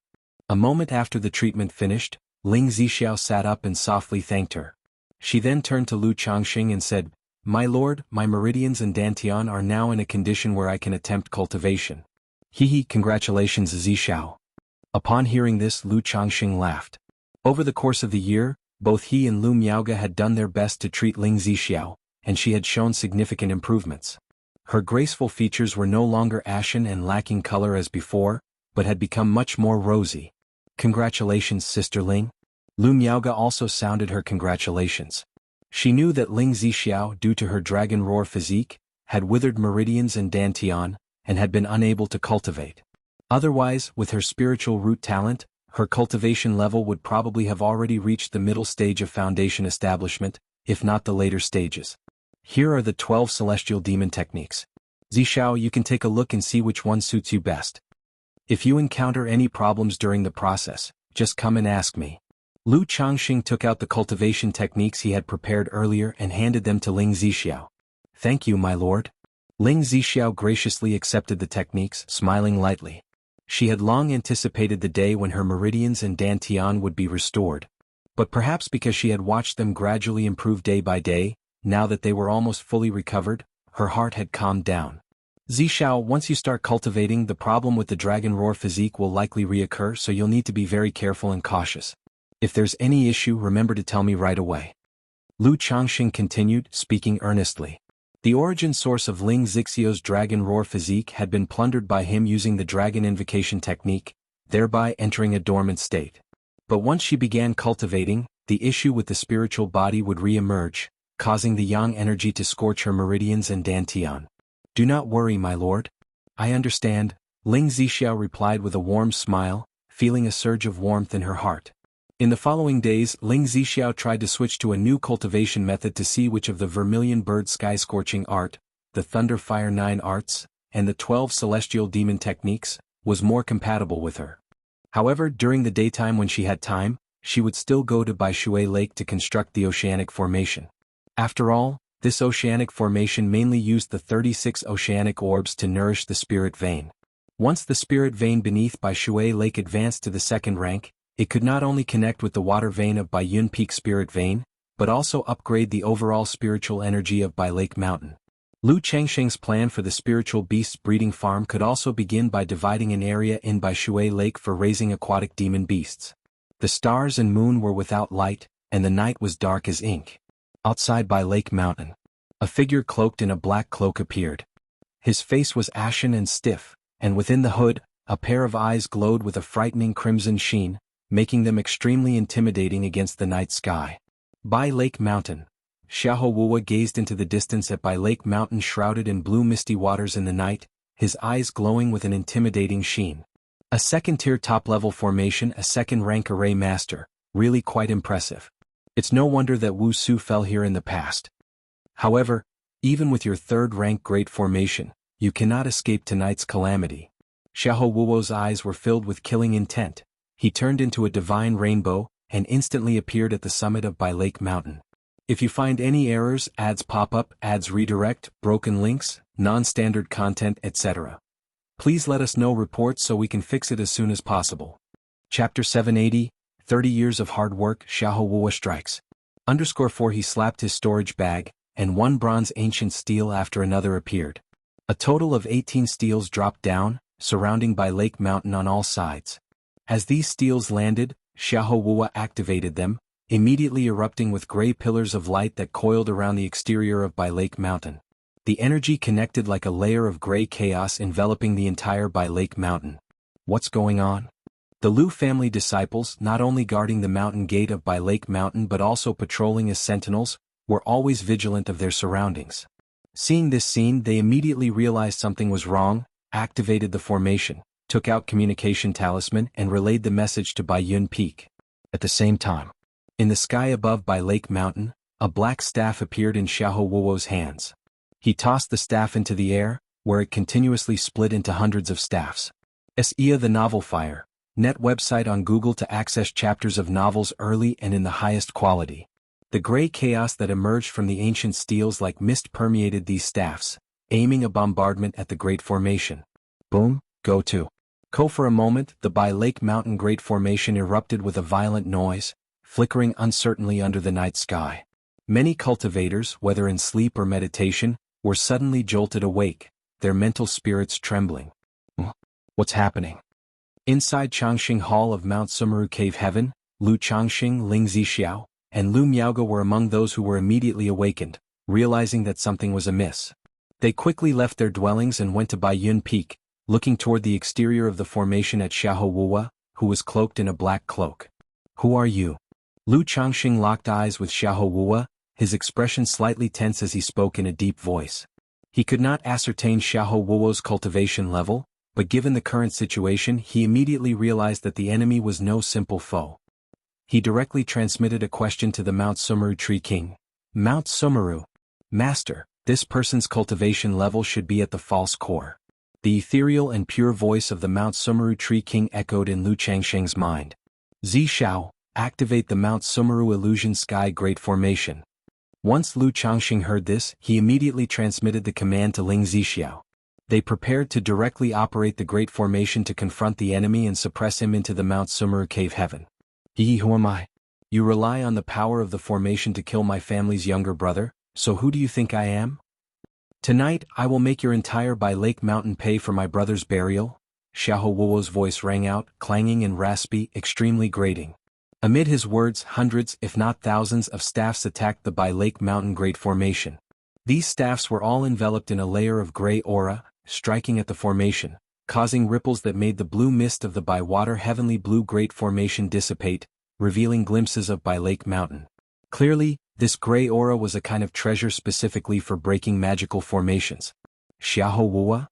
A moment after the treatment finished, Ling Zixiao sat up and softly thanked her. She then turned to Lu Changsheng and said, My lord, my meridians and dantian are now in a condition where I can attempt cultivation. Hehe, congratulations, Zixiao. Upon hearing this, Lu Changsheng laughed. Over the course of the year, both he and Lu Miaoga had done their best to treat Ling Zixiao, and she had shown significant improvements. Her graceful features were no longer ashen and lacking color as before, but had become much more rosy. Congratulations, Sister Ling. Lu Miaoga also sounded her congratulations. She knew that Ling Zixiao, due to her dragon roar physique, had withered meridians and dantian, and had been unable to cultivate. Otherwise, with her spiritual root talent, her cultivation level would probably have already reached the middle stage of foundation establishment, if not the later stages. Here are the 12 celestial demon techniques. Zixiao, you can take a look and see which one suits you best. If you encounter any problems during the process, just come and ask me. Lu Changsheng took out the cultivation techniques he had prepared earlier and handed them to Ling Zixiao. Thank you, my lord. Ling Zixiao graciously accepted the techniques, smiling lightly. She had long anticipated the day when her meridians and dantian would be restored. But perhaps because she had watched them gradually improve day by day, now that they were almost fully recovered, her heart had calmed down. Zixiao, once you start cultivating, the problem with the dragon roar physique will likely reoccur, so you'll need to be very careful and cautious. If there's any issue, remember to tell me right away. Lu Changsheng continued, speaking earnestly. The origin source of Ling Zixio's dragon roar physique had been plundered by him using the dragon invocation technique, thereby entering a dormant state. But once she began cultivating, the issue with the spiritual body would re-emerge, causing the yang energy to scorch her meridians and dantian. Do not worry, my lord. I understand, Ling Zixiao replied with a warm smile, feeling a surge of warmth in her heart. In the following days, Ling Zixiao tried to switch to a new cultivation method to see which of the Vermilion Bird Sky Scorching Art, the Thunder Fire 9 arts, and the 12 Celestial Demon techniques, was more compatible with her. However, during the daytime when she had time, she would still go to Baishui Lake to construct the oceanic formation. After all, this oceanic formation mainly used the 36 oceanic orbs to nourish the spirit vein. Once the spirit vein beneath Baishui Lake advanced to the 2nd rank, it could not only connect with the water vein of Baiyun Peak Spirit Vein, but also upgrade the overall spiritual energy of Bai Lake Mountain. Lu Changsheng's plan for the spiritual beasts breeding farm could also begin by dividing an area in Baishui Lake for raising aquatic demon beasts. The stars and moon were without light, and the night was dark as ink. Outside Bai Lake Mountain, a figure cloaked in a black cloak appeared. His face was ashen and stiff, and within the hood, a pair of eyes glowed with a frightening crimson sheen, making them extremely intimidating against the night sky. Bai Lake Mountain. Xiahou Wuwa gazed into the distance at Bai Lake Mountain shrouded in blue misty waters in the night, his eyes glowing with an intimidating sheen. A 2nd-tier top-level formation, a 2nd-rank array master, really quite impressive. It's no wonder that Wu Su fell here in the past. However, even with your third-rank great formation, you cannot escape tonight's calamity. Xiahou Wuo's eyes were filled with killing intent. He turned into a divine rainbow and instantly appeared at the summit of Bai Lake Mountain. If you find any errors, ads pop up, ads redirect, broken links, non-standard content, etc., please let us know reports so we can fix it as soon as possible. Chapter 780, 30 Years of Hard Work. Xiahou Wuo strikes. _4 He slapped his storage bag, and one bronze ancient steel after another appeared. A total of 18 steels dropped down, surrounding Bai Lake Mountain on all sides. As these steels landed, Xiahou Wuo activated them, immediately erupting with gray pillars of light that coiled around the exterior of Bai Lake Mountain. The energy connected like a layer of gray chaos enveloping the entire Bai Lake Mountain. What's going on? The Lu family disciples, not only guarding the mountain gate of Bai Lake Mountain but also patrolling as sentinels, were always vigilant of their surroundings. Seeing this scene, they immediately realized something was wrong, activated the formation, took out communication talisman and relayed the message to Bai Yun Peak. At the same time, in the sky above Bai Lake Mountain, a black staff appeared in Xiahou Wuo's hands. He tossed the staff into the air, where it continuously split into hundreds of staffs. S.E.A. The Novel Fire, net website on Google to access chapters of novels early and in the highest quality. The gray chaos that emerged from the ancient steels like mist permeated these staffs, aiming a bombardment at the Great Formation. Boom, go to. For a moment, the Bai Lake Mountain Great Formation erupted with a violent noise, flickering uncertainly under the night sky. Many cultivators, whether in sleep or meditation, were suddenly jolted awake, their mental spirits trembling. What's happening? Inside Changxing Hall of Mount Sumeru Cave Heaven, Lu Changxing, Ling Zixiao, and Lu Miaoge were among those who were immediately awakened, realizing that something was amiss. They quickly left their dwellings and went to Bai Yun Peak, looking toward the exterior of the formation at Xiahou Wuo, who was cloaked in a black cloak. Who are you? Lu Changxing locked eyes with Xiahou Wuo, his expression slightly tense as he spoke in a deep voice. He could not ascertain Xiahou Wuo's cultivation level, but given the current situation he immediately realized that the enemy was no simple foe. He directly transmitted a question to the Mount Sumeru Tree King. Mount Sumeru. Master, this person's cultivation level should be at the false core. The ethereal and pure voice of the Mount Sumeru Tree King echoed in Lu Changxing's mind. Zixiao, activate the Mount Sumeru Illusion Sky Great Formation. Once Lu Changxing heard this, he immediately transmitted the command to Ling Zixiao. They prepared to directly operate the Great Formation to confront the enemy and suppress him into the Mount Sumeru Cave Heaven. Who am I? You rely on the power of the formation to kill my family's younger brother, so who do you think I am? Tonight I will make your entire Bai Lake Mountain pay for my brother's burial. Xiahou Wuo's voice rang out, clanging and raspy, extremely grating. Amid his words, hundreds, if not thousands, of staffs attacked the Bai Lake Mountain Great Formation. These staffs were all enveloped in a layer of gray aura, striking at the formation, causing ripples that made the blue mist of the Bai Water Heavenly Blue Great Formation dissipate, revealing glimpses of Bai Lake Mountain. Clearly, this gray aura was a kind of treasure specifically for breaking magical formations. Xiahou Wuo?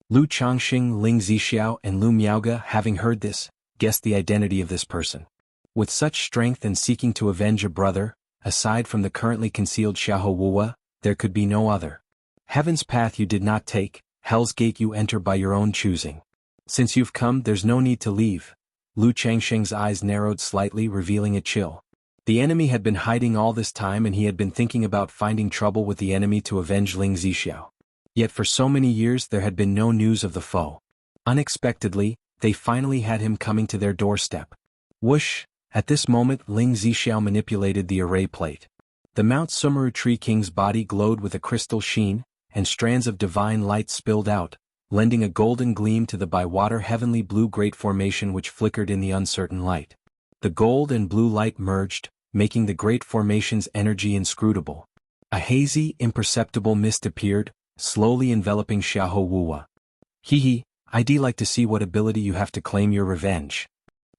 Lu Changxing, Ling Zixiao, and Lu Miaoge, having heard this, guessed the identity of this person. With such strength and seeking to avenge a brother, aside from the currently concealed Xiahou Wuo, there could be no other. Heaven's path you did not take, Hell's gate you enter by your own choosing. Since you've come, there's no need to leave. Lu Changxing's eyes narrowed slightly, revealing a chill. The enemy had been hiding all this time and he had been thinking about finding trouble with the enemy to avenge Ling Zixiao. Yet for so many years there had been no news of the foe. Unexpectedly, they finally had him coming to their doorstep. Whoosh! At this moment Ling Zixiao manipulated the array plate. The Mount Sumeru Tree King's body glowed with a crystal sheen, and strands of divine light spilled out, lending a golden gleam to the Bai Water Heavenly Blue Great Formation which flickered in the uncertain light. The gold and blue light merged, making the Great Formation's energy inscrutable. A hazy, imperceptible mist appeared, slowly enveloping Xiahou Wuo. I'd like to see what ability you have to claim your revenge.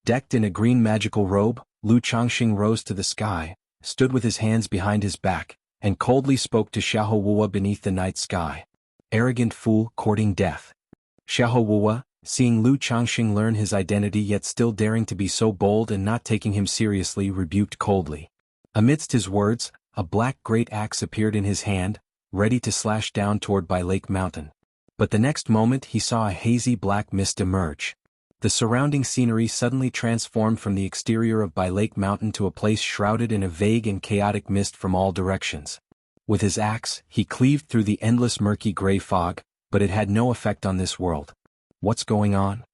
Decked in a green magical robe, Lu Changxing rose to the sky, stood with his hands behind his back, and coldly spoke to Xiahou Wuo beneath the night sky. Arrogant fool, courting death. Xiahou Wuo, seeing Lu Changxing learn his identity yet still daring to be so bold and not taking him seriously, rebuked coldly. Amidst his words, a black great axe appeared in his hand, ready to slash down toward By Lake Mountain. But the next moment he saw a hazy black mist emerge. The surrounding scenery suddenly transformed from the exterior of By Lake Mountain to a place shrouded in a vague and chaotic mist from all directions. With his axe, he cleaved through the endless murky gray fog, but it had no effect on this world. What's going on?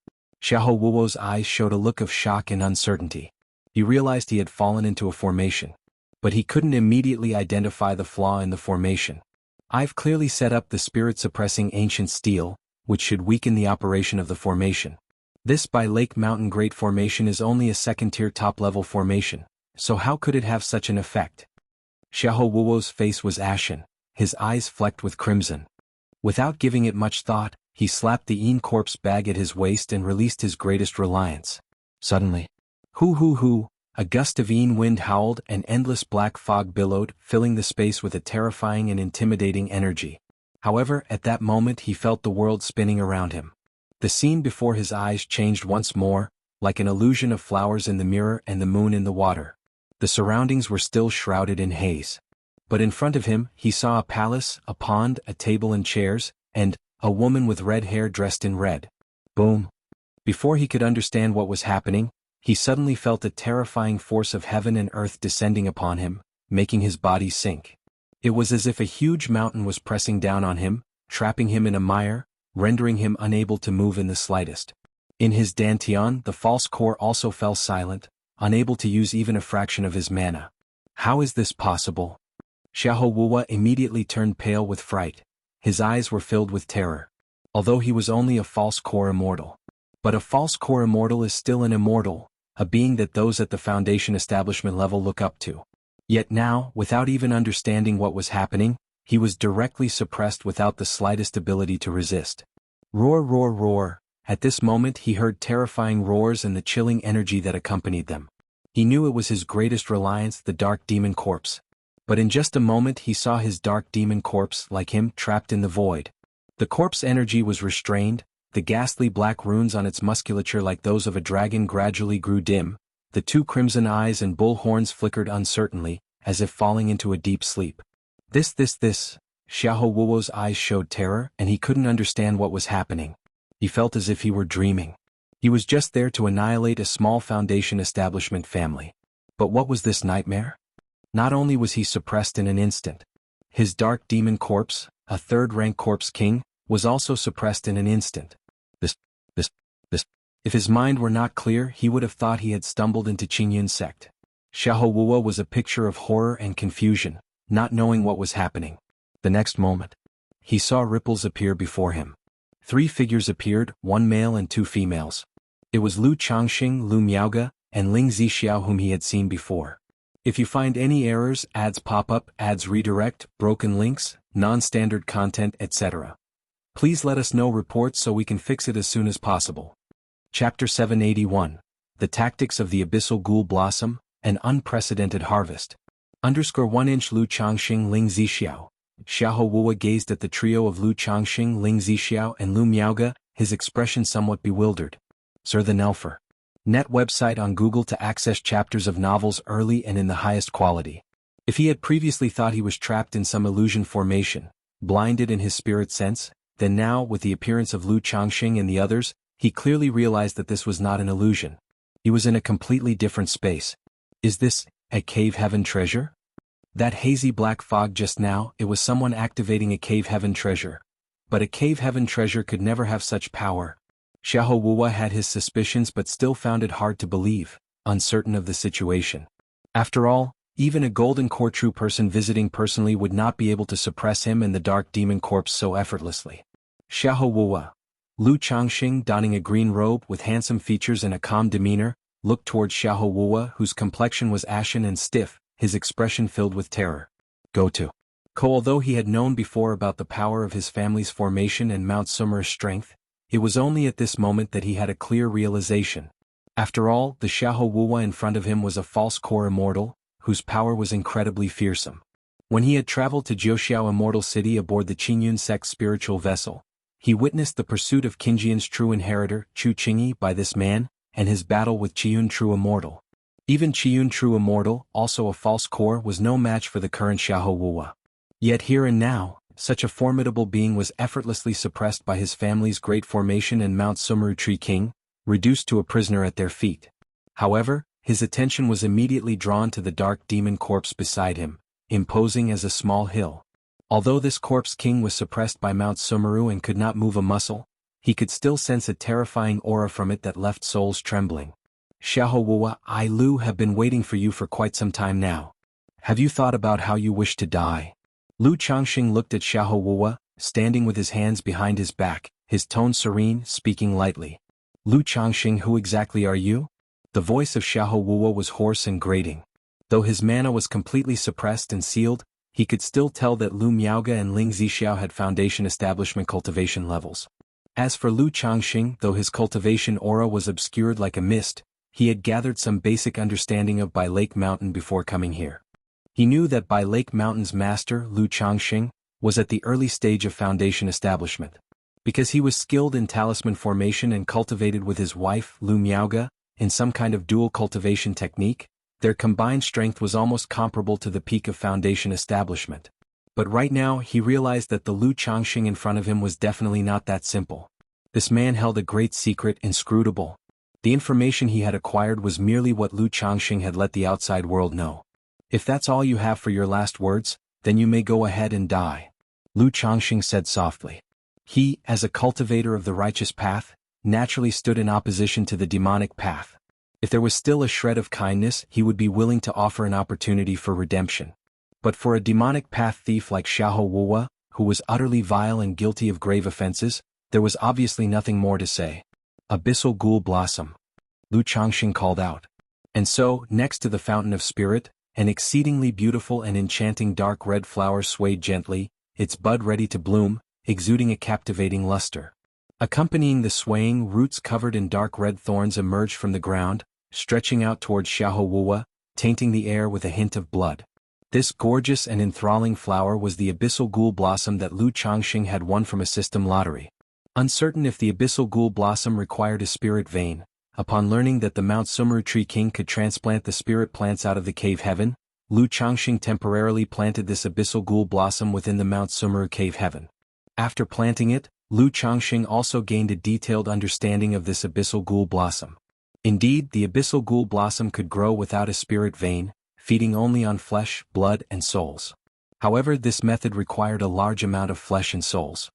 Xiahou Wuo's eyes showed a look of shock and uncertainty. He realized he had fallen into a formation. But he couldn't immediately identify the flaw in the formation. I've clearly set up the spirit-suppressing ancient steel, which should weaken the operation of the formation. This By Lake Mountain Great Formation is only a second-tier top-level formation, so how could it have such an effect? Xiahou Wuo's face was ashen, his eyes flecked with crimson. Without giving it much thought, he slapped the Yin corpse bag at his waist and released his greatest reliance. Suddenly, hoo, a gust of Yin wind howled and endless black fog billowed, filling the space with a terrifying and intimidating energy. However, at that moment he felt the world spinning around him. The scene before his eyes changed once more, like an illusion of flowers in the mirror and the moon in the water. The surroundings were still shrouded in haze. But in front of him, he saw a palace, a pond, a table and chairs, and a woman with red hair dressed in red. Boom. Before he could understand what was happening, he suddenly felt a terrifying force of heaven and earth descending upon him, making his body sink. It was as if a huge mountain was pressing down on him, trapping him in a mire, rendering him unable to move in the slightest. In his dantian, the false core also fell silent, unable to use even a fraction of his mana. How is this possible? Xiahou Wuo immediately turned pale with fright. His eyes were filled with terror. Although he was only a false core immortal. But a false core immortal is still an immortal, a being that those at the Foundation establishment level look up to. Yet now, without even understanding what was happening, he was directly suppressed without the slightest ability to resist. Roar, roar, roar. At this moment he heard terrifying roars and the chilling energy that accompanied them. He knew it was his greatest reliance, the Dark Demon Corpse. But in just a moment he saw his Dark Demon Corpse, like him, trapped in the void. The corpse energy was restrained, the ghastly black runes on its musculature like those of a dragon gradually grew dim, the two crimson eyes and bull horns flickered uncertainly, as if falling into a deep sleep. This. Xiahou Wuo's eyes showed terror and he couldn't understand what was happening. He felt as if he were dreaming. He was just there to annihilate a small Foundation establishment family. But what was this nightmare? Not only was he suppressed in an instant. His Dark Demon Corpse, a third-rank Corpse King, was also suppressed in an instant. This. If his mind were not clear, he would have thought he had stumbled into Qingyun's sect. Xiahou Wuo was a picture of horror and confusion, not knowing what was happening. The next moment, he saw ripples appear before him. 3 figures appeared, 1 male and 2 females. It was Lu Changxing, Lu Miaoge, and Ling Zixiao whom he had seen before. If you find any errors, ads pop up, ads redirect, broken links, non-standard content, etc. Please let us know reports so we can fix it as soon as possible. Chapter 781. The Tactics of the Abyssal Ghoul Blossom, an Unprecedented Harvest. _1 Lu Changxing Ling Zixiao. Xiahou Wuo gazed at the trio of Lu Changxing, Ling Zixiao and Lu Miaoge, his expression somewhat bewildered. Sir the Nelfer. Net website on Google to access chapters of novels early and in the highest quality. If he had previously thought he was trapped in some illusion formation, blinded in his spirit sense, then now, with the appearance of Lu Changxing and the others, he clearly realized that this was not an illusion. He was in a completely different space. Is this a cave heaven treasure? That hazy black fog just now, it was someone activating a cave heaven treasure. But a cave heaven treasure could never have such power. Xiahou Wuo had his suspicions but still found it hard to believe, uncertain of the situation. After all, even a golden core true person visiting personally would not be able to suppress him and the Dark Demon Corpse so effortlessly. Xiahou Wuo. Lu Changxing, donning a green robe with handsome features and a calm demeanor, looked towards Xiahou Wuo, whose complexion was ashen and stiff, his expression filled with terror. Go to. Although he had known before about the power of his family's formation and Mount Sumer's strength, it was only at this moment that he had a clear realization. After all, the Xiahou Wuo in front of him was a false core immortal, whose power was incredibly fearsome. When he had traveled to Jiuxiao Immortal City aboard the Qingyun sect's spiritual vessel, he witnessed the pursuit of Qingyun's true inheritor, Chu Qingyi, by this man, and his battle with Qiyun True Immortal. Even Qiyun True Immortal, also a false core, was no match for the current Xiahou Wuwa. Yet here and now, such a formidable being was effortlessly suppressed by his family's great formation and Mount Sumeru Tree King, reduced to a prisoner at their feet. However, his attention was immediately drawn to the dark demon corpse beside him, imposing as a small hill. Although this corpse king was suppressed by Mount Sumeru and could not move a muscle, he could still sense a terrifying aura from it that left souls trembling. Xiahou Wuwa, I Lu have been waiting for you for quite some time now. Have you thought about how you wish to die? Lu Changxing looked at Xiahou Wuwa, standing with his hands behind his back, his tone serene, speaking lightly. Lu Changxing, who exactly are you? The voice of Xiahou Wuwa was hoarse and grating. Though his mana was completely suppressed and sealed, he could still tell that Lu Miaoga and Ling Zixiao had foundation establishment cultivation levels. As for Lu Changxing, though his cultivation aura was obscured like a mist, he had gathered some basic understanding of Bai Lake Mountain before coming here. He knew that Bai Lake Mountain's master, Lu Changxing, was at the early stage of foundation establishment. Because he was skilled in talisman formation and cultivated with his wife, Lu Miaoga, in some kind of dual cultivation technique, their combined strength was almost comparable to the peak of foundation establishment. But right now he realized that the Lu Changxing in front of him was definitely not that simple. This man held a great secret, inscrutable. The information he had acquired was merely what Lu Changxing had let the outside world know. If that's all you have for your last words, then you may go ahead and die. Lu Changxing said softly. He, as a cultivator of the righteous path, naturally stood in opposition to the demonic path. If there was still a shred of kindness, he would be willing to offer an opportunity for redemption. But for a demonic path thief like Xiahou Wuwa, who was utterly vile and guilty of grave offenses, there was obviously nothing more to say. Abyssal Ghoul Blossom. Lu Changxing called out. And so, next to the Fountain of Spirit, an exceedingly beautiful and enchanting dark red flower swayed gently, its bud ready to bloom, exuding a captivating luster. Accompanying the swaying, roots covered in dark red thorns emerged from the ground, stretching out towards Xiahou Wuwa, tainting the air with a hint of blood. This gorgeous and enthralling flower was the Abyssal Ghoul Blossom that Lu Changxing had won from a system lottery. Uncertain if the Abyssal Ghoul Blossom required a spirit vein, upon learning that the Mount Sumeru Tree King could transplant the spirit plants out of the cave heaven, Lu Changxing temporarily planted this Abyssal Ghoul Blossom within the Mount Sumeru cave heaven. After planting it, Lu Changxing also gained a detailed understanding of this Abyssal Ghoul Blossom. Indeed, the Abyssal Ghoul Blossom could grow without a spirit vein, feeding only on flesh, blood, and souls. However, this method required a large amount of flesh and souls.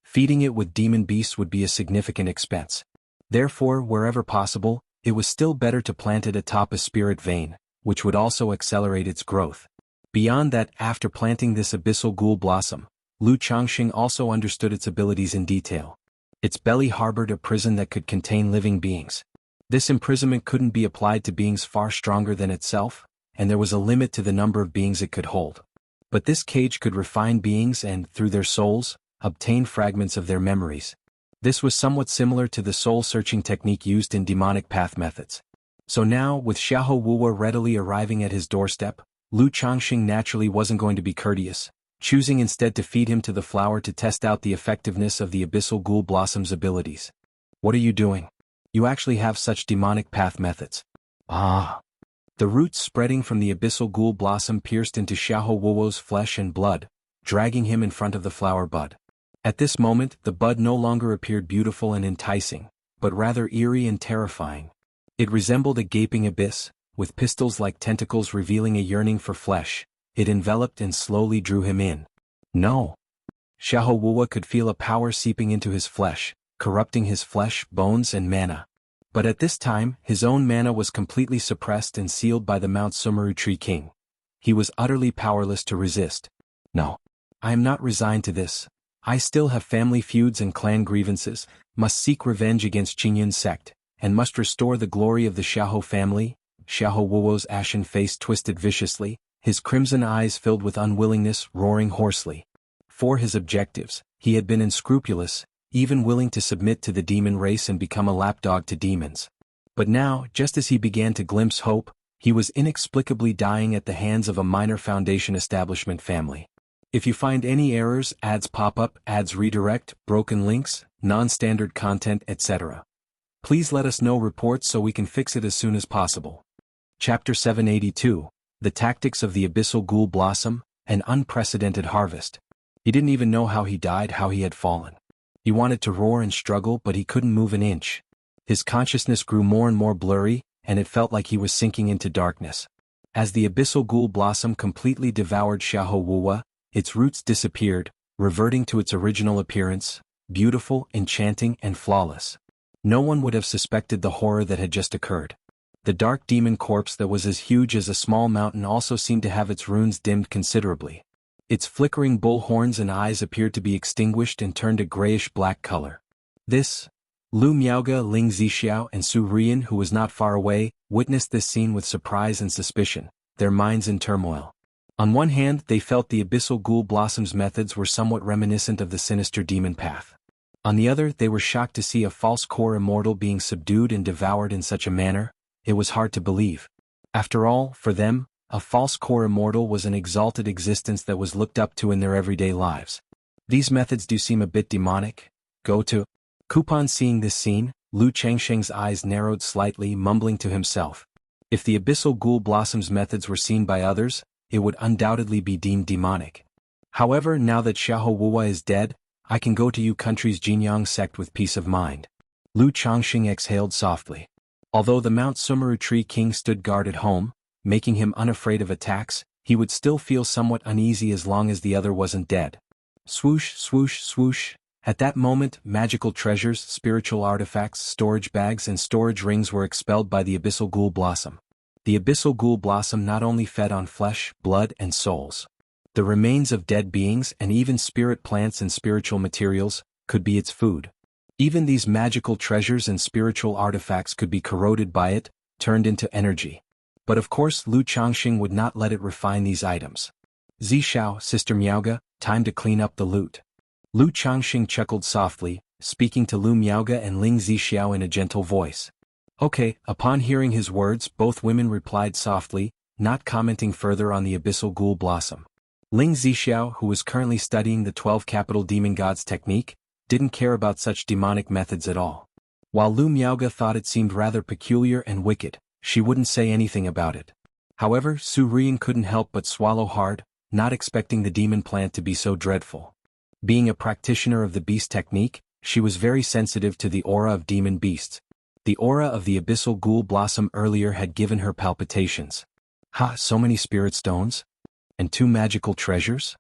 Feeding it with demon beasts would be a significant expense. Therefore, wherever possible, it was still better to plant it atop a spirit vein, which would also accelerate its growth. Beyond that, after planting this Abyssal Ghoul Blossom, Lu Changxing also understood its abilities in detail. Its belly harbored a prison that could contain living beings. This imprisonment couldn't be applied to beings far stronger than itself, and there was a limit to the number of beings it could hold. But this cage could refine beings and, through their souls, obtain fragments of their memories. This was somewhat similar to the soul-searching technique used in demonic path methods. So now, with Xiahou Wuwa readily arriving at his doorstep, Lu Changxing naturally wasn't going to be courteous, choosing instead to feed him to the flower to test out the effectiveness of the Abyssal Ghoul Blossom's abilities. What are you doing? You actually have such demonic path methods. Ah. The roots spreading from the Abyssal Ghoul Blossom pierced into Xiahou Wuwa's flesh and blood, dragging him in front of the flower bud. At this moment, the bud no longer appeared beautiful and enticing, but rather eerie and terrifying. It resembled a gaping abyss, with pistils-like tentacles revealing a yearning for flesh. It enveloped and slowly drew him in. No. Xiahou Wuwa could feel a power seeping into his flesh, corrupting his flesh, bones, and mana. But at this time, his own mana was completely suppressed and sealed by the Mount Sumeru Tree King. He was utterly powerless to resist. No. I am not resigned to this. I still have family feuds and clan grievances, must seek revenge against Qingyun's sect, and must restore the glory of the Xiahou family. Xiahou Wuo's ashen face twisted viciously, his crimson eyes filled with unwillingness, roaring hoarsely. For his objectives, he had been unscrupulous, even willing to submit to the demon race and become a lapdog to demons. But now, just as he began to glimpse hope, he was inexplicably dying at the hands of a minor Foundation establishment family. If you find any errors, ads pop up, ads redirect, broken links, non-standard content, etc., please let us know reports so we can fix it as soon as possible. Chapter 782, The Tactics of the Abyssal Ghoul Blossom, An Unprecedented Harvest. He didn't even know how he died, how he had fallen. He wanted to roar and struggle, but he couldn't move an inch. His consciousness grew more and more blurry, and it felt like he was sinking into darkness. As the Abyssal Ghoul Blossom completely devoured Xiahou Wuwa, its roots disappeared, reverting to its original appearance, beautiful, enchanting, and flawless. No one would have suspected the horror that had just occurred. The dark demon corpse that was as huge as a small mountain also seemed to have its runes dimmed considerably. Its flickering bull horns and eyes appeared to be extinguished and turned a grayish-black color. Lu Miaoge, Ling Zixiao, and Su Rian, who was not far away, witnessed this scene with surprise and suspicion, their minds in turmoil. On one hand, they felt the Abyssal Ghoul Blossom's methods were somewhat reminiscent of the sinister demon path. On the other, they were shocked to see a false core immortal being subdued and devoured in such a manner. It was hard to believe. After all, for them, a false core immortal was an exalted existence that was looked up to in their everyday lives. These methods do seem a bit demonic. Go to. Kupon. Seeing this scene, Lu Changsheng's eyes narrowed slightly, mumbling to himself. If the Abyssal Ghoul Blossom's methods were seen by others, it would undoubtedly be deemed demonic. However, now that Xiahou Wuwa is dead, I can go to Yu country's Jinyang sect with peace of mind. Lu Changsheng exhaled softly. Although the Mount Sumeru Tree King stood guard at home, making him unafraid of attacks, he would still feel somewhat uneasy as long as the other wasn't dead. Swoosh, swoosh, swoosh. At that moment, magical treasures, spiritual artifacts, storage bags and storage rings were expelled by the Abyssal Ghoul Blossom. The Abyssal Ghoul Blossom not only fed on flesh, blood, and souls. The remains of dead beings and even spirit plants and spiritual materials could be its food. Even these magical treasures and spiritual artifacts could be corroded by it, turned into energy. But of course Lu Changxing would not let it refine these items. Zishao, Sister Miaoge, time to clean up the loot. Lu Changxing chuckled softly, speaking to Lu Miaoge and Ling Zixiao in a gentle voice. Okay. Upon hearing his words, both women replied softly, not commenting further on the Abyssal Ghoul Blossom. Ling Zixiao, who was currently studying the 12 capital demon gods technique, didn't care about such demonic methods at all. While Lu Miaoge thought it seemed rather peculiar and wicked, she wouldn't say anything about it. However, Su Rian couldn't help but swallow hard, not expecting the demon plant to be so dreadful. Being a practitioner of the beast technique, she was very sensitive to the aura of demon beasts. The aura of the Abyssal Ghoul Blossom earlier had given her palpitations. So many spirit stones? And 2 magical treasures?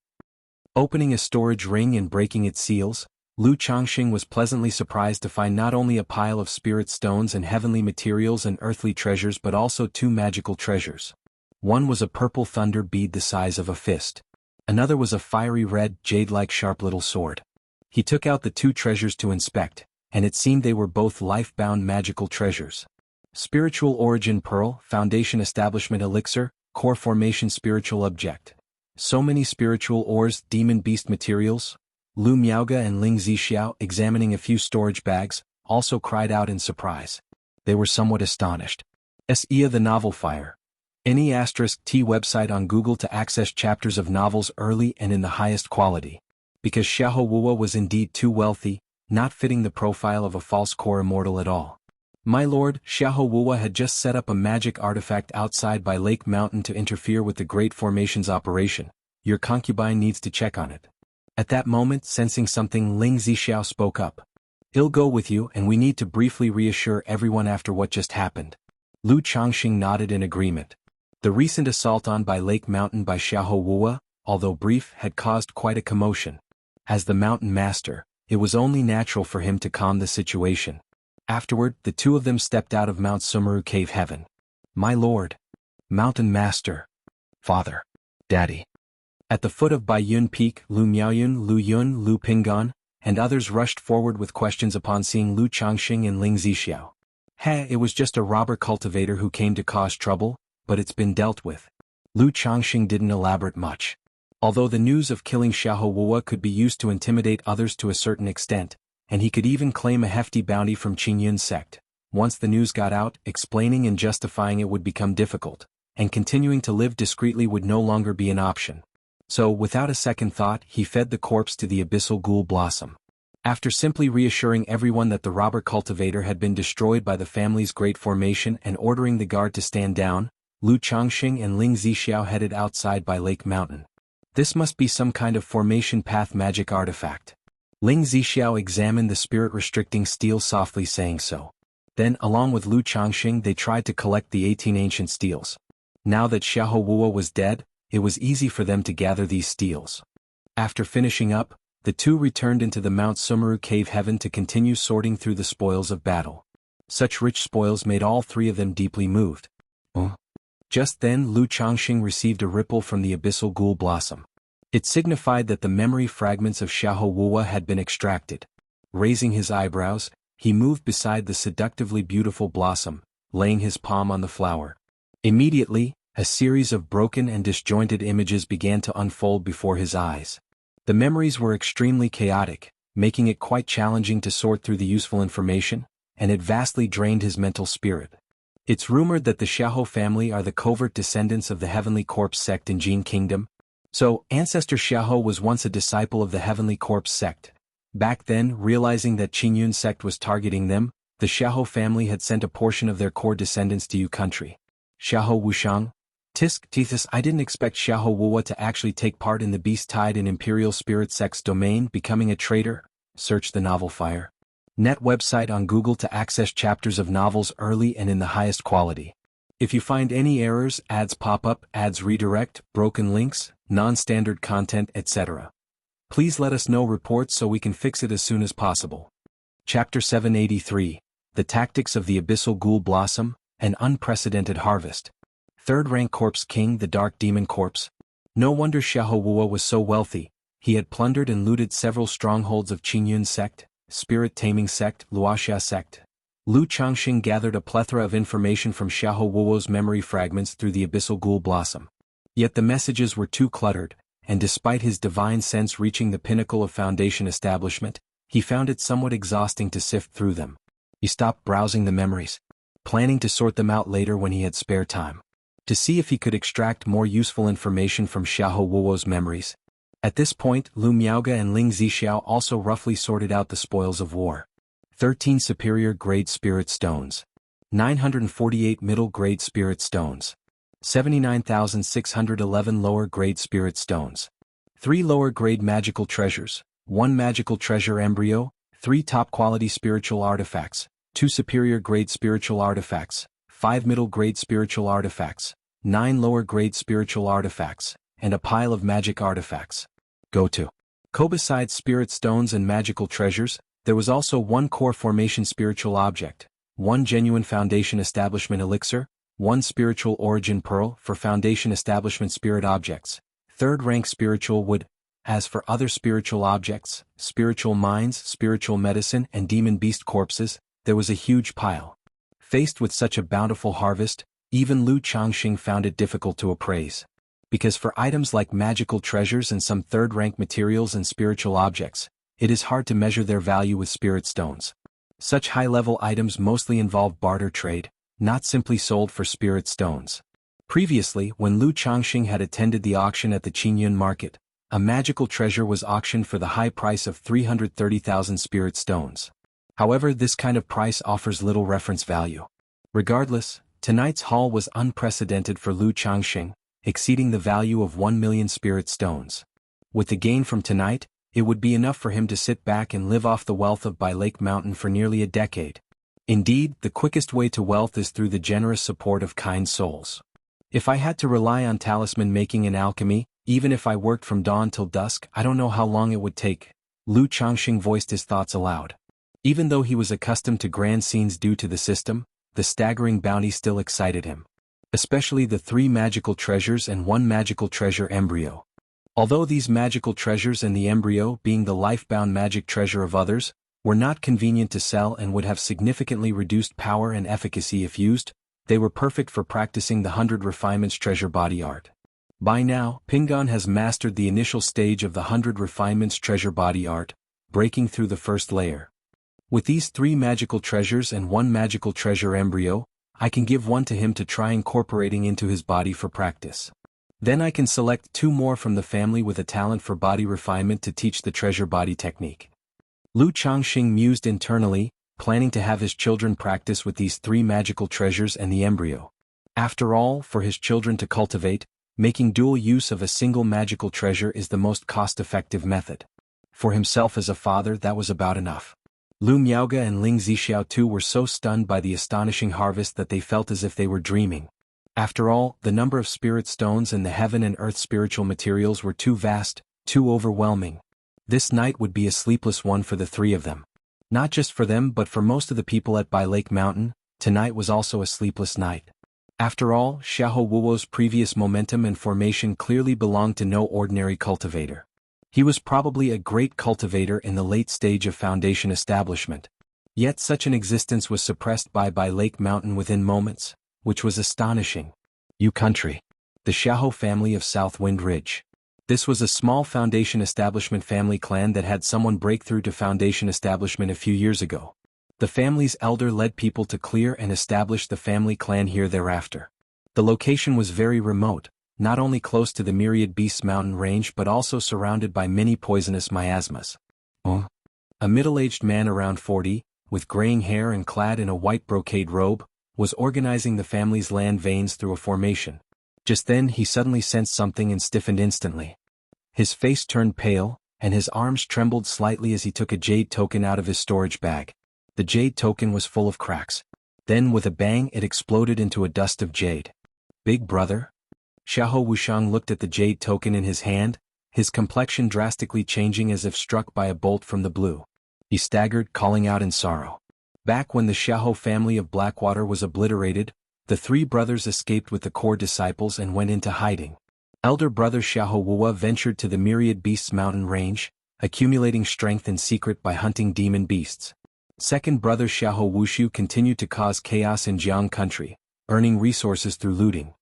Opening a storage ring and breaking its seals, Lu Changxing was pleasantly surprised to find not only a pile of spirit stones and heavenly materials and earthly treasures but also 2 magical treasures. One was a purple thunder bead the size of a fist. Another was a fiery red, jade-like sharp little sword. He took out the 2 treasures to inspect, and it seemed they were both life-bound magical treasures. Spiritual Origin Pearl, Foundation Establishment Elixir, Core Formation Spiritual Object. So many spiritual ores, demon beast materials. Lu Miaoge and Ling Zixiao, examining a few storage bags, also cried out in surprise. They were somewhat astonished. S.E.A. the Novel Fire. Any *T website on Google to access chapters of novels early and in the highest quality. Because Xiahou Wuwa was indeed too wealthy, not fitting the profile of a false core immortal at all. My lord, Xiahou Wuwa had just set up a magic artifact outside by Lake Mountain to interfere with the Great Formation's operation. Your concubine needs to check on it. At that moment, sensing something, Ling Zixiao spoke up. He'll go with you, and we need to briefly reassure everyone after what just happened. Lu Changxing nodded in agreement. The recent assault on by Lake Mountain by Xiahou Wuwa, although brief, had caused quite a commotion. As the mountain master, it was only natural for him to calm the situation. Afterward, the 2 of them stepped out of Mount Sumeru Cave Heaven. My lord. Mountain Master. Father. Daddy. At the foot of Baiyun Peak, Lu Miaoyun, Lu Yun, Lu Pinggan, and others rushed forward with questions upon seeing Lu Changxing and Ling Zixiao. It was just a robber cultivator who came to cause trouble, but it's been dealt with. Lu Changxing didn't elaborate much. Although the news of killing Xiahou Wuwa could be used to intimidate others to a certain extent, and he could even claim a hefty bounty from Qingyun's sect, once the news got out, explaining and justifying it would become difficult, and continuing to live discreetly would no longer be an option. So, without a second thought, he fed the corpse to the Abyssal Ghoul Blossom. After simply reassuring everyone that the robber cultivator had been destroyed by the family's Great Formation and ordering the guard to stand down, Lu Changxing and Ling Zixiao headed outside by Lake Mountain. This must be some kind of formation path magic artifact. Ling Zixiao examined the spirit-restricting steel softly saying so. Then, along with Lu Changxing, they tried to collect the 18 ancient steels. Now that Xiahou Wuo was dead, it was easy for them to gather these steels. After finishing up, the two returned into the Mount Sumeru cave heaven to continue sorting through the spoils of battle. Such rich spoils made all three of them deeply moved. Just then Lu Changxing received a ripple from the abyssal ghoul blossom. It signified that the memory fragments of Xiahou Wuo had been extracted. Raising his eyebrows, he moved beside the seductively beautiful blossom, laying his palm on the flower. Immediately, a series of broken and disjointed images began to unfold before his eyes. The memories were extremely chaotic, making it quite challenging to sort through the useful information, and it vastly drained his mental spirit. It's rumored that the Xiahou family are the covert descendants of the Heavenly Corpse sect in Jin Kingdom. So, Ancestor Xiahou was once a disciple of the Heavenly Corpse sect. Back then, realizing that Qingyun sect was targeting them, the Xiahou family had sent a portion of their core descendants to Yu country. Xiahou Wushang? Tisk Tethys, I didn't expect Xiahou Wuo to actually take part in the Beast Tide in Imperial Spirit Sect's domain, becoming a traitor. Search the novel Fire Net website on Google to access chapters of novels early and in the highest quality. If you find any errors, ads pop up, ads redirect, broken links, non-standard content, etc., please let us know reports so we can fix it as soon as possible. Chapter 783, The Tactics of the Abyssal Ghoul Blossom, An Unprecedented Harvest. Third-rank Corpse King, the Dark Demon Corpse. No wonder Xiahou Wuo was so wealthy. He had plundered and looted several strongholds of Qingyun sect, Spirit Taming sect, Luoxia sect. Lu Changxing gathered a plethora of information from Xiahou Wuo's memory fragments through the Abyssal Ghoul Blossom. Yet the messages were too cluttered, and despite his divine sense reaching the pinnacle of Foundation establishment, he found it somewhat exhausting to sift through them. He stopped browsing the memories, planning to sort them out later when he had spare time, to see if he could extract more useful information from Xiahou Wuo's memories. At this point, Lu Miaoge and Ling Zixiao also roughly sorted out the spoils of war. 13 superior-grade spirit stones. 948 middle-grade spirit stones. 79,611 lower-grade spirit stones. 3 lower-grade magical treasures. 1 magical treasure embryo. 3 top-quality spiritual artifacts. 2 superior-grade spiritual artifacts. 5 middle-grade spiritual artifacts. 9 lower-grade spiritual artifacts. And a pile of magic artifacts. Go to. Besides spirit stones and magical treasures, there was also 1 core formation spiritual object, 1 genuine foundation establishment elixir, 1 spiritual origin pearl for foundation establishment spirit objects, 3rd rank spiritual wood. As for other spiritual objects, spiritual mines, spiritual medicine, and demon beast corpses, there was a huge pile. Faced with such a bountiful harvest, even Lu Changxing found it difficult to appraise. Because for items like magical treasures and some 3rd rank materials and spiritual objects, it is hard to measure their value with spirit stones. Such high-level items mostly involve barter trade, not simply sold for spirit stones. Previously, when Lu Changxing had attended the auction at the Qingyun market, a magical treasure was auctioned for the high price of 330,000 spirit stones. However, this kind of price offers little reference value. Regardless, tonight's haul was unprecedented for Lu Changxing, exceeding the value of 1 million spirit stones. With the gain from tonight, it would be enough for him to sit back and live off the wealth of By Lake Mountain for nearly a decade. Indeed, the quickest way to wealth is through the generous support of kind souls. If I had to rely on talisman making and alchemy, even if I worked from dawn till dusk, I don't know how long it would take. Lu Changxing voiced his thoughts aloud. Even though he was accustomed to grand scenes due to the system, the staggering bounty still excited him. Especially the 3 magical treasures and 1 magical treasure embryo. Although these magical treasures and the embryo, being the life-bound magic treasure of others, were not convenient to sell and would have significantly reduced power and efficacy if used, they were perfect for practicing the 100 refinements treasure body art. By now, Pingon has mastered the initial stage of the 100 refinements treasure body art, breaking through the first layer. With these 3 magical treasures and 1 magical treasure embryo, I can give 1 to him to try incorporating into his body for practice. Then I can select 2 more from the family with a talent for body refinement to teach the treasure body technique. Lu Changxing mused internally, planning to have his children practice with these 3 magical treasures and the embryo. After all, for his children to cultivate, making dual use of a single magical treasure is the most cost-effective method. For himself as a father, that was about enough. Lu Miaoge and Ling Zixiao too were so stunned by the astonishing harvest that they felt as if they were dreaming. After all, the number of spirit stones and the heaven and earth spiritual materials were too vast, too overwhelming. This night would be a sleepless one for the three of them. Not just for them but for most of the people at Bai Lake Mountain, tonight was also a sleepless night. After all, Xiahou Wuo's previous momentum and formation clearly belonged to no ordinary cultivator. He was probably a great cultivator in the late stage of foundation establishment. Yet such an existence was suppressed by Bai Lake Mountain within moments, which was astonishing. Yu country. The Xiahou family of South Wind Ridge. This was a small foundation establishment family clan that had someone break through to foundation establishment a few years ago. The family's elder led people to clear and establish the family clan here thereafter. The location was very remote, not only close to the Myriad Beasts mountain range but also surrounded by many poisonous miasmas. A middle-aged man around 40, with graying hair and clad in a white brocade robe, was organizing the family's land veins through a formation. Just then he suddenly sensed something and stiffened instantly. His face turned pale, and his arms trembled slightly as he took a jade token out of his storage bag. The jade token was full of cracks. Then with a bang it exploded into a dust of jade. Big brother? Xiahou Wuxiang looked at the jade token in his hand, his complexion drastically changing as if struck by a bolt from the blue. He staggered, calling out in sorrow. Back when the Xiahou family of Blackwater was obliterated, the three brothers escaped with the core disciples and went into hiding. Elder brother Xiahou Wuo ventured to the Myriad Beasts mountain range, accumulating strength in secret by hunting demon beasts. Second brother Xiahou Wushu continued to cause chaos in Jiang country, earning resources through looting.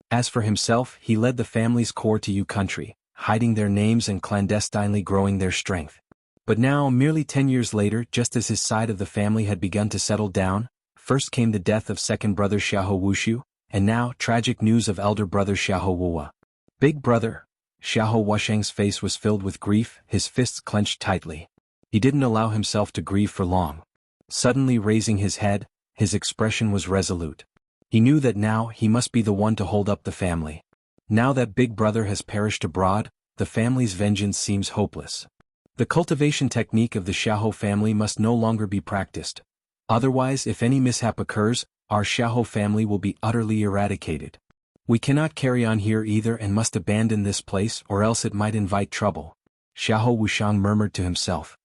As for himself, he led the family's core to Yu country, hiding their names and clandestinely growing their strength. But now, merely 10 years later, just as his side of the family had begun to settle down, first came the death of second brother Xiahou Wushu, and now tragic news of elder brother Xiahou Wuo. Big brother. Xiahou Wuxiang's face was filled with grief, his fists clenched tightly. He didn't allow himself to grieve for long. Suddenly raising his head, his expression was resolute. He knew that now he must be the one to hold up the family. Now that big brother has perished abroad, the family's vengeance seems hopeless. The cultivation technique of the Xiahou family must no longer be practiced. Otherwise, if any mishap occurs, our Xiahou family will be utterly eradicated. We cannot carry on here either and must abandon this place or else it might invite trouble. Xiahou Wuxiang murmured to himself.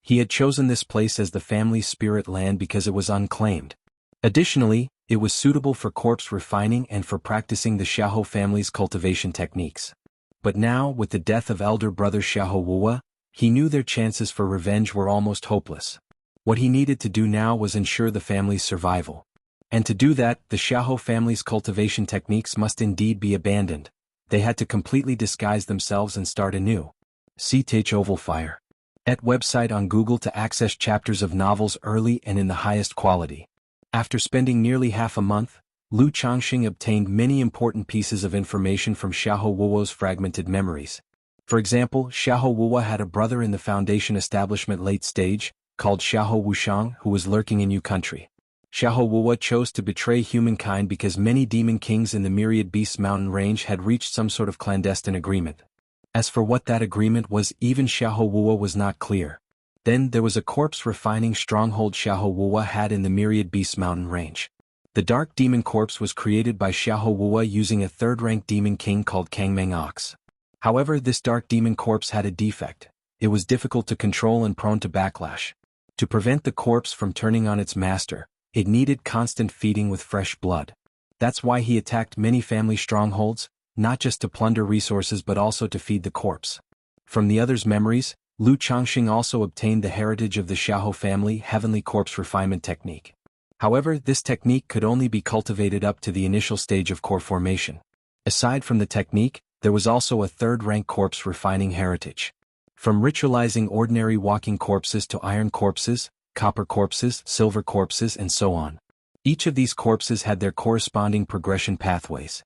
He had chosen this place as the family's spirit land because it was unclaimed. Additionally, it was suitable for corpse refining and for practicing the Xiahou family's cultivation techniques. But now, with the death of elder brother Xiahou Wuo, he knew their chances for revenge were almost hopeless. What he needed to do now was ensure the family's survival. And to do that, the Xiahou family's cultivation techniques must indeed be abandoned. They had to completely disguise themselves and start anew. See Tach Oval Fire. Et website on Google to access chapters of novels early and in the highest quality. After spending nearly half a month, Lu Changxing obtained many important pieces of information from Xiahou Wuo's fragmented memories. For example, Xiahou Wuo had a brother in the foundation establishment late stage, called Xiahou Wuxiang, who was lurking in Yu country. Xiahou Wuo chose to betray humankind because many demon kings in the Myriad Beasts mountain range had reached some sort of clandestine agreement. As for what that agreement was, even Xiahou Wuo was not clear. Then there was a corpse refining stronghold Xiahou Wuo had in the Myriad Beasts mountain range. The dark demon corpse was created by Xiahou Wuo using a third-rank demon king called Kangmeng Ox. However, this dark demon corpse had a defect. It was difficult to control and prone to backlash. To prevent the corpse from turning on its master, it needed constant feeding with fresh blood. That's why he attacked many family strongholds, not just to plunder resources but also to feed the corpse. From the other's memories, Lu Changxing also obtained the heritage of the Xiahou family heavenly corpse refinement technique. However, this technique could only be cultivated up to the initial stage of core formation. Aside from the technique, there was also a third-rank corpse refining heritage. From ritualizing ordinary walking corpses to iron corpses, copper corpses, silver corpses, and so on. Each of these corpses had their corresponding progression pathways,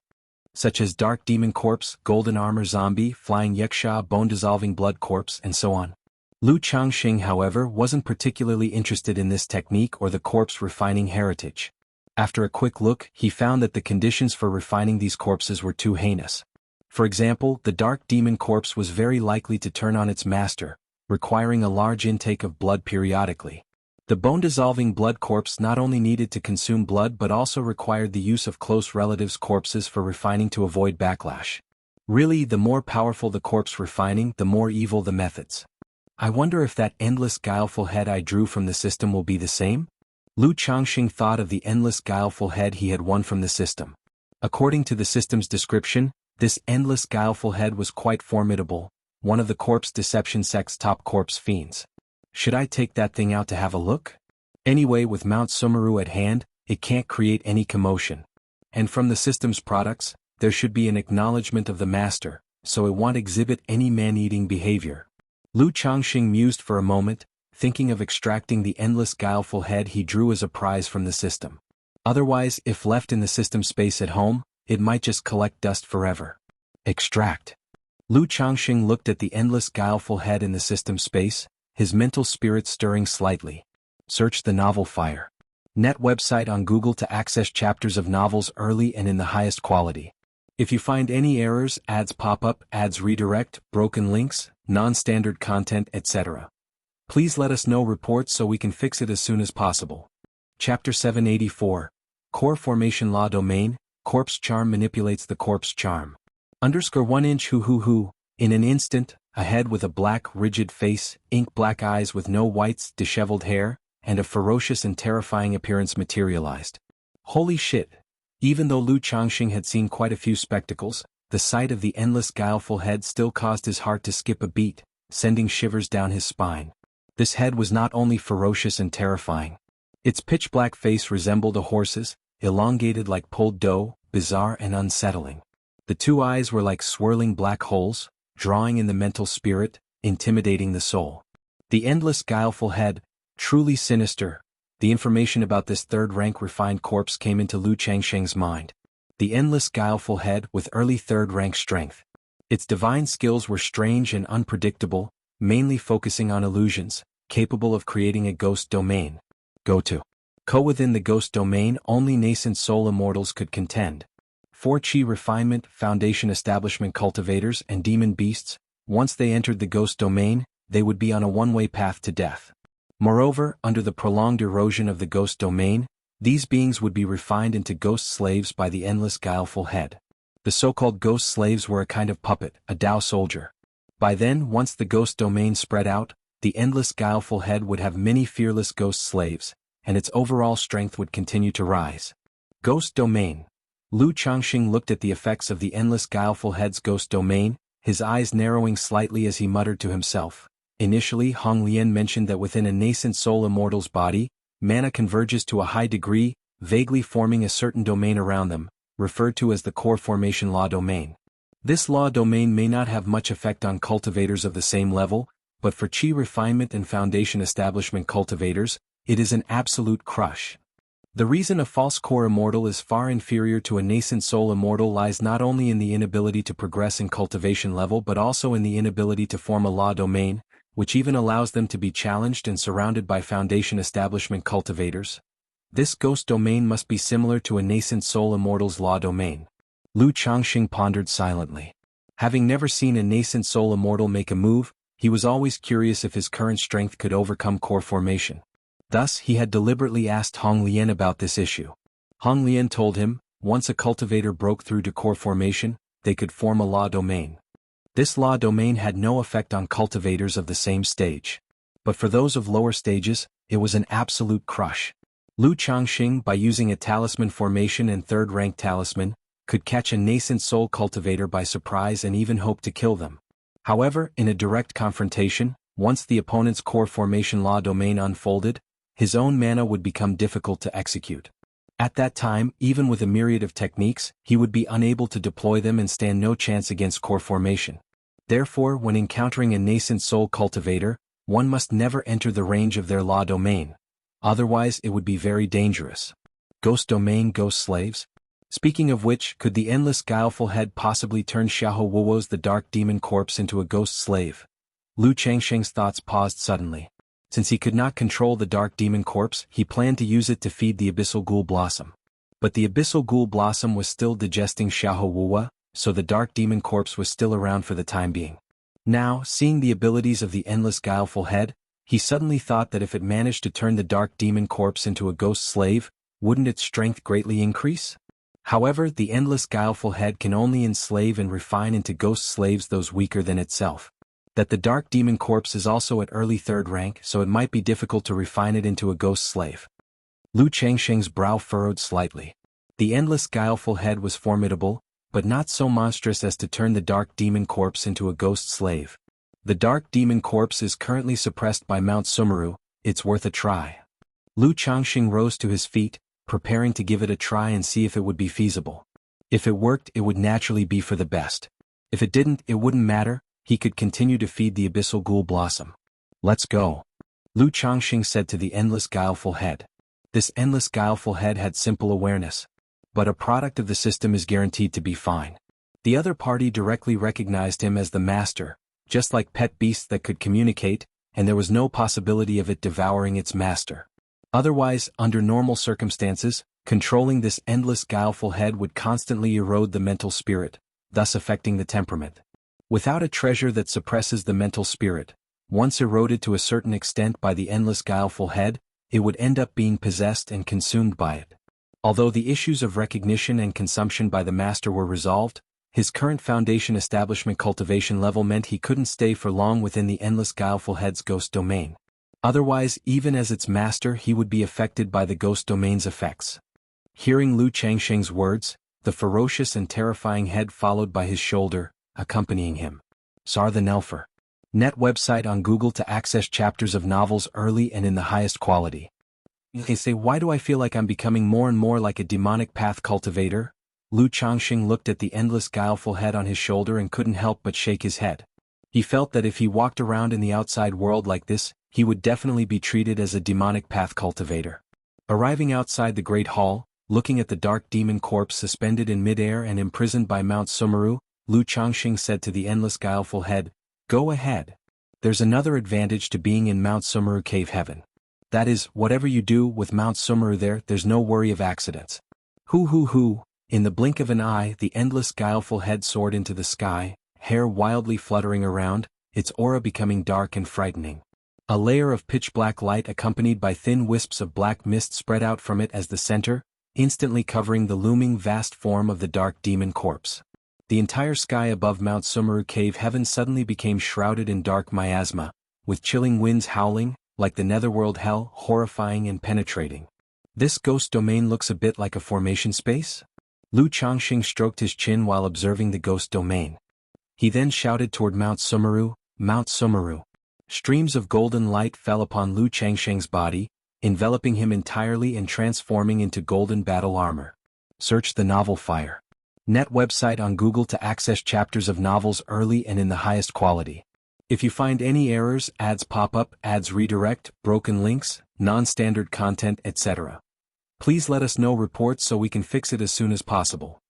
such as dark demon corpse, golden armor zombie, flying yaksha, bone-dissolving blood corpse, and so on. Lu Changxing, however, wasn't particularly interested in this technique or the corpse refining heritage. After a quick look, he found that the conditions for refining these corpses were too heinous. For example, the dark demon corpse was very likely to turn on its master, requiring a large intake of blood periodically. The bone-dissolving blood corpse not only needed to consume blood but also required the use of close relatives' corpses for refining to avoid backlash. Really, the more powerful the corpse refining, the more evil the methods. I wonder if that endless guileful head I drew from the system will be the same? Lu Changxing thought of the endless guileful head he had won from the system. According to the system's description, this endless guileful head was quite formidable, one of the corpse deception sect's top corpse fiends. Should I take that thing out to have a look? Anyway, with Mount Sumeru at hand, it can't create any commotion. And from the system's products, there should be an acknowledgement of the master, so it won't exhibit any man-eating behavior. Lu Changxing mused for a moment, thinking of extracting the endless guileful head he drew as a prize from the system. Otherwise, if left in the system space at home, it might just collect dust forever. Extract. Lu Changxing looked at the endless guileful head in the system space, his mental spirit stirring slightly. Search the novel Fire. Net website on Google to access chapters of novels early and in the highest quality. If you find any errors, ads pop up, ads redirect, broken links, non-standard content, etc., please let us know reports so we can fix it as soon as possible. Chapter 784. Core Formation Law Domain, Corpse Charm manipulates the corpse charm. _1 inch hoo. In an instant, a head with a black, rigid face, ink-black eyes with no whites, disheveled hair, and a ferocious and terrifying appearance materialized. Holy shit! Even though Lu Changxing had seen quite a few spectacles, the sight of the endless guileful head still caused his heart to skip a beat, sending shivers down his spine. This head was not only ferocious and terrifying. Its pitch-black face resembled a horse's, elongated like pulled dough, bizarre and unsettling. The two eyes were like swirling black holes, drawing in the mental spirit, intimidating the soul. The endless guileful head, truly sinister. The information about this third-rank refined corpse came into Lu Changxing's mind. The endless guileful head with early third-rank strength. Its divine skills were strange and unpredictable, mainly focusing on illusions, capable of creating a ghost domain. Within the ghost domain, only nascent soul immortals could contend. 4 Chi refinement, foundation establishment cultivators and demon beasts, once they entered the ghost domain, they would be on a one-way path to death. Moreover, under the prolonged erosion of the ghost domain, these beings would be refined into ghost slaves by the endless guileful head. The so-called ghost slaves were a kind of puppet, a Dao soldier. By then, once the ghost domain spread out, the endless guileful head would have many fearless ghost slaves, and its overall strength would continue to rise. Ghost domain. Lu Changxing looked at the effects of the endless guileful head's ghost domain, his eyes narrowing slightly as he muttered to himself. Initially, Hong Lian mentioned that within a nascent soul immortal's body, mana converges to a high degree, vaguely forming a certain domain around them, referred to as the core formation law domain. This law domain may not have much effect on cultivators of the same level, but for Qi refinement and foundation establishment cultivators, it is an absolute crush. The reason a false core immortal is far inferior to a nascent soul immortal lies not only in the inability to progress in cultivation level but also in the inability to form a law domain, which even allows them to be challenged and surrounded by foundation establishment cultivators. This ghost domain must be similar to a nascent soul immortal's law domain. Lu Changxing pondered silently. Having never seen a nascent soul immortal make a move, he was always curious if his current strength could overcome core formation. Thus, he had deliberately asked Hong Lian about this issue. Hong Lian told him, once a cultivator broke through to core formation, they could form a law domain. This law domain had no effect on cultivators of the same stage. But for those of lower stages, it was an absolute crush. Lu Changxing, by using a talisman formation and third-rank talisman, could catch a nascent soul cultivator by surprise and even hope to kill them. However, in a direct confrontation, once the opponent's core formation law domain unfolded, his own mana would become difficult to execute. At that time, even with a myriad of techniques, he would be unable to deploy them and stand no chance against core formation. Therefore, when encountering a nascent soul cultivator, one must never enter the range of their law domain. Otherwise, it would be very dangerous. Ghost domain ghost slaves? Speaking of which, could the endless guileful head possibly turn Xiahou Wuo's the dark demon corpse into a ghost slave? Lu Changxing's thoughts paused suddenly. Since he could not control the dark demon corpse, he planned to use it to feed the abyssal ghoul blossom. But the abyssal ghoul blossom was still digesting Xiahou Wuwa, so the dark demon corpse was still around for the time being. Now, seeing the abilities of the endless guileful head, he suddenly thought that if it managed to turn the dark demon corpse into a ghost slave, wouldn't its strength greatly increase? However, the endless guileful head can only enslave and refine into ghost slaves those weaker than itself. That the dark demon corpse is also at early 3rd rank, so it might be difficult to refine it into a ghost slave. Lu Changsheng's brow furrowed slightly. The endless guileful head was formidable, but not so monstrous as to turn the dark demon corpse into a ghost slave. The dark demon corpse is currently suppressed by Mount Sumeru, it's worth a try. Lu Changsheng rose to his feet, preparing to give it a try and see if it would be feasible. If it worked, it would naturally be for the best. If it didn't, it wouldn't matter, he could continue to feed the abyssal ghoul blossom. Let's go. Lu Changsheng said to the endless guileful head. This endless guileful head had simple awareness. But a product of the system is guaranteed to be fine. The other party directly recognized him as the master, just like pet beasts that could communicate, and there was no possibility of it devouring its master. Otherwise, under normal circumstances, controlling this endless guileful head would constantly erode the mental spirit, thus affecting the temperament. Without a treasure that suppresses the mental spirit, once eroded to a certain extent by the endless guileful head, it would end up being possessed and consumed by it. Although the issues of recognition and consumption by the master were resolved, his current foundation establishment cultivation level meant he couldn't stay for long within the endless guileful head's ghost domain. Otherwise, even as its master, he would be affected by the ghost domain's effects. Hearing Lu Changsheng's words, the ferocious and terrifying head followed by his shoulder, accompanying him. Sar the Nelfer. Net website on Google to access chapters of novels early and in the highest quality. They say, why do I feel like I'm becoming more and more like a demonic path cultivator? Lu Changsheng looked at the endless guileful head on his shoulder and couldn't help but shake his head. He felt that if he walked around in the outside world like this, he would definitely be treated as a demonic path cultivator. Arriving outside the Great Hall, looking at the dark demon corpse suspended in midair and imprisoned by Mount Sumeru, Lu Changsheng said to the endless guileful head, "Go ahead. There's another advantage to being in Mount Sumeru Cave Heaven. That is, whatever you do with Mount Sumeru there's no worry of accidents." Hoo. In the blink of an eye, the endless guileful head soared into the sky, hair wildly fluttering around, its aura becoming dark and frightening. A layer of pitch-black light accompanied by thin wisps of black mist spread out from it as the center, instantly covering the looming vast form of the dark demon corpse. The entire sky above Mount Sumeru Cave Heaven suddenly became shrouded in dark miasma, with chilling winds howling, like the netherworld hell, horrifying and penetrating. This ghost domain looks a bit like a formation space? Lu Changsheng stroked his chin while observing the ghost domain. He then shouted toward Mount Sumeru, "Mount Sumeru." Streams of golden light fell upon Lu Changsheng's body, enveloping him entirely and transforming into golden battle armor. Search the novel Fire. Net website on Google to access chapters of novels early and in the highest quality. If you find any errors, ads pop up, ads redirect, broken links, non-standard content, etc., please let us know reports so we can fix it as soon as possible.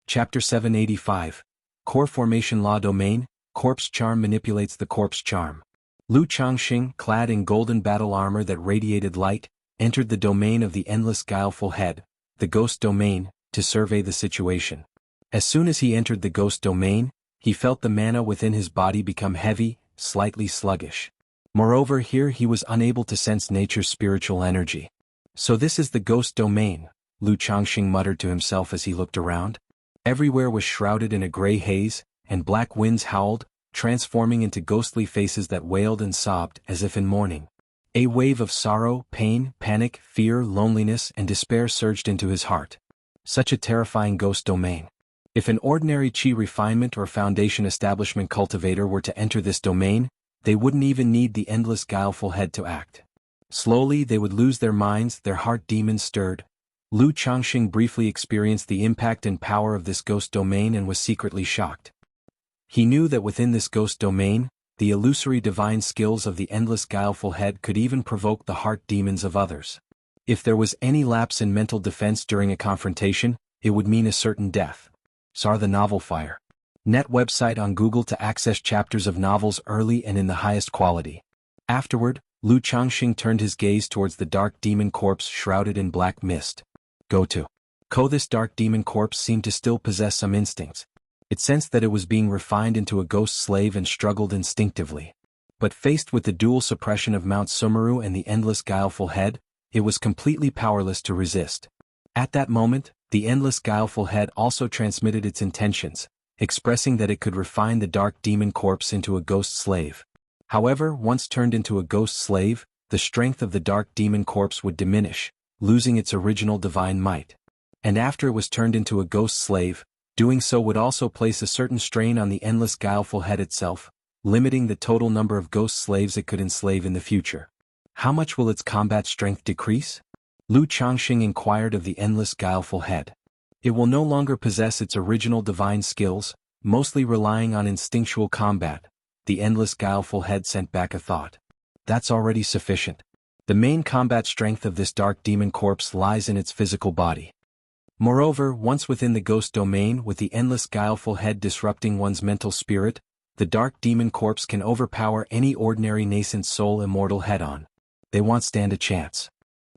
Chapter 785. Core Formation Law Domain, Corpse Charm manipulates the Corpse Charm. Lu Changsheng, clad in golden battle armor that radiated light, entered the domain of the endless guileful head, the ghost domain, to survey the situation. As soon as he entered the ghost domain, he felt the mana within his body become heavy, slightly sluggish. Moreover, here he was unable to sense nature's spiritual energy. So this is the ghost domain, Lu Changsheng muttered to himself as he looked around. Everywhere was shrouded in a gray haze, and black winds howled, transforming into ghostly faces that wailed and sobbed as if in mourning. A wave of sorrow, pain, panic, fear, loneliness, and despair surged into his heart. Such a terrifying ghost domain. If an ordinary chi refinement or foundation establishment cultivator were to enter this domain, they wouldn't even need the endless guileful head to act. Slowly they would lose their minds, their heart demons stirred. Lu Changsheng briefly experienced the impact and power of this ghost domain and was secretly shocked. He knew that within this ghost domain, the illusory divine skills of the endless guileful head could even provoke the heart demons of others. If there was any lapse in mental defense during a confrontation, it would mean a certain death. Sar the Novel Fire. Net website on Google to access chapters of novels early and in the highest quality. Afterward, Lu Changsheng turned his gaze towards the dark demon corpse shrouded in black mist. Go to. This dark demon corpse seemed to still possess some instincts. It sensed that it was being refined into a ghost slave and struggled instinctively. But faced with the dual suppression of Mount Sumeru and the endless guileful head, it was completely powerless to resist. At that moment, the endless guileful head also transmitted its intentions, expressing that it could refine the dark demon corpse into a ghost slave. However, once turned into a ghost slave, the strength of the dark demon corpse would diminish, losing its original divine might. And after it was turned into a ghost slave, doing so would also place a certain strain on the endless guileful head itself, limiting the total number of ghost slaves it could enslave in the future. How much will its combat strength decrease? Lu Changxing inquired of the endless guileful head. It will no longer possess its original divine skills, mostly relying on instinctual combat. The endless guileful head sent back a thought. That's already sufficient. The main combat strength of this dark demon corpse lies in its physical body. Moreover, once within the ghost domain with the endless guileful head disrupting one's mental spirit, the dark demon corpse can overpower any ordinary nascent soul immortal head-on. They won't stand a chance.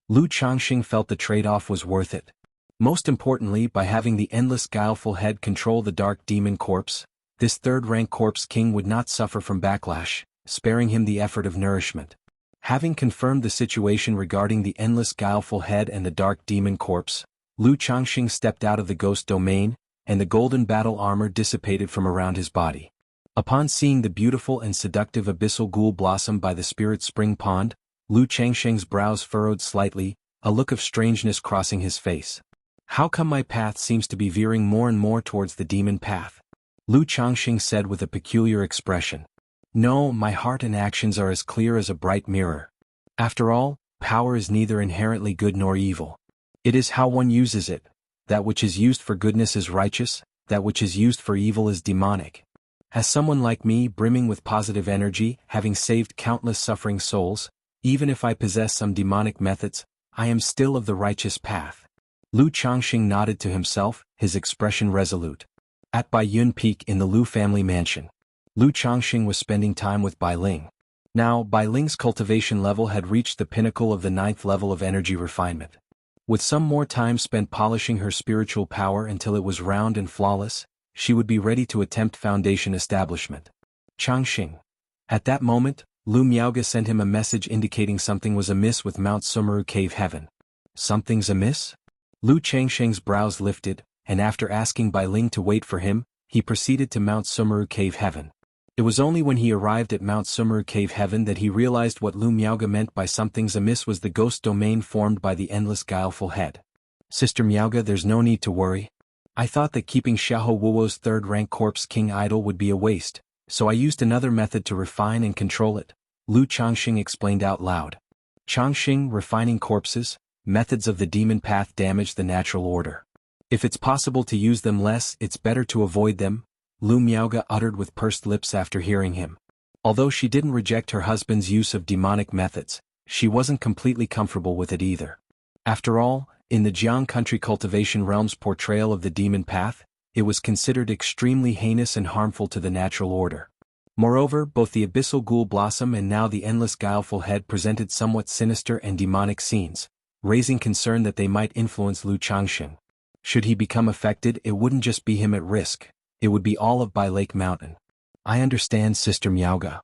Lu Changxing felt the trade-off was worth it. Most importantly, by having the endless guileful head control the dark demon corpse, this third-rank corpse king would not suffer from backlash, sparing him the effort of nourishment. Having confirmed the situation regarding the endless guileful head and the dark demon corpse, Lu Changxing stepped out of the ghost domain, and the golden battle armor dissipated from around his body. Upon seeing the beautiful and seductive abyssal ghoul blossom by the spirit spring pond, Lu Changxing's brows furrowed slightly, a look of strangeness crossing his face. How come my path seems to be veering more and more towards the demon path? Lu Changxing said with a peculiar expression. No, my heart and actions are as clear as a bright mirror. After all, power is neither inherently good nor evil. It is how one uses it. That which is used for goodness is righteous, that which is used for evil is demonic. As someone like me, brimming with positive energy, having saved countless suffering souls, even if I possess some demonic methods, I am still of the righteous path. Lu Changxing nodded to himself, his expression resolute. At Bai Yun Peak in the Lu family mansion, Lu Changxing was spending time with Bai Ling. Now, Bai Ling's cultivation level had reached the pinnacle of the 9th level of energy refinement. With some more time spent polishing her spiritual power until it was round and flawless, she would be ready to attempt foundation establishment. Changxing. At that moment, Lu Miaoge sent him a message indicating something was amiss with Mount Sumeru Cave Heaven. Something's amiss? Lu Changxing's brows lifted, and after asking Bai Ling to wait for him, he proceeded to Mount Sumeru Cave Heaven. It was only when he arrived at Mount Sumeru Cave Heaven that he realized what Lu Miaoge meant by something's amiss was the ghost domain formed by the endless guileful head. Sister Miaoge, there's no need to worry. I thought that keeping Xiahou Wuo's third-rank corpse king idle would be a waste, so I used another method to refine and control it, Lu Changxing explained out loud. Changxing, refining corpses, methods of the demon path damage the natural order. If it's possible to use them less, it's better to avoid them, Lu Miaoge uttered with pursed lips after hearing him. Although she didn't reject her husband's use of demonic methods, she wasn't completely comfortable with it either. After all, in the Jiang country cultivation realm's portrayal of the demon path, it was considered extremely heinous and harmful to the natural order. Moreover, both the abyssal ghoul blossom and now the endless guileful head presented somewhat sinister and demonic scenes, raising concern that they might influence Lu Changxing. Should he become affected, it wouldn't just be him at risk. It would be all of Bai Lake Mountain. I understand, Sister Miaoge.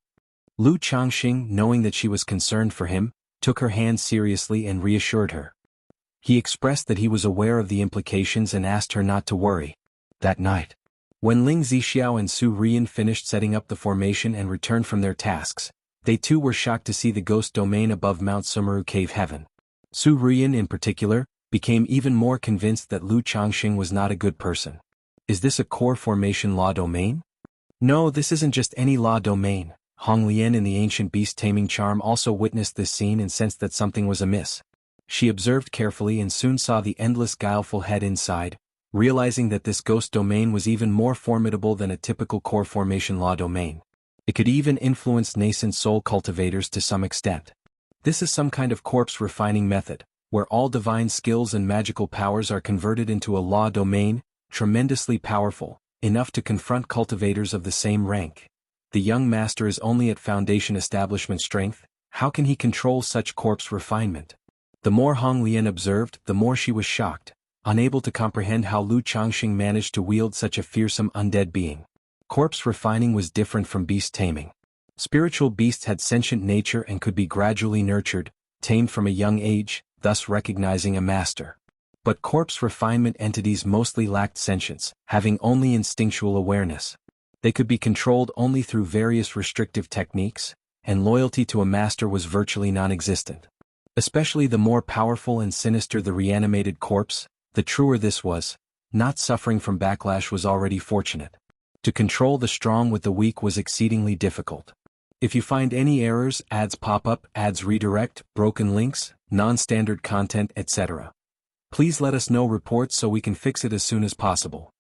Lu Changxing, knowing that she was concerned for him, took her hand seriously and reassured her. He expressed that he was aware of the implications and asked her not to worry. That night, when Ling Zixiao and Su Rian finished setting up the formation and returned from their tasks, they too were shocked to see the ghost domain above Mount Sumeru Cave Heaven. Su Rian in particular, became even more convinced that Lu Changxing was not a good person. Is this a core formation law domain? No, this isn't just any law domain. Hong Lian in the ancient beast taming charm also witnessed this scene and sensed that something was amiss. She observed carefully and soon saw the endless guileful head inside, realizing that this ghost domain was even more formidable than a typical core formation law domain. It could even influence nascent soul cultivators to some extent. This is some kind of corpse refining method, where all divine skills and magical powers are converted into a law domain, tremendously powerful, enough to confront cultivators of the same rank. The young master is only at foundation establishment strength. How can he control such corpse refinement? The more Hong Lian observed, the more she was shocked. unable to comprehend how Lu Changxing managed to wield such a fearsome undead being. Corpse refining was different from beast taming. Spiritual beasts had sentient nature and could be gradually nurtured, tamed from a young age, thus recognizing a master. But corpse refinement entities mostly lacked sentience, having only instinctual awareness. They could be controlled only through various restrictive techniques, and loyalty to a master was virtually non-existent. Especially the more powerful and sinister the reanimated corpse, the truer this was. Not suffering from backlash was already fortunate. To control the strong with the weak was exceedingly difficult. If you find any errors, ads pop up, ads redirect, broken links, non-standard content, etc., please let us know reports so we can fix it as soon as possible.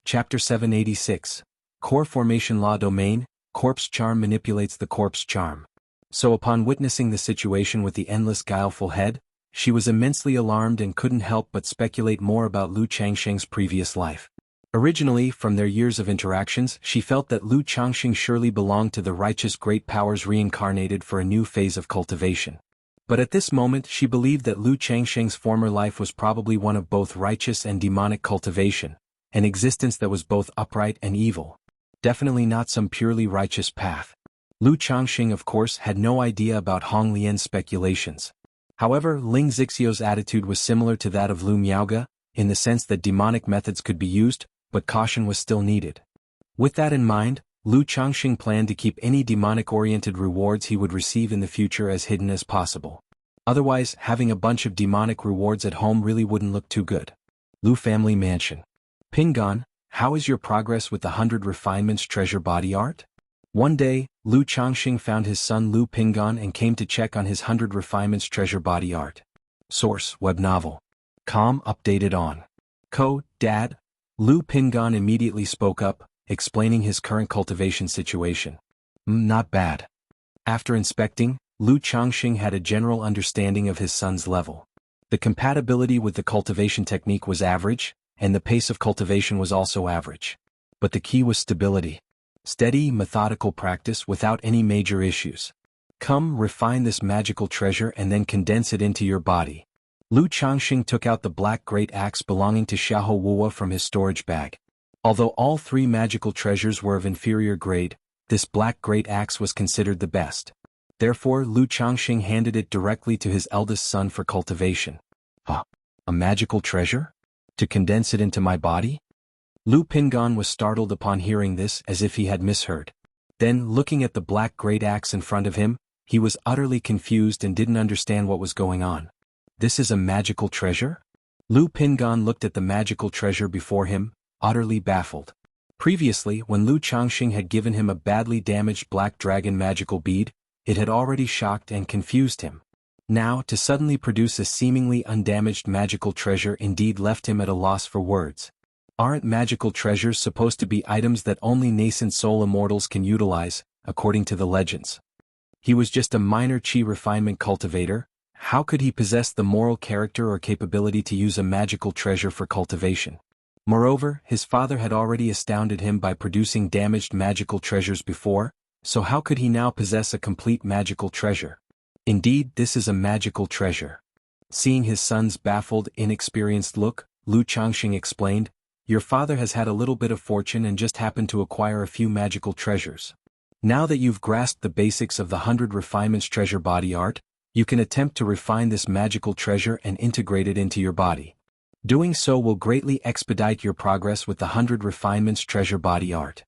Chapter 786. Core Formation Law Domain. Corpse Charm manipulates the corpse charm. So upon witnessing the situation with the endless guileful head, she was immensely alarmed and couldn't help but speculate more about Lu Changxing's previous life. Originally, from their years of interactions, she felt that Lu Changxing surely belonged to the righteous great powers reincarnated for a new phase of cultivation. But at this moment she believed that Lu Changxing's former life was probably one of both righteous and demonic cultivation, an existence that was both upright and evil. Definitely not some purely righteous path. Lu Changxing of course had no idea about Hong Lian's speculations. However, Ling Zixio's attitude was similar to that of Lu Miaoge, in the sense that demonic methods could be used, but caution was still needed. With that in mind, Lu Changxing planned to keep any demonic-oriented rewards he would receive in the future as hidden as possible. Otherwise, having a bunch of demonic rewards at home really wouldn't look too good. Lu Family Mansion. Pingon, how is your progress with the 100 Refinements treasure body art? One day, Lu Changxing found his son Lu Pingon and came to check on his 100 Refinements treasure body art. Source, web novel. Com updated on. Dad? Lu Pingon immediately spoke up, explaining his current cultivation situation. Not bad. After inspecting, Lu Changxing had a general understanding of his son's level. The compatibility with the cultivation technique was average, and the pace of cultivation was also average. But the key was stability. Steady, methodical practice without any major issues. Come, refine this magical treasure and then condense it into your body. Lu Changxing took out the black great axe belonging to Xiahou Wuwa from his storage bag. Although all three magical treasures were of inferior grade, this black great axe was considered the best. Therefore, Lu Changxing handed it directly to his eldest son for cultivation. A magical treasure? To condense it into my body? Lu Pingon was startled upon hearing this, as if he had misheard. Then, looking at the black great axe in front of him, he was utterly confused and didn't understand what was going on. This is a magical treasure? Lu Pingon looked at the magical treasure before him, utterly baffled. Previously, when Lu Changxing had given him a badly damaged black dragon magical bead, it had already shocked and confused him. Now, to suddenly produce a seemingly undamaged magical treasure indeed left him at a loss for words. Aren't magical treasures supposed to be items that only nascent soul immortals can utilize, according to the legends? He was just a minor qi refinement cultivator. How could he possess the moral character or capability to use a magical treasure for cultivation? Moreover, his father had already astounded him by producing damaged magical treasures before, so how could he now possess a complete magical treasure? Indeed, this is a magical treasure. Seeing his son's baffled, inexperienced look, Lu Changxing explained, "Your father has had a little bit of fortune and just happened to acquire a few magical treasures. Now that you've grasped the basics of the 100 Refinements treasure body art, you can attempt to refine this magical treasure and integrate it into your body. Doing so will greatly expedite your progress with the 100 Refinements treasure body art."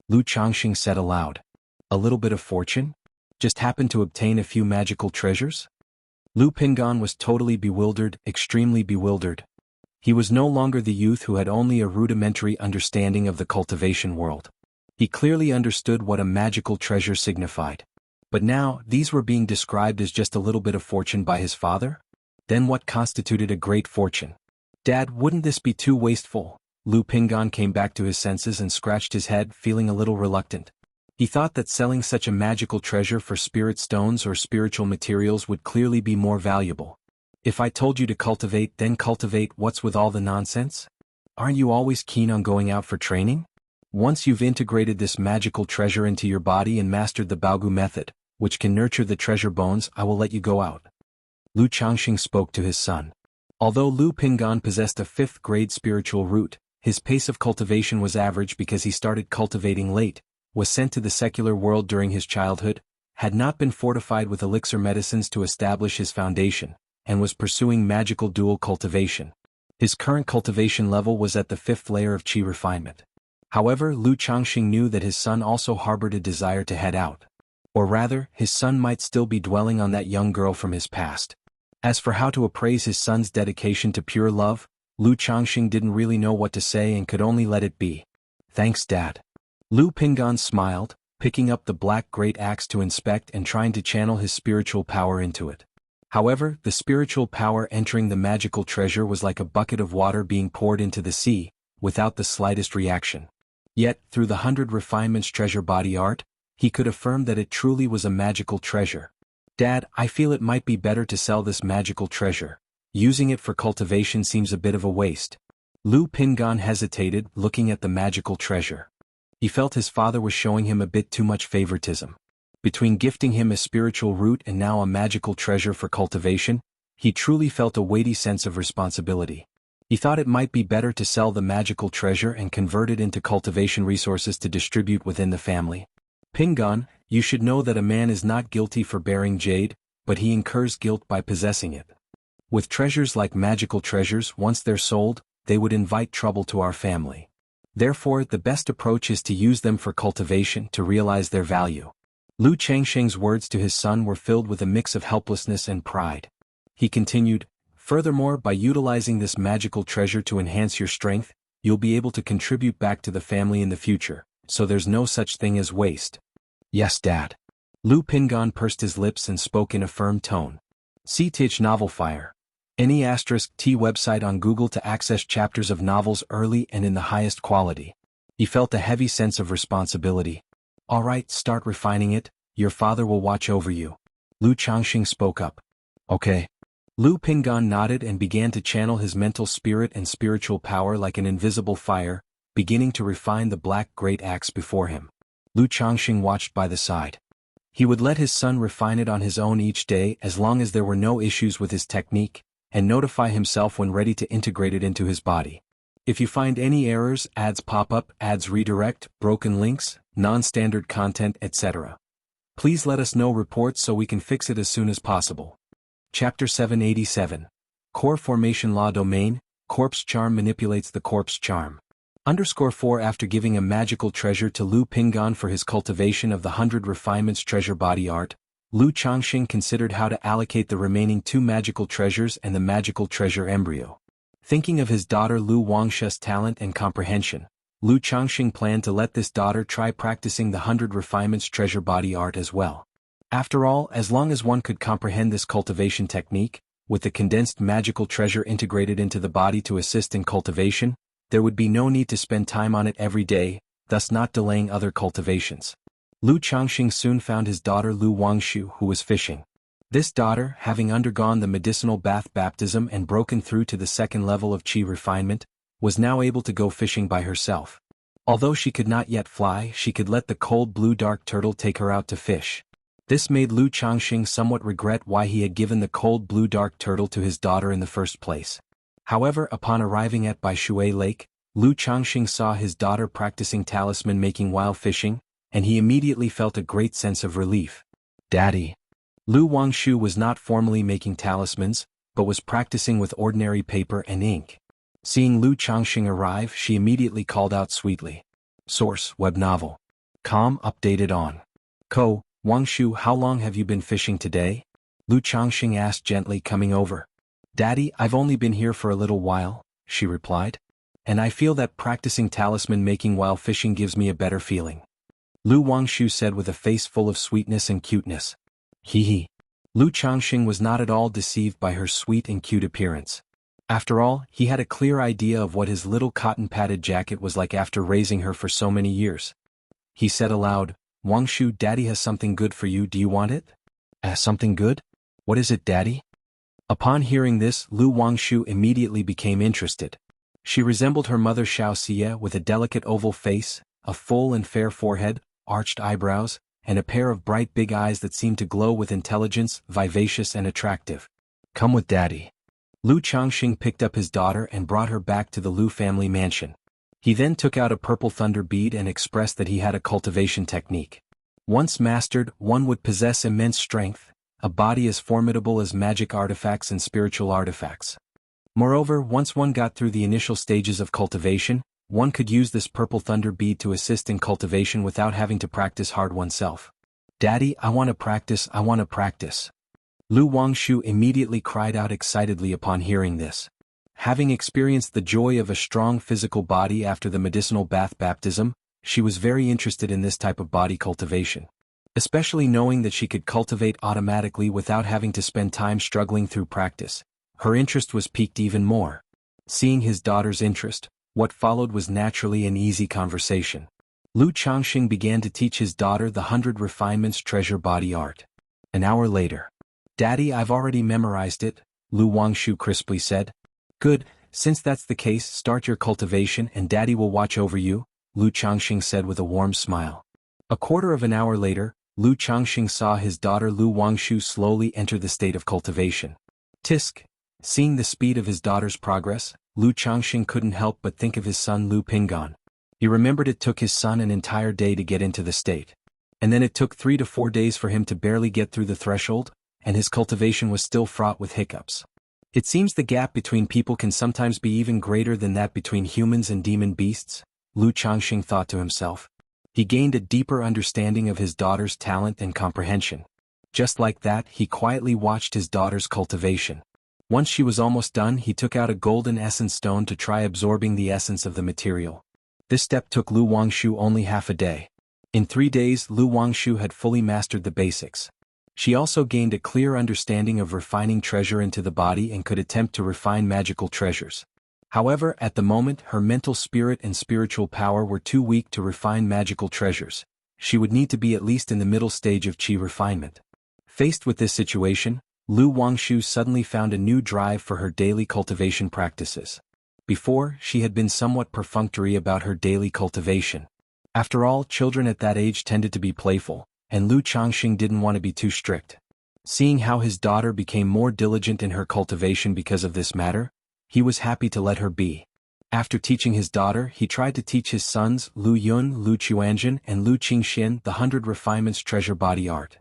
Lu Changxing said aloud. A little bit of fortune? Just happened to obtain a few magical treasures? Lu Pingon was totally bewildered, extremely bewildered. He was no longer the youth who had only a rudimentary understanding of the cultivation world. He clearly understood what a magical treasure signified. But now, these were being described as just a little bit of fortune by his father? Then what constituted a great fortune? Dad, wouldn't this be too wasteful? Lu Pingon came back to his senses and scratched his head, feeling a little reluctant. He thought that selling such a magical treasure for spirit stones or spiritual materials would clearly be more valuable. If I told you to cultivate, then cultivate, what's with all the nonsense? Aren't you always keen on going out for training? Once you've integrated this magical treasure into your body and mastered the Baogu method, which can nurture the treasure bones, I will let you go out. Lu Changxing spoke to his son. Although Lu Pingan possessed a 5th grade spiritual root, his pace of cultivation was average because he started cultivating late, was sent to the secular world during his childhood, had not been fortified with elixir medicines to establish his foundation, and was pursuing magical dual cultivation. His current cultivation level was at the 5th layer of qi refinement. However, Lu Changxing knew that his son also harbored a desire to head out. Or rather, his son might still be dwelling on that young girl from his past. As for how to appraise his son's dedication to pure love, Lu Changxing didn't really know what to say and could only let it be. Thanks, Dad. Lu Pingan smiled, picking up the black great axe to inspect and trying to channel his spiritual power into it. However, the spiritual power entering the magical treasure was like a bucket of water being poured into the sea, without the slightest reaction. Yet, through the 100 Refinements treasure body art, he could affirm that it truly was a magical treasure. Dad, I feel it might be better to sell this magical treasure. Using it for cultivation seems a bit of a waste. Lu Pingan hesitated, looking at the magical treasure. He felt his father was showing him a bit too much favoritism. Between gifting him a spiritual root and now a magical treasure for cultivation, he truly felt a weighty sense of responsibility. He thought it might be better to sell the magical treasure and convert it into cultivation resources to distribute within the family. Pingan, you should know that a man is not guilty for bearing jade, but he incurs guilt by possessing it. With treasures like magical treasures, once they're sold, they would invite trouble to our family. Therefore, the best approach is to use them for cultivation to realize their value. Lu Changxing's words to his son were filled with a mix of helplessness and pride. He continued, furthermore, by utilizing this magical treasure to enhance your strength, you'll be able to contribute back to the family in the future, so there's no such thing as waste. Yes, Dad. Lu Pingan pursed his lips and spoke in a firm tone. See Tich Novel Fire. Any *T website on Google to access chapters of novels early and in the highest quality. He felt a heavy sense of responsibility. All right, start refining it, your father will watch over you. Lu Changxing spoke up. Okay. Lu Pingan nodded and began to channel his mental spirit and spiritual power like an invisible fire, beginning to refine the black great axe before him. Lu Changxing watched by the side. He would let his son refine it on his own each day as long as there were no issues with his technique, and notify himself when ready to integrate it into his body. If you find any errors, ads pop up, ads redirect, broken links, non-standard content, etc., please let us know reports so we can fix it as soon as possible. Chapter 787. Core Formation Law Domain, Corpse Charm manipulates the corpse charm. _4 After giving a magical treasure to Lu Pingan for his cultivation of the 100 Refinements treasure body art, Lu Changxing considered how to allocate the remaining 2 magical treasures and the magical treasure embryo. Thinking of his daughter Lu Wangsha's talent and comprehension, Lu Changxing planned to let this daughter try practicing the 100 Refinements treasure body art as well. After all, as long as one could comprehend this cultivation technique, with the condensed magical treasure integrated into the body to assist in cultivation, there would be no need to spend time on it every day, thus not delaying other cultivations. Lu Changxing soon found his daughter Lu Wangshu, who was fishing. This daughter, having undergone the medicinal bath baptism and broken through to the 2nd level of qi refinement, was now able to go fishing by herself. Although she could not yet fly, she could let the cold blue dark turtle take her out to fish. This made Lu Changxing somewhat regret why he had given the cold blue dark turtle to his daughter in the first place. However, upon arriving at Baishui Lake, Lu Changxing saw his daughter practicing talisman making while fishing, and he immediately felt a great sense of relief. Daddy. Lu Wangshu was not formally making talismans, but was practicing with ordinary paper and ink. Seeing Lu Changxing arrive, she immediately called out sweetly. Source, web novel. Com updated on. Ko, Wangshu, how long have you been fishing today? Lu Changxing asked gently, coming over. Daddy, I've only been here for a little while, she replied. And I feel that practicing talisman making while fishing gives me a better feeling. Lu Wangshu said with a face full of sweetness and cuteness. Hee hee. Lu Changxing was not at all deceived by her sweet and cute appearance. After all, he had a clear idea of what his little cotton-padded jacket was like after raising her for so many years. He said aloud, Wangshu, Daddy has something good for you, do you want it? Something good? What is it, Daddy? Upon hearing this, Lu Wangshu immediately became interested. She resembled her mother Xiao Xie with a delicate oval face, a full and fair forehead, arched eyebrows, and a pair of bright big eyes that seemed to glow with intelligence, vivacious and attractive. Come with Daddy. Lu Changxing picked up his daughter and brought her back to the Lu family mansion. He then took out a purple thunder bead and expressed that he had a cultivation technique. Once mastered, one would possess immense strength, a body as formidable as magic artifacts and spiritual artifacts. Moreover, once one got through the initial stages of cultivation, one could use this purple thunder bead to assist in cultivation without having to practice hard oneself. "Daddy, I want to practice, I want to practice." Lu Wangshu immediately cried out excitedly upon hearing this. Having experienced the joy of a strong physical body after the medicinal bath baptism, she was very interested in this type of body cultivation. Especially knowing that she could cultivate automatically without having to spend time struggling through practice, her interest was piqued even more. Seeing his daughter's interest, what followed was naturally an easy conversation. Lu Changxing began to teach his daughter the 100 refinements treasure body art. An hour later. "Daddy, I've already memorized it," Lu Wangshu crisply said. "Good, since that's the case, start your cultivation and Daddy will watch over you," Lu Changxing said with a warm smile. A quarter of an hour later, Lu Changxing saw his daughter Lu Wangshu slowly enter the state of cultivation. Tisk. Seeing the speed of his daughter's progress, Lu Changxing couldn't help but think of his son Lu Pinggan. He remembered it took his son an entire day to get into the state. And then it took 3 to 4 days for him to barely get through the threshold, and his cultivation was still fraught with hiccups. It seems the gap between people can sometimes be even greater than that between humans and demon beasts, Lu Changxing thought to himself. He gained a deeper understanding of his daughter's talent and comprehension. Just like that, he quietly watched his daughter's cultivation. Once she was almost done, he took out a golden essence stone to try absorbing the essence of the material. This step took Lu Wangshu only half a day. In 3 days, Lu Wangshu had fully mastered the basics. She also gained a clear understanding of refining treasure into the body and could attempt to refine magical treasures. However, at the moment, her mental spirit and spiritual power were too weak to refine magical treasures. She would need to be at least in the middle stage of qi refinement. Faced with this situation, Lu Wangshu suddenly found a new drive for her daily cultivation practices. Before, she had been somewhat perfunctory about her daily cultivation. After all, children at that age tended to be playful, and Lu Changxing didn't want to be too strict. Seeing how his daughter became more diligent in her cultivation because of this matter, he was happy to let her be. After teaching his daughter, he tried to teach his sons Lu Yun, Lu Chuanjin, and Lu Qingxian the 100 refinements treasure body art.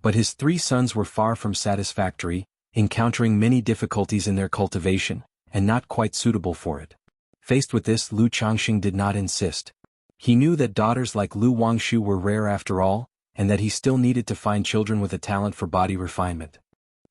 But his 3 sons were far from satisfactory, encountering many difficulties in their cultivation, and not quite suitable for it. Faced with this, Lu Changxing did not insist. He knew that daughters like Lu Wangshu were rare after all, and that he still needed to find children with a talent for body refinement.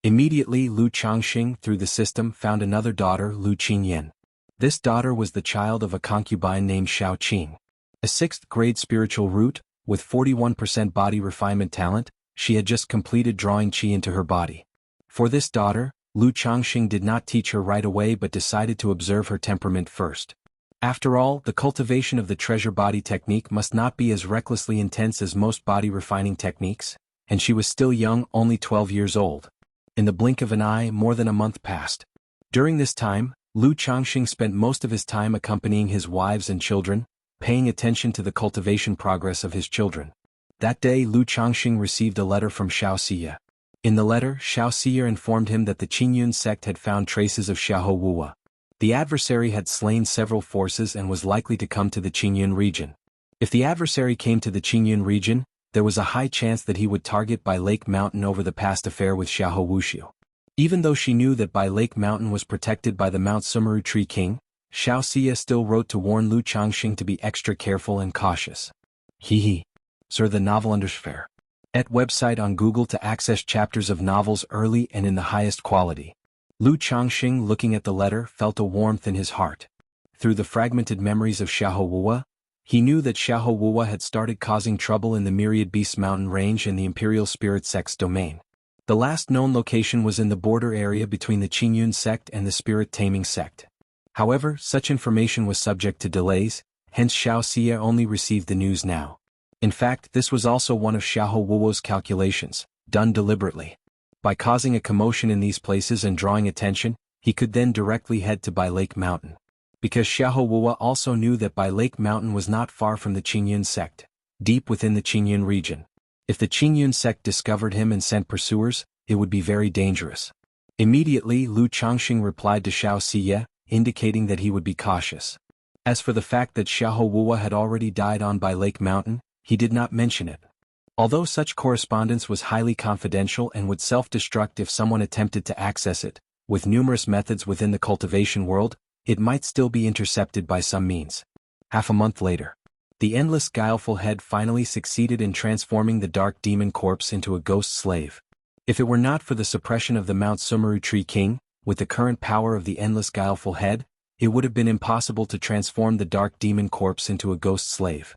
Immediately, Lu Changxing, through the system, found another daughter, Lu Qingyan. This daughter was the child of a concubine named Xiao Qing. A 6th-grade spiritual root, with 41% body refinement talent, she had just completed drawing qi into her body. For this daughter, Lu Changxing did not teach her right away but decided to observe her temperament first. After all, the cultivation of the treasure body technique must not be as recklessly intense as most body refining techniques, and she was still young, only 12 years old. In the blink of an eye, more than a month passed. During this time, Lu Changxing spent most of his time accompanying his wives and children, paying attention to the cultivation progress of his children. That day, Lu Changxing received a letter from Xiao Xia. In the letter, Xiao Xia informed him that the Qingyun sect had found traces of Xiahou Wuwa. The adversary had slain several forces and was likely to come to the Qingyun region. If the adversary came to the Qingyun region, there was a high chance that he would target Bai Lake Mountain over the past affair with Xiahou Wuxiu. Even though she knew that Bai Lake Mountain was protected by the Mount Sumeru Tree King, Xiao Xia still wrote to warn Lu Changxing to be extra careful and cautious. Hee. Sir, the novel undersfair. Et website on Google to access chapters of novels early and in the highest quality. Lu Changxing, looking at the letter, felt a warmth in his heart. Through the fragmented memories of Xiahou Wuwa, he knew that Xiahou Wuwa had started causing trouble in the Myriad Beasts Mountain Range and the Imperial Spirit Sect's domain. The last known location was in the border area between the Qingyun sect and the Spirit Taming sect. However, such information was subject to delays, hence Xiao Xia only received the news now. In fact, this was also one of Xiahou Wuo's calculations, done deliberately. By causing a commotion in these places and drawing attention, he could then directly head to Bai Lake Mountain. Because Xiahou Wuo also knew that Bai Lake Mountain was not far from the Qingyun sect, deep within the Qingyun region. If the Qingyun sect discovered him and sent pursuers, it would be very dangerous. Immediately Lu Changxing replied to Xiao Siye, indicating that he would be cautious. As for the fact that Xiahou Wuwa had already died on by Lake Mountain, he did not mention it. Although such correspondence was highly confidential and would self-destruct if someone attempted to access it, with numerous methods within the cultivation world, it might still be intercepted by some means. Half a month later, the endless guileful head finally succeeded in transforming the dark demon corpse into a ghost slave. If it were not for the suppression of the Mount Sumeru Tree King, with the current power of the endless guileful head, it would have been impossible to transform the dark demon corpse into a ghost slave.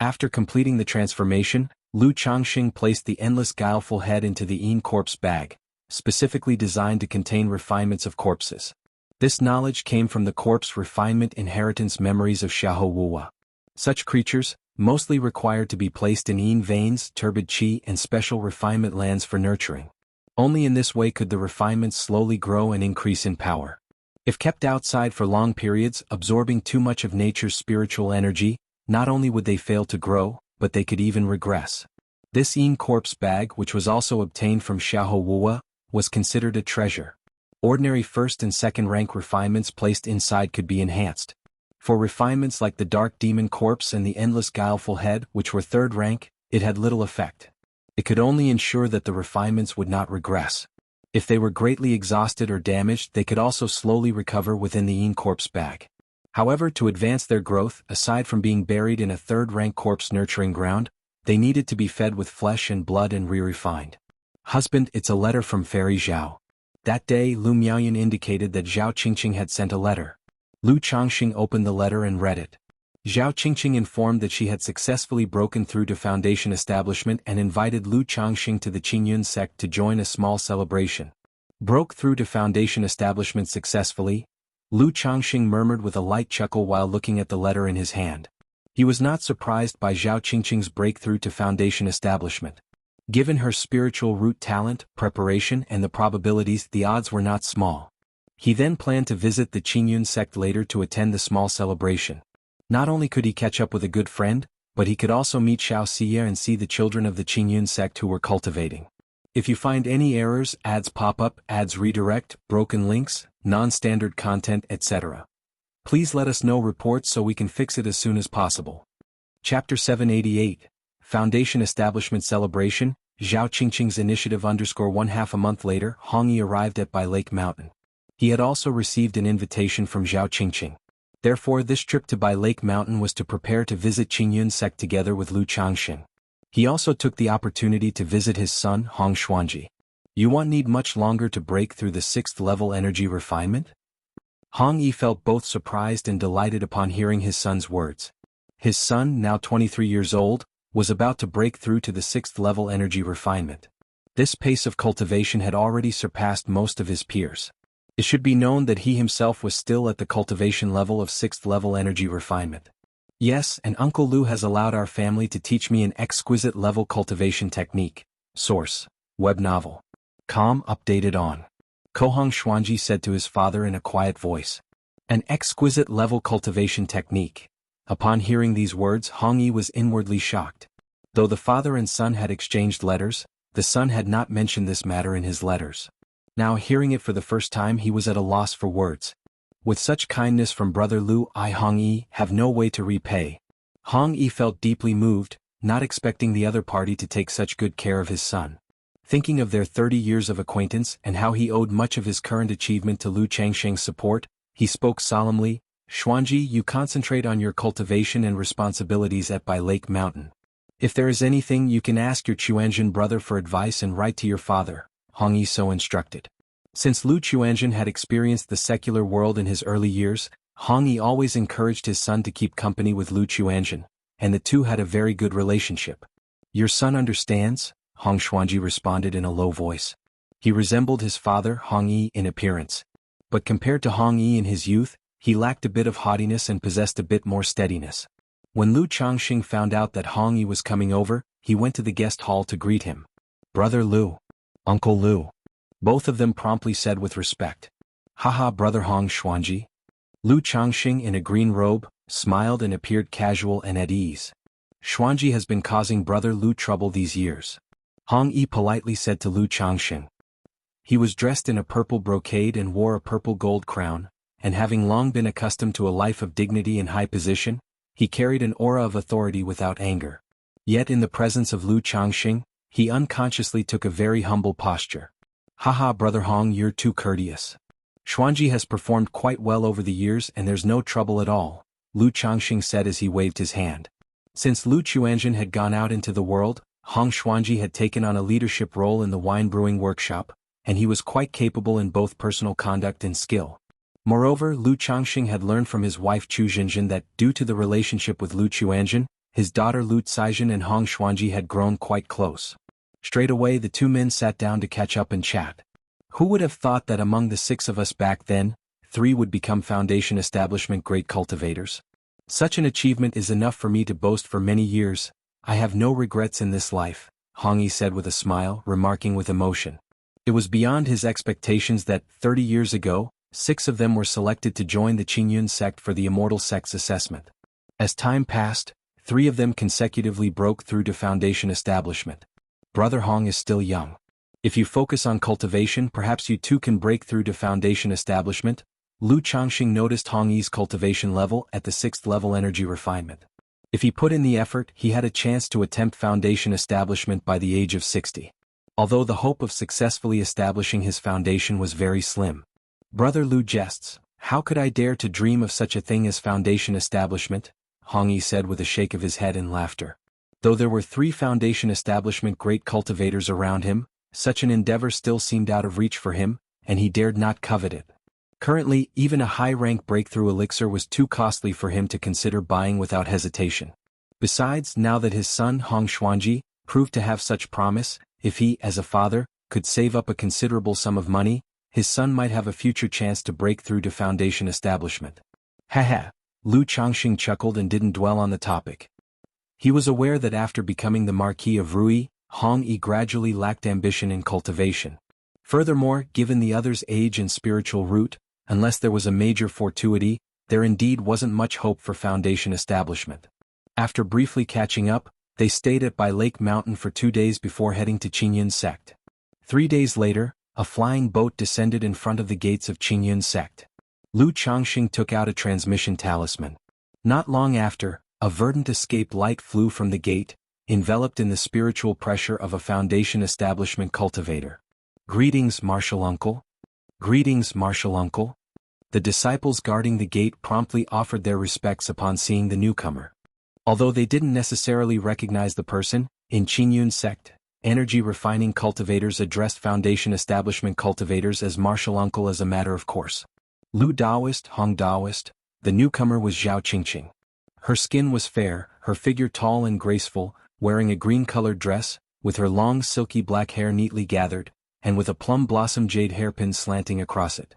After completing the transformation, Lu Changxing placed the endless guileful head into the Yin corpse bag, specifically designed to contain refinements of corpses. This knowledge came from the corpse refinement inheritance memories of Xiahou Wuwa. Such creatures, mostly required to be placed in Yin veins, turbid qi and special refinement lands for nurturing. Only in this way could the refinements slowly grow and increase in power. If kept outside for long periods, absorbing too much of nature's spiritual energy, not only would they fail to grow, but they could even regress. This Yin corpse bag, which was also obtained from Xiahou Wuwa, was considered a treasure. Ordinary first and second rank refinements placed inside could be enhanced. For refinements like the dark demon corpse and the endless guileful head, which were third rank, it had little effect. It could only ensure that the refinements would not regress. If they were greatly exhausted or damaged, they could also slowly recover within the Yin corpse bag. However, to advance their growth, aside from being buried in a third-rank corpse nurturing ground, they needed to be fed with flesh and blood and re-refined. Husband, it's a letter from Fairy Zhao. That day, Lu Miaoyan indicated that Zhao Qingqing had sent a letter. Lu Changxing opened the letter and read it. Zhao Qingqing informed that she had successfully broken through to Foundation establishment and invited Lu Changxing to the Qingyun sect to join a small celebration. Broke through to Foundation establishment successfully? Lu Changxing murmured with a light chuckle while looking at the letter in his hand. He was not surprised by Zhao Qingqing's breakthrough to Foundation establishment. Given her spiritual root talent, preparation and the probabilities, the odds were not small. He then planned to visit the Qingyun sect later to attend the small celebration. Not only could he catch up with a good friend, but he could also meet Xiao Siye and see the children of the Qingyun sect who were cultivating. If you find any errors, ads pop up, ads redirect, broken links, non-standard content, etc., please let us know reports so we can fix it as soon as possible. Chapter 788, Foundation Establishment Celebration, Zhao Qingqing's initiative _1 half a month later, Hong Yi arrived at Bai Lake Mountain. He had also received an invitation from Zhao Qingqing. Therefore this trip to Bai Lake Mountain was to prepare to visit Qingyun sect together with Lu Changxing. He also took the opportunity to visit his son, Hong Xuanji. You won't need much longer to break through the 6th level energy refinement? Hong Yi felt both surprised and delighted upon hearing his son's words. His son, now 23 years old, was about to break through to the 6th level energy refinement. This pace of cultivation had already surpassed most of his peers. It should be known that he himself was still at the cultivation level of 6th level energy refinement. Yes, and Uncle Lu has allowed our family to teach me an exquisite level cultivation technique. Source: web novel. Com updated on. Kohong Xuanji said to his father in a quiet voice. An exquisite level cultivation technique. Upon hearing these words, Hong Yi was inwardly shocked. Though the father and son had exchanged letters, the son had not mentioned this matter in his letters. Now hearing it for the first time, he was at a loss for words. With such kindness from brother Lu, I, Hong Yi, have no way to repay. Hong Yi felt deeply moved, not expecting the other party to take such good care of his son. Thinking of their 30 years of acquaintance and how he owed much of his current achievement to Lu Changxing's support, he spoke solemnly, Xuanji, you concentrate on your cultivation and responsibilities at Bai Lake Mountain. If there is anything, you can ask your Chuanjin brother for advice and write to your father, Hong Yi so instructed. Since Lu Chuanjin had experienced the secular world in his early years, Hong Yi always encouraged his son to keep company with Lu Chuanjin, and the two had a very good relationship. Your son understands? Hong Xuanji responded in a low voice. He resembled his father, Hong Yi, in appearance. But compared to Hong Yi in his youth, he lacked a bit of haughtiness and possessed a bit more steadiness. When Lu Changxing found out that Hong Yi was coming over, he went to the guest hall to greet him. Brother Lu. Uncle Lu. Both of them promptly said with respect. Haha, brother Hong Xuanji. Lu Changxing, in a green robe, smiled and appeared casual and at ease. Xuanji has been causing brother Lu trouble these years. Hong Yi politely said to Lu Changxing. He was dressed in a purple brocade and wore a purple gold crown, and having long been accustomed to a life of dignity and high position, he carried an aura of authority without anger. Yet in the presence of Lu Changxing, he unconsciously took a very humble posture. Haha, Brother Hong, you're too courteous. Xuanji has performed quite well over the years and there's no trouble at all, Lu Changxing said as he waved his hand. Since Lu Chuanjin had gone out into the world, Hong Xuanji had taken on a leadership role in the wine brewing workshop, and he was quite capable in both personal conduct and skill. Moreover, Lu Changxing had learned from his wife Chu Jinjin that, due to the relationship with Lu Chuanjin, his daughter Lu Caizhen and Hong Xuanji had grown quite close. Straight away the two men sat down to catch up and chat. Who would have thought that among the 6 of us back then, 3 would become Foundation Establishment great cultivators? Such an achievement is enough for me to boast for many years. I have no regrets in this life, Hong Yi said with a smile, remarking with emotion. It was beyond his expectations that, 30 years ago, 6 of them were selected to join the Qingyun sect for the Immortal Sect's assessment. As time passed, 3 of them consecutively broke through to Foundation Establishment. Brother Hong is still young. If you focus on cultivation, perhaps you too can break through to Foundation Establishment. Lu Changxing noticed Hong Yi's cultivation level at the 6th level energy refinement. If he put in the effort, he had a chance to attempt Foundation Establishment by the age of 60. Although the hope of successfully establishing his foundation was very slim. Brother Lu jests, how could I dare to dream of such a thing as Foundation Establishment? Hong Yi said with a shake of his head in laughter. Though there were 3 Foundation Establishment great cultivators around him, such an endeavor still seemed out of reach for him, and he dared not covet it. Currently, even a high-rank breakthrough elixir was too costly for him to consider buying without hesitation. Besides, now that his son Hong Xuanji proved to have such promise, if he, as a father, could save up a considerable sum of money, his son might have a future chance to break through to Foundation Establishment. Haha, Lu Changxing chuckled and didn't dwell on the topic. He was aware that after becoming the Marquis of Rui, Hong Yi gradually lacked ambition in cultivation. Furthermore, given the other's age and spiritual root, unless there was a major fortuity, there indeed wasn't much hope for Foundation Establishment. After briefly catching up, they stayed at Bai Lake Mountain for 2 days before heading to Qingyun sect. 3 days later, a flying boat descended in front of the gates of Qingyun sect. Lu Changxing took out a transmission talisman. Not long after, a verdant escape light flew from the gate, enveloped in the spiritual pressure of a Foundation Establishment cultivator. Greetings, Martial Uncle. Greetings, Martial Uncle. The disciples guarding the gate promptly offered their respects upon seeing the newcomer. Although they didn't necessarily recognize the person, in Qingyun sect, energy refining cultivators addressed Foundation Establishment cultivators as Martial Uncle as a matter of course. Lu Daoist, Hong Daoist, the newcomer was Zhao Qingqing. Her skin was fair, her figure tall and graceful, wearing a green-colored dress, with her long silky black hair neatly gathered, and with a plum blossom jade hairpin slanting across it.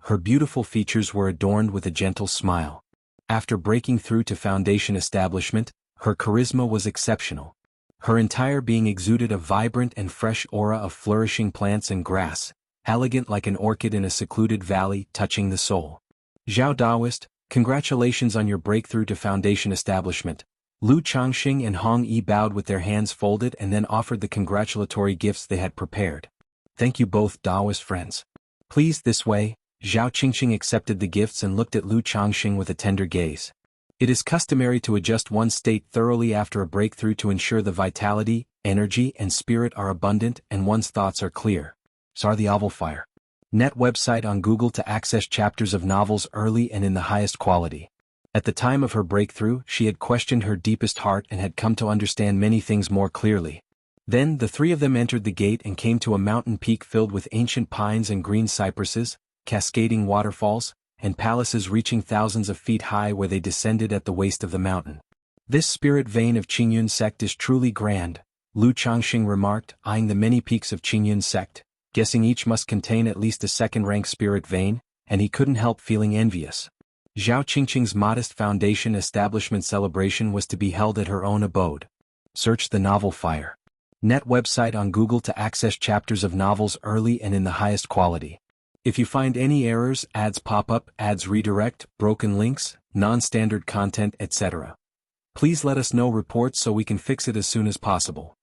Her beautiful features were adorned with a gentle smile. After breaking through to Foundation Establishment, her charisma was exceptional. Her entire being exuded a vibrant and fresh aura of flourishing plants and grass, elegant like an orchid in a secluded valley, touching the soul. Zhao Daoist, congratulations on your breakthrough to Foundation Establishment. Lu Changxing and Hong Yi bowed with their hands folded and then offered the congratulatory gifts they had prepared. Thank you both, Daoist friends. Please, this way. Zhao Qingqing accepted the gifts and looked at Lu Changxing with a tender gaze. It is customary to adjust one's state thoroughly after a breakthrough to ensure the vitality, energy and spirit are abundant and one's thoughts are clear. Sar the Oval Fire. Net website on Google to access chapters of novels early and in the highest quality. At the time of her breakthrough, she had questioned her deepest heart and had come to understand many things more clearly. Then the 3 of them entered the gate and came to a mountain peak filled with ancient pines and green cypresses, cascading waterfalls, and palaces reaching thousands of feet high where they descended at the waist of the mountain. This spirit vein of Qingyun sect is truly grand, Lu Changxing remarked, eyeing the many peaks of Qingyun sect, guessing each must contain at least a second-rank spirit vein, and he couldn't help feeling envious. Zhao Qingqing's modest Foundation Establishment celebration was to be held at her own abode. Search the novel Fire. Net website on Google to access chapters of novels early and in the highest quality. If you find any errors, ads pop up, ads redirect, broken links, non-standard content, etc., please let us know reports so we can fix it as soon as possible.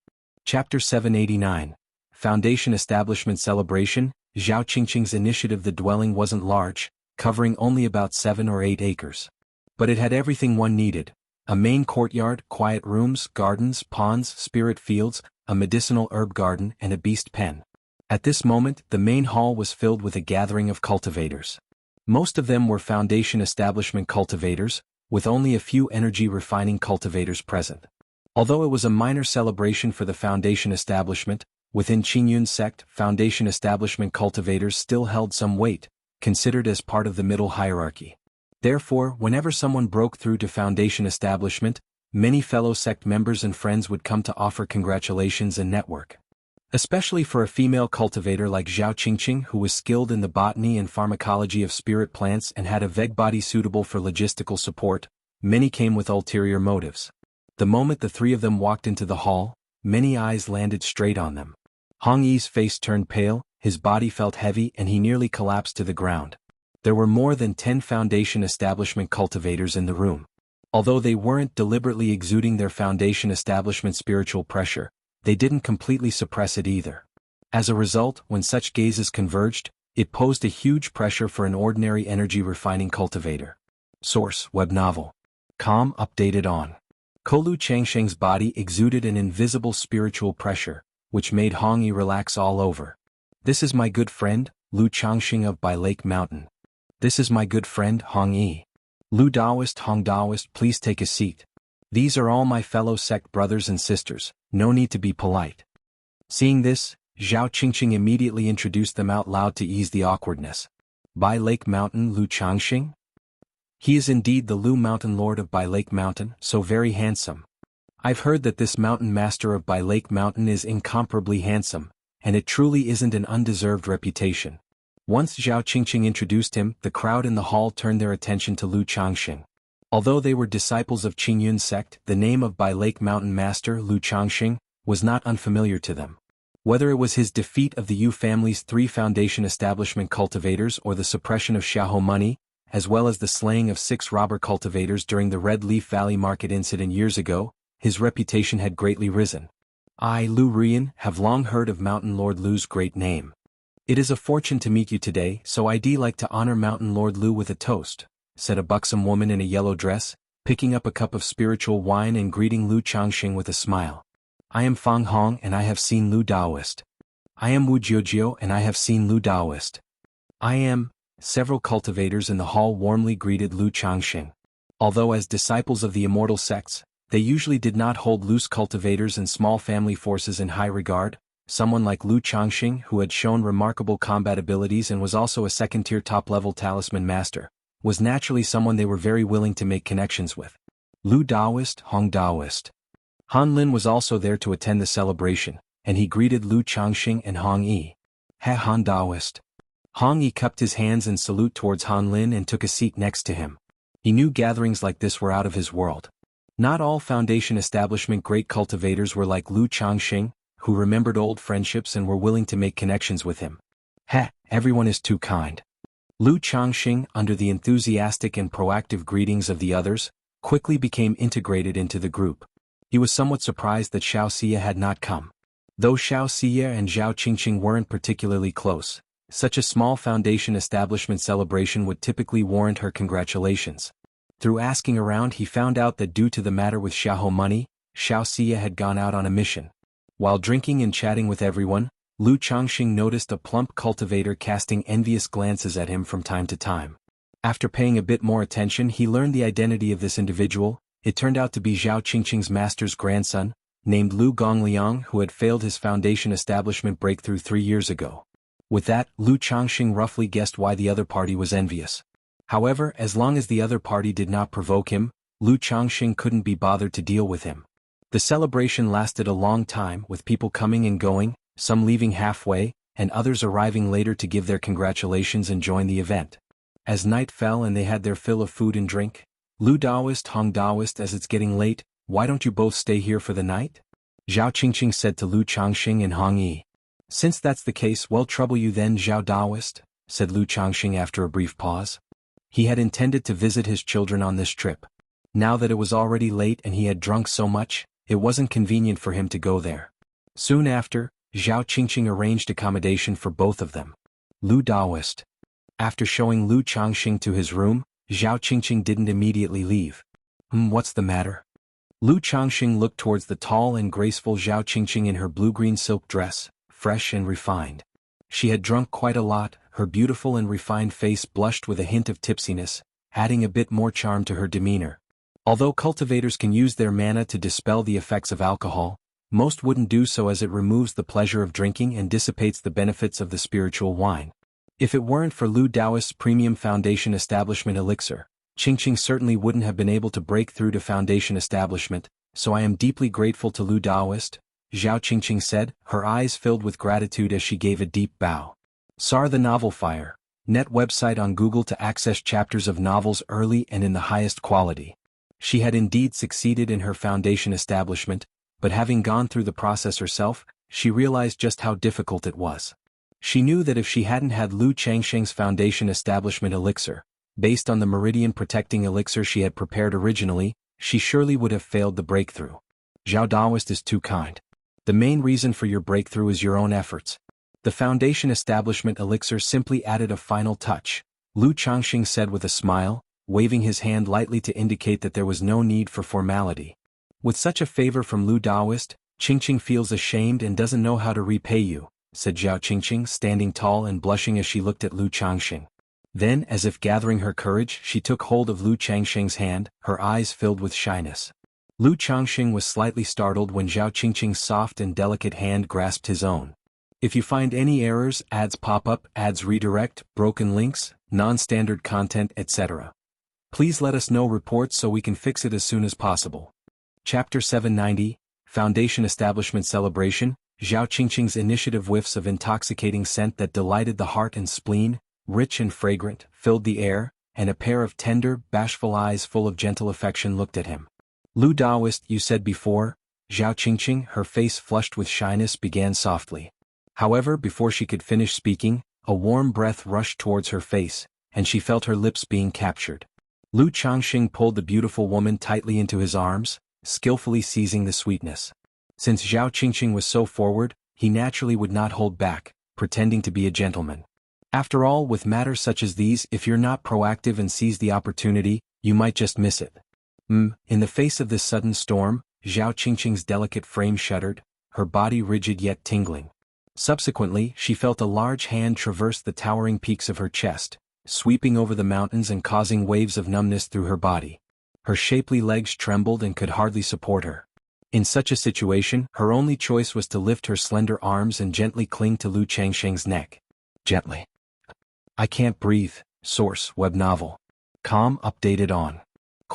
Chapter 789. Foundation Establishment Celebration. Zhao Qingqing's initiative. The dwelling wasn't large, covering only about 7 or 8 acres. But it had everything one needed: a main courtyard, quiet rooms, gardens, ponds, spirit fields, a medicinal herb garden, and a beast pen. At this moment, the main hall was filled with a gathering of cultivators. Most of them were Foundation establishment cultivators, with only a few energy-refining cultivators present. Although it was a minor celebration for the Foundation establishment, within Qingyun's sect, Foundation establishment cultivators still held some weight, considered as part of the middle hierarchy. Therefore, whenever someone broke through to Foundation establishment, many fellow sect members and friends would come to offer congratulations and network. Especially for a female cultivator like Zhao Qingqing, who was skilled in the botany and pharmacology of spirit plants and had a veg body suitable for logistical support, many came with ulterior motives. The moment the three of them walked into the hall, many eyes landed straight on them. Hong Yi's face turned pale, his body felt heavy, and he nearly collapsed to the ground. There were more than 10 Foundation establishment cultivators in the room. Although they weren't deliberately exuding their Foundation establishment spiritual pressure, they didn't completely suppress it either. As a result, when such gazes converged, it posed a huge pressure for an ordinary energy-refining cultivator. Source: web novel. Com. Updated on. Lu Changsheng's body exuded an invisible spiritual pressure, which made Hong Yi relax all over. This is my good friend, Lu Changsheng of Bai Lake Mountain. This is my good friend, Hong Yi. Lu Daoist, Hong Daoist, please take a seat. These are all my fellow sect brothers and sisters, no need to be polite. Seeing this, Zhao Qingqing immediately introduced them out loud to ease the awkwardness. Bai Lake Mountain Lu Changsheng? He is indeed the Lu Mountain Lord of Bai Lake Mountain, so very handsome. I've heard that this mountain master of Bai Lake Mountain is incomparably handsome, and it truly isn't an undeserved reputation. Once Zhao Qingqing introduced him, the crowd in the hall turned their attention to Lu Changsheng. Although they were disciples of Qingyun's sect, the name of Bai Lake Mountain Master Lu Changsheng was not unfamiliar to them. Whether it was his defeat of the Yu family's 3 Foundation establishment cultivators or the suppression of Xiaohou money, as well as the slaying of 6 robber cultivators during the Red Leaf Valley market incident years ago, his reputation had greatly risen. I, Lu Rian, have long heard of Mountain Lord Lu's great name. It is a fortune to meet you today, so I'd like to honor Mountain Lord Lu with a toast, said a buxom woman in a yellow dress, picking up a cup of spiritual wine and greeting Lu Changsheng with a smile. I am Fang Hong and I have seen Lu Daoist. I am Wu Jiujiu and I have seen Lu Daoist. I am... Several cultivators in the hall warmly greeted Lu Changsheng. Although as disciples of the immortal sects, they usually did not hold loose cultivators and small family forces in high regard, someone like Lu Changsheng, who had shown remarkable combat abilities and was also a second-tier top-level talisman master, was naturally someone they were very willing to make connections with. Lu Daoist, Hong Daoist. Han Lin was also there to attend the celebration, and he greeted Lu Changsheng and Hong Yi. He Han Daoist. Hong Yi cupped his hands in salute towards Han Lin and took a seat next to him. He knew gatherings like this were out of his world. Not all Foundation establishment great cultivators were like Lu Changsheng, who remembered old friendships and were willing to make connections with him. Everyone is too kind. Lu Changsheng, under the enthusiastic and proactive greetings of the others, quickly became integrated into the group. He was somewhat surprised that Xiao Xia had not come. Though Xiao Xia and Zhao Qingqing weren't particularly close, such a small Foundation establishment celebration would typically warrant her congratulations. Through asking around, he found out that due to the matter with Xiaohou money, Xiao Xia had gone out on a mission. While drinking and chatting with everyone, Lu Changxing noticed a plump cultivator casting envious glances at him from time to time. After paying a bit more attention, he learned the identity of this individual. It turned out to be Zhao Qingqing's master's grandson, named Lu Gongliang, who had failed his Foundation establishment breakthrough 3 years ago. With that, Lu Changxing roughly guessed why the other party was envious. However, as long as the other party did not provoke him, Lu Changxing couldn't be bothered to deal with him. The celebration lasted a long time, with people coming and going, some leaving halfway, and others arriving later to give their congratulations and join the event. As night fell and they had their fill of food and drink, Lu Daoist, Hong Daoist, as it's getting late, why don't you both stay here for the night? Zhao Qingqing said to Lu Changxing and Hong Yi. Since that's the case, well, trouble you then, Zhao Daoist, said Lu Changxing after a brief pause. He had intended to visit his children on this trip. Now that it was already late and he had drunk so much, it wasn't convenient for him to go there. Soon after, Zhao Qingqing arranged accommodation for both of them. Lu Daoist. After showing Lu Changxing to his room, Zhao Qingqing didn't immediately leave. What's the matter? Lu Changxing looked towards the tall and graceful Zhao Qingqing in her blue-green silk dress, fresh and refined. She had drunk quite a lot, her beautiful and refined face blushed with a hint of tipsiness, adding a bit more charm to her demeanor. Although cultivators can use their mana to dispel the effects of alcohol, most wouldn't do so as it removes the pleasure of drinking and dissipates the benefits of the spiritual wine. If it weren't for Lu Daoist's premium Foundation Establishment elixir, Qingqing certainly wouldn't have been able to break through to Foundation Establishment, so I am deeply grateful to Lu Daoist, Zhao Qingqing said, her eyes filled with gratitude as she gave a deep bow. SAR the Novel Fire, net website on Google to access chapters of novels early and in the highest quality. She had indeed succeeded in her Foundation Establishment, but having gone through the process herself, she realized just how difficult it was. She knew that if she hadn't had Lu Changxing's Foundation Establishment elixir, based on the meridian-protecting elixir she had prepared originally, she surely would have failed the breakthrough. Zhao Daoist is too kind. The main reason for your breakthrough is your own efforts. The Foundation Establishment elixir simply added a final touch, Lu Changxing said with a smile, waving his hand lightly to indicate that there was no need for formality. With such a favor from Lu Daoist, Qingqing feels ashamed and doesn't know how to repay you, said Zhao Qingqing, standing tall and blushing as she looked at Lu Changxing. Then, as if gathering her courage, she took hold of Lu Changxing's hand, her eyes filled with shyness. Lu Changxing was slightly startled when Zhao Qingqing's soft and delicate hand grasped his own. If you find any errors, ads pop up, ads redirect, broken links, non-standard content, etc., please let us know reports so we can fix it as soon as possible. Chapter 790, Foundation Establishment Celebration. Zhao Qingqing's initiative whiffs of intoxicating scent that delighted the heart and spleen, rich and fragrant, filled the air, and a pair of tender, bashful eyes full of gentle affection looked at him. Lu Daoist, you said before, Zhao Qingqing, her face flushed with shyness, began softly. However, before she could finish speaking, a warm breath rushed towards her face, and she felt her lips being captured. Lu Changxing pulled the beautiful woman tightly into his arms, skillfully seizing the sweetness. Since Zhao Qingqing was so forward, he naturally would not hold back, pretending to be a gentleman. After all, with matters such as these, if you're not proactive and seize the opportunity, you might just miss it. In the face of this sudden storm, Zhao Qingqing's delicate frame shuddered, her body rigid yet tingling. Subsequently, she felt a large hand traverse the towering peaks of her chest, sweeping over the mountains and causing waves of numbness through her body. Her shapely legs trembled and could hardly support her. In such a situation, her only choice was to lift her slender arms and gently cling to Lu Changxing's neck. Gently. I can't breathe. Source, web novel. Com updated on.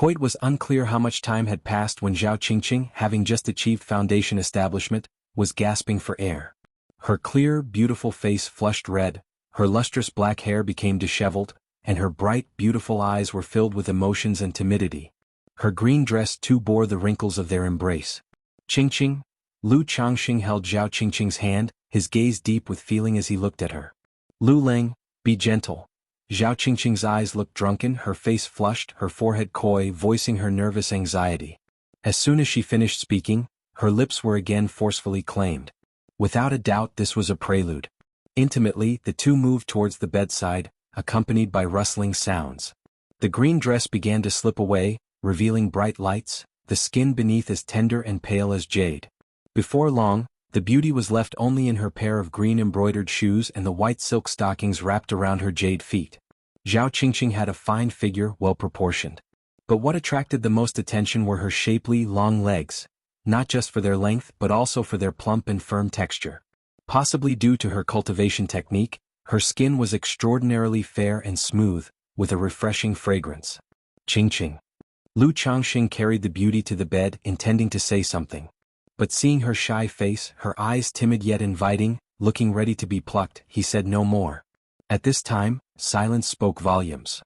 It was unclear how much time had passed when Zhao Qingqing, having just achieved Foundation Establishment, was gasping for air. Her clear, beautiful face flushed red, her lustrous black hair became disheveled, and her bright, beautiful eyes were filled with emotions and timidity. Her green dress too bore the wrinkles of their embrace. Qingqing, Lu Changxing held Zhao Qingqing's hand, his gaze deep with feeling as he looked at her. Lu Leng, be gentle. Zhao Qingqing's eyes looked drunken, her face flushed, her forehead coy, voicing her nervous anxiety. As soon as she finished speaking, her lips were again forcefully claimed. Without a doubt, this was a prelude. Intimately, the two moved towards the bedside, accompanied by rustling sounds. The green dress began to slip away, revealing bright lights, the skin beneath as tender and pale as jade. Before long, the beauty was left only in her pair of green embroidered shoes and the white silk stockings wrapped around her jade feet. Zhao Qingqing had a fine figure, well proportioned. But what attracted the most attention were her shapely, long legs, not just for their length but also for their plump and firm texture. Possibly due to her cultivation technique, her skin was extraordinarily fair and smooth, with a refreshing fragrance. Qingqing. Lu Changxing carried the beauty to the bed, intending to say something. But seeing her shy face, her eyes timid yet inviting, looking ready to be plucked, he said no more. At this time, silence spoke volumes.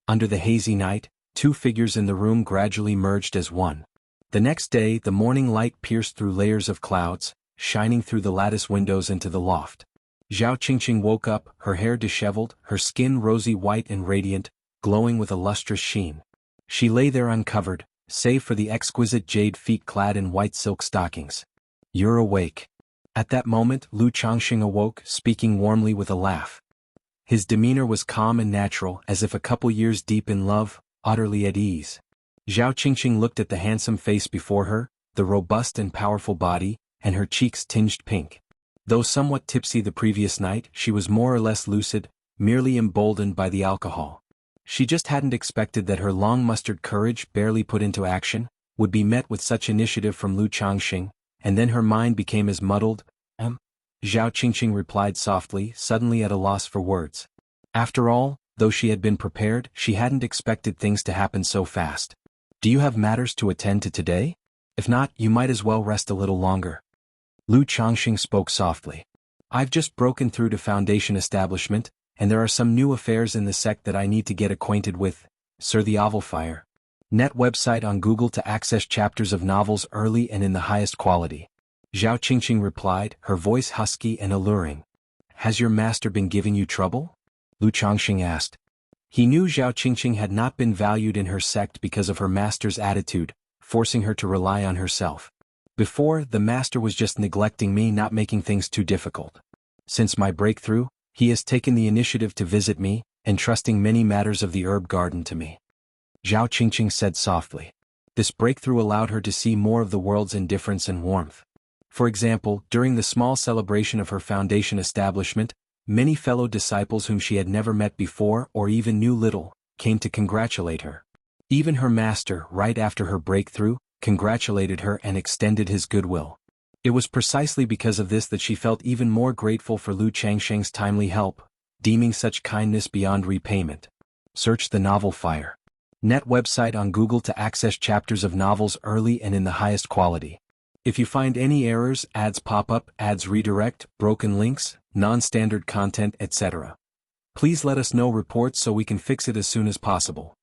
Under the hazy night, two figures in the room gradually merged as one. The next day, the morning light pierced through layers of clouds, shining through the lattice windows into the loft. Zhao Qingqing woke up, her hair disheveled, her skin rosy white and radiant, glowing with a lustrous sheen. She lay there uncovered, save for the exquisite jade feet clad in white silk stockings. You're awake. At that moment, Lu Changxing awoke, speaking warmly with a laugh. His demeanor was calm and natural, as if a couple years deep in love, utterly at ease. Zhao Qingqing looked at the handsome face before her, the robust and powerful body, and her cheeks tinged pink. Though somewhat tipsy the previous night, she was more or less lucid, merely emboldened by the alcohol. She just hadn't expected that her long-mustered courage, barely put into action, would be met with such initiative from Lu Changxing, and then her mind became as muddled. Zhao Qingqing replied softly, suddenly at a loss for words. After all, though she had been prepared, she hadn't expected things to happen so fast. Do you have matters to attend to today? If not, you might as well rest a little longer. Lu Changxing spoke softly. I've just broken through to Foundation establishment, and there are some new affairs in the sect that I need to get acquainted with, Sir. The Ovalfire. Net website on Google to access chapters of novels early and in the highest quality. Zhao Qingqing replied, her voice husky and alluring. Has your master been giving you trouble? Lu Changxing asked. He knew Zhao Qingqing had not been valued in her sect because of her master's attitude, forcing her to rely on herself. Before, the master was just neglecting me, not making things too difficult. Since my breakthrough, he has taken the initiative to visit me, entrusting many matters of the herb garden to me. Zhao Qingqing said softly. This breakthrough allowed her to see more of the world's indifference and warmth. For example, during the small celebration of her foundation establishment, many fellow disciples whom she had never met before or even knew little, came to congratulate her. Even her master, right after her breakthrough, congratulated her and extended his goodwill. It was precisely because of this that she felt even more grateful for Lu Changxing's timely help, deeming such kindness beyond repayment. Search the novel Fire. Net website on Google to access chapters of novels early and in the highest quality. If you find any errors, ads pop up, ads redirect, broken links, non-standard content, etc., please let us know reports so we can fix it as soon as possible.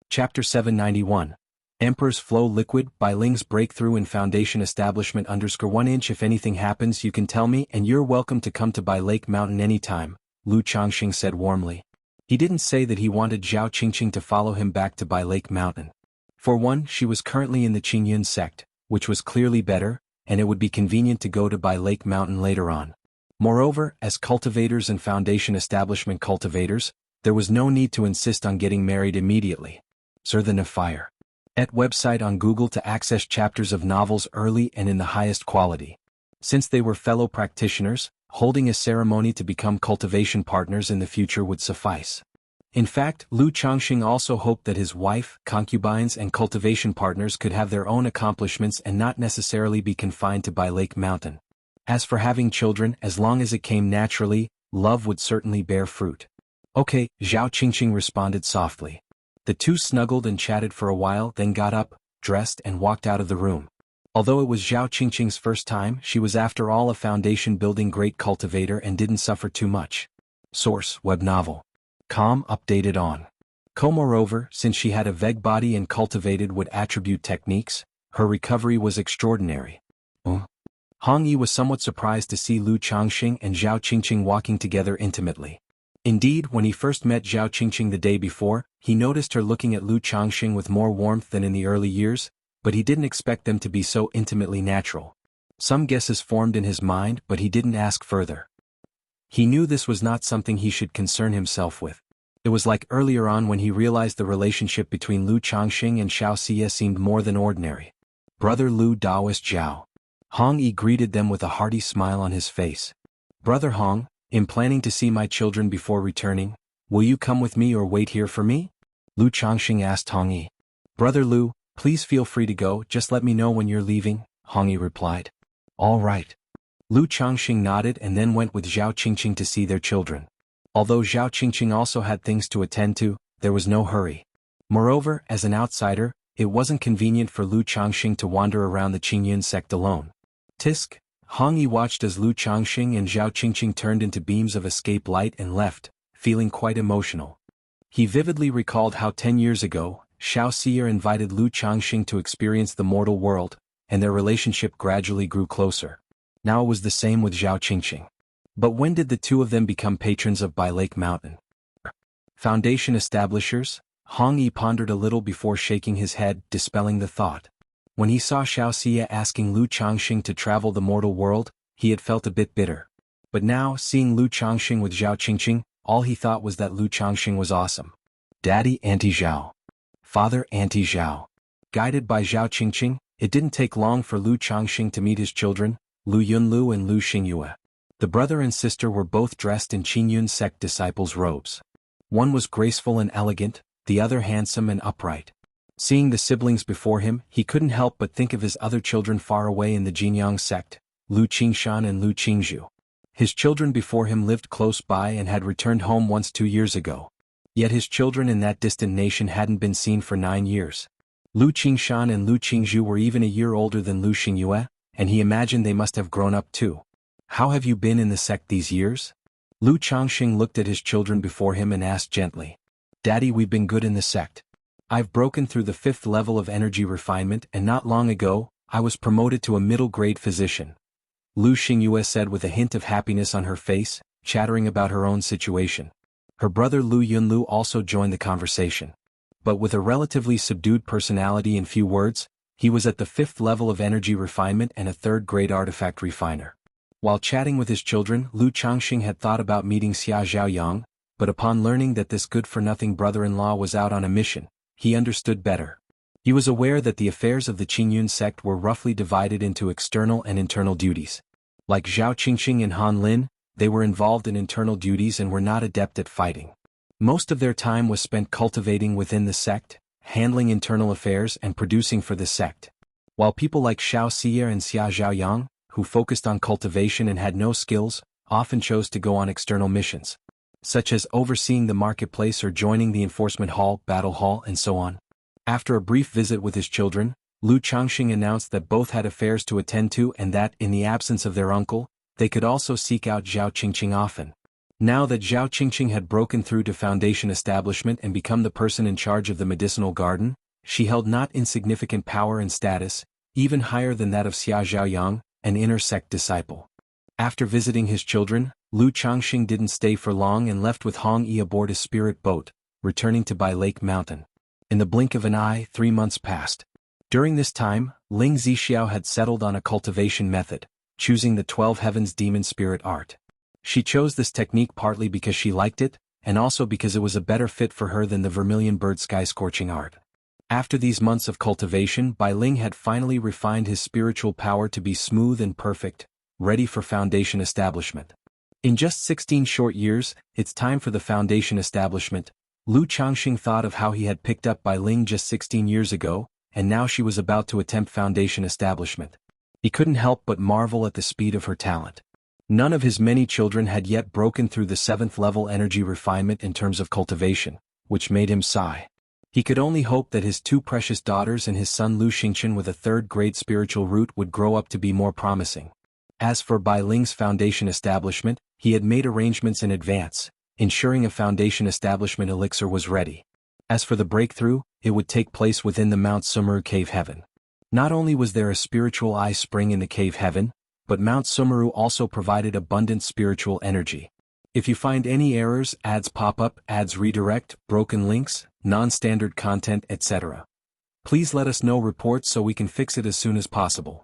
Chapter 791. Emperor's Flow Liquid by Ling's Breakthrough in Foundation Establishment _1 inch. If anything happens you can tell me, and you're welcome to come to Bai Lake Mountain anytime, Lu Changxing said warmly. He didn't say that he wanted Zhao Qingqing to follow him back to Bai Lake Mountain. For one, she was currently in the Qingyun sect, which was clearly better, and it would be convenient to go to Bai Lake Mountain later on. Moreover, as cultivators and Foundation Establishment cultivators, there was no need to insist on getting married immediately. Sir. The Fire. Et website on Google to access chapters of novels early and in the highest quality. Since they were fellow practitioners, holding a ceremony to become cultivation partners in the future would suffice. In fact, Lu Changxing also hoped that his wife, concubines and cultivation partners could have their own accomplishments and not necessarily be confined to Bai Lake Mountain. As for having children, as long as it came naturally, love would certainly bear fruit. Okay, Zhao Qingqing responded softly. The two snuggled and chatted for a while, then got up, dressed and walked out of the room. Although it was Zhao Qingqing's first time, she was after all a foundation-building great cultivator and didn't suffer too much. Source: web novel. Com updated on. Moreover, since she had a vague body and cultivated wood attribute techniques, her recovery was extraordinary. Hong Yi was somewhat surprised to see Lu Changxing and Zhao Qingqing walking together intimately. Indeed, when he first met Zhao Qingqing the day before, he noticed her looking at Lu Changxing with more warmth than in the early years, but he didn't expect them to be so intimately natural. Some guesses formed in his mind, but he didn't ask further. He knew this was not something he should concern himself with. It was like earlier on when he realized the relationship between Lu Changxing and Xiao Xie seemed more than ordinary. Brother Lu Daoist Zhao. Hong Yi greeted them with a hearty smile on his face. Brother Hong, in planning to see my children before returning, will you come with me or wait here for me? Lu Changxing asked Hong Yi. Brother Lu, please feel free to go, just let me know when you're leaving, Hong Yi replied. All right. Lu Changxing nodded and then went with Zhao Qingqing to see their children. Although Zhao Qingqing also had things to attend to, there was no hurry. Moreover, as an outsider, it wasn't convenient for Lu Changxing to wander around the Qingyun sect alone. Tisk. Hong Yi watched as Lu Changxing and Zhao Qingqing turned into beams of escape light and left, feeling quite emotional. He vividly recalled how 10 years ago, Xiao Xie invited Lu Changxing to experience the mortal world, and their relationship gradually grew closer. Now it was the same with Zhao Qingqing. But when did the two of them become patrons of Bai Lake Mountain? Foundation establishers? Hong Yi pondered a little before shaking his head, dispelling the thought. When he saw Xiao Xie asking Lu Changxing to travel the mortal world, he had felt a bit bitter. But now, seeing Lu Changxing with Zhao Qingqing, all he thought was that Lu Changxing was awesome. Daddy Auntie Zhao. Father Auntie Zhao. Guided by Zhao Qingqing, it didn't take long for Lu Changxing to meet his children, Lu Yunlu and Lu Xingyue. The brother and sister were both dressed in Qingyun sect disciples' robes. One was graceful and elegant, the other handsome and upright. Seeing the siblings before him, he couldn't help but think of his other children far away in the Jinyang sect, Lu Qingshan and Lu Qingzhu. His children before him lived close by and had returned home once 2 years ago. Yet his children in that distant nation hadn't been seen for 9 years. Lu Qingshan and Lu Qingzhu were even a year older than Lu Xingyue, and he imagined they must have grown up too. How have you been in the sect these years? Lu Changxing looked at his children before him and asked gently. Daddy, we've been good in the sect. I've broken through the 5th level of energy refinement and not long ago, I was promoted to a middle-grade physician. Lu Xingyue said with a hint of happiness on her face, chattering about her own situation. Her brother Lu Yunlu also joined the conversation. But with a relatively subdued personality and few words, he was at the 5th level of energy refinement and a 3rd-grade artifact refiner. While chatting with his children, Lu Changxing had thought about meeting Xia Zhaoyang, but upon learning that this good-for-nothing brother-in-law was out on a mission, he understood better. He was aware that the affairs of the Qingyun sect were roughly divided into external and internal duties. Like Zhao Qingqing and Han Lin, they were involved in internal duties and were not adept at fighting. Most of their time was spent cultivating within the sect, handling internal affairs and producing for the sect. While people like Xiao Xie and Xia Zhaoyang, who focused on cultivation and had no skills, often chose to go on external missions, such as overseeing the marketplace or joining the enforcement hall, battle hall, and so on. After a brief visit with his children, Lu Changxing announced that both had affairs to attend to and that, in the absence of their uncle, they could also seek out Zhao Qingqing often. Now that Zhao Qingqing had broken through to Foundation establishment and become the person in charge of the medicinal garden, she held not insignificant power and status, even higher than that of Xia Zhaoyang, an inner sect disciple. After visiting his children, Lu Changxing didn't stay for long and left with Hong Yi aboard a spirit boat, returning to Bai Lake Mountain. In the blink of an eye, 3 months passed. During this time, Ling Zixiao had settled on a cultivation method, choosing the 12 Heavens Demon Spirit art. She chose this technique partly because she liked it, and also because it was a better fit for her than the Vermilion Bird Sky Scorching art. After these months of cultivation, Bai Ling had finally refined his spiritual power to be smooth and perfect, ready for Foundation establishment. In just 16 short years, it's time for the Foundation establishment. Lu Changxing thought of how he had picked up Bai Ling just 16 years ago, and now she was about to attempt Foundation establishment. He couldn't help but marvel at the speed of her talent. None of his many children had yet broken through the 7th level energy refinement in terms of cultivation, which made him sigh. He could only hope that his 2 precious daughters and his son Lu Xingchen with a 3rd-grade spiritual root would grow up to be more promising. As for Bai Ling's Foundation establishment, he had made arrangements in advance, ensuring a Foundation establishment elixir was ready. As for the breakthrough, it would take place within the Mount Sumeru Cave Heaven. Not only was there a spiritual eye spring in the cave heaven, but Mount Sumeru also provided abundant spiritual energy. If you find any errors, ads pop up, ads redirect, broken links, non-standard content, etc., please let us know reports so we can fix it as soon as possible.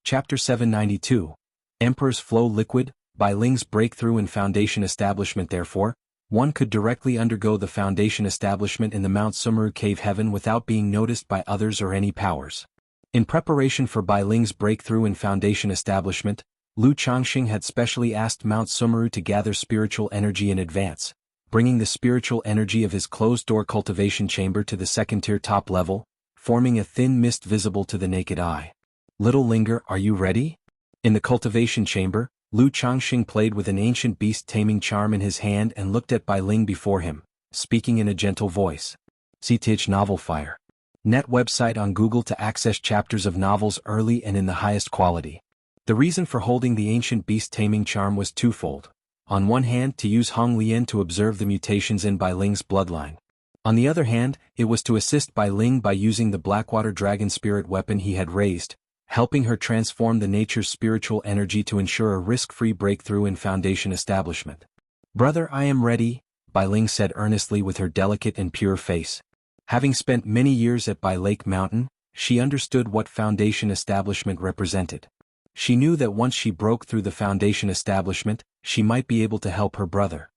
Chapter 792. Emperor's Flow Liquid, Bai Ling's breakthrough in Foundation establishment. Therefore, one could directly undergo the Foundation establishment in the Mount Sumeru Cave Heaven without being noticed by others or any powers. In preparation for Bai Ling's breakthrough in Foundation establishment, Lu Changxing had specially asked Mount Sumeru to gather spiritual energy in advance, bringing the spiritual energy of his closed-door cultivation chamber to the 2nd-tier top level, forming a thin mist visible to the naked eye. Little Linger, are you ready? In the cultivation chamber, Lu Changxing played with an ancient beast-taming charm in his hand and looked at Bai Ling before him, speaking in a gentle voice. CTH Novel Fire. Net website on Google to access chapters of novels early and in the highest quality. The reason for holding the ancient beast-taming charm was twofold. On one hand, to use Hong Lian to observe the mutations in Bai Ling's bloodline. On the other hand, it was to assist Bai Ling by using the Blackwater Dragon spirit weapon he had raised, helping her transform the nature's spiritual energy to ensure a risk-free breakthrough in Foundation establishment. Brother, I am ready, Bai Ling said earnestly with her delicate and pure face. Having spent many years at Bai Lake Mountain, she understood what Foundation establishment represented. She knew that once she broke through the Foundation establishment, she might be able to help her brother.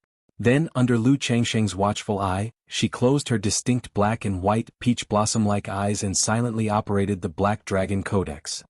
Then, under Lu Changsheng's watchful eye, she closed her distinct black and white peach blossom-like eyes and silently operated the Black Dragon Codex.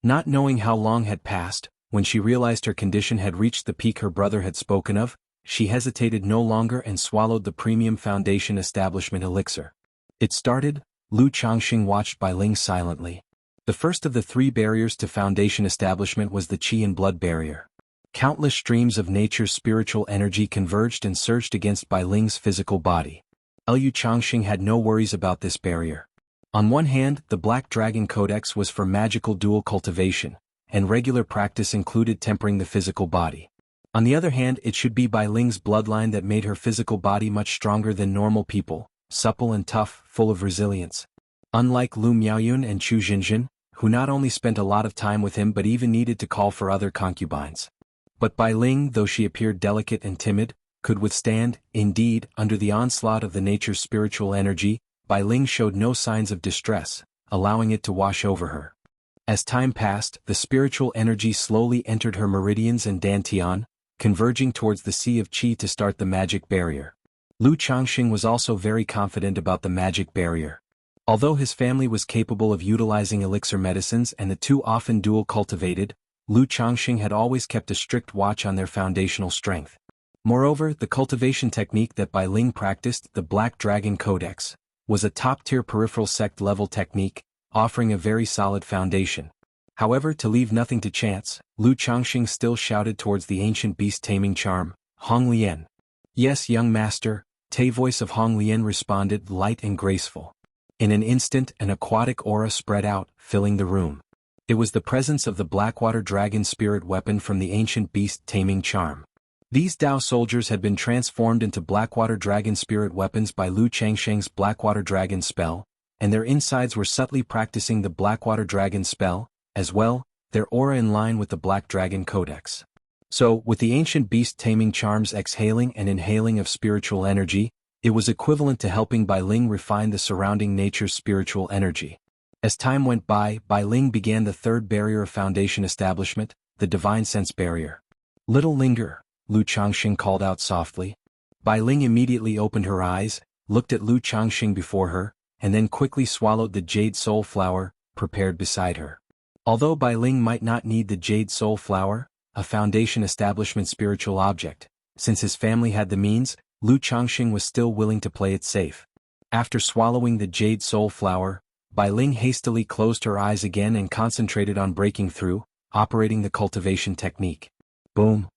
Not knowing how long had passed, when she realized her condition had reached the peak her brother had spoken of, she hesitated no longer and swallowed the premium Foundation Establishment elixir. It started. Lu Changxing watched Bai Ling silently. The first of the 3 barriers to Foundation Establishment was the Qi and Blood barrier. Countless streams of nature's spiritual energy converged and surged against Bai Ling's physical body. Lu Changxing had no worries about this barrier. On one hand, the Black Dragon Codex was for magical dual cultivation, and regular practice included tempering the physical body. On the other hand, it should be Bai Ling's bloodline that made her physical body much stronger than normal people, supple and tough, full of resilience. Unlike Lu Miaoyun and Chu Jinjin, who not only spent a lot of time with him but even needed to call for other concubines. But Bai Ling, though she appeared delicate and timid, could withstand. Indeed, under the onslaught of the nature's spiritual energy, Bai Ling showed no signs of distress, allowing it to wash over her. As time passed, the spiritual energy slowly entered her meridians and dantian, converging towards the Sea of Qi to start the magic barrier. Lu Changxing was also very confident about the magic barrier. Although his family was capable of utilizing elixir medicines and the 2 often dual cultivated, Lu Changxing had always kept a strict watch on their foundational strength. Moreover, the cultivation technique that Bai Ling practiced, the Black Dragon Codex, was a top-tier peripheral sect-level technique, offering a very solid foundation. However, to leave nothing to chance, Lu Changxing still shouted towards the ancient beast-taming charm, Hong Lian. Yes, young master, the voice of Hong Lian responded, light and graceful. In an instant, an aquatic aura spread out, filling the room. It was the presence of the Blackwater Dragon spirit weapon from the ancient beast-taming charm. These Dao soldiers had been transformed into Blackwater Dragon spirit weapons by Lu Changsheng's Blackwater Dragon spell, and their insides were subtly practicing the Blackwater Dragon spell, as well, their aura in line with the Black Dragon Codex. So, with the ancient beast-taming charm's exhaling and inhaling of spiritual energy, it was equivalent to helping Bai Ling refine the surrounding nature's spiritual energy. As time went by, Bai Ling began the 3rd barrier of Foundation Establishment, the Divine Sense barrier. Little linger, Lu Changxing called out softly. Bai Ling immediately opened her eyes, looked at Lu Changxing before her, and then quickly swallowed the jade soul flower, prepared beside her. Although Bai Ling might not need the jade soul flower, a Foundation Establishment spiritual object, since his family had the means, Lu Changxing was still willing to play it safe. After swallowing the jade soul flower, Bai Ling hastily closed her eyes again and concentrated on breaking through, operating the cultivation technique. Boom.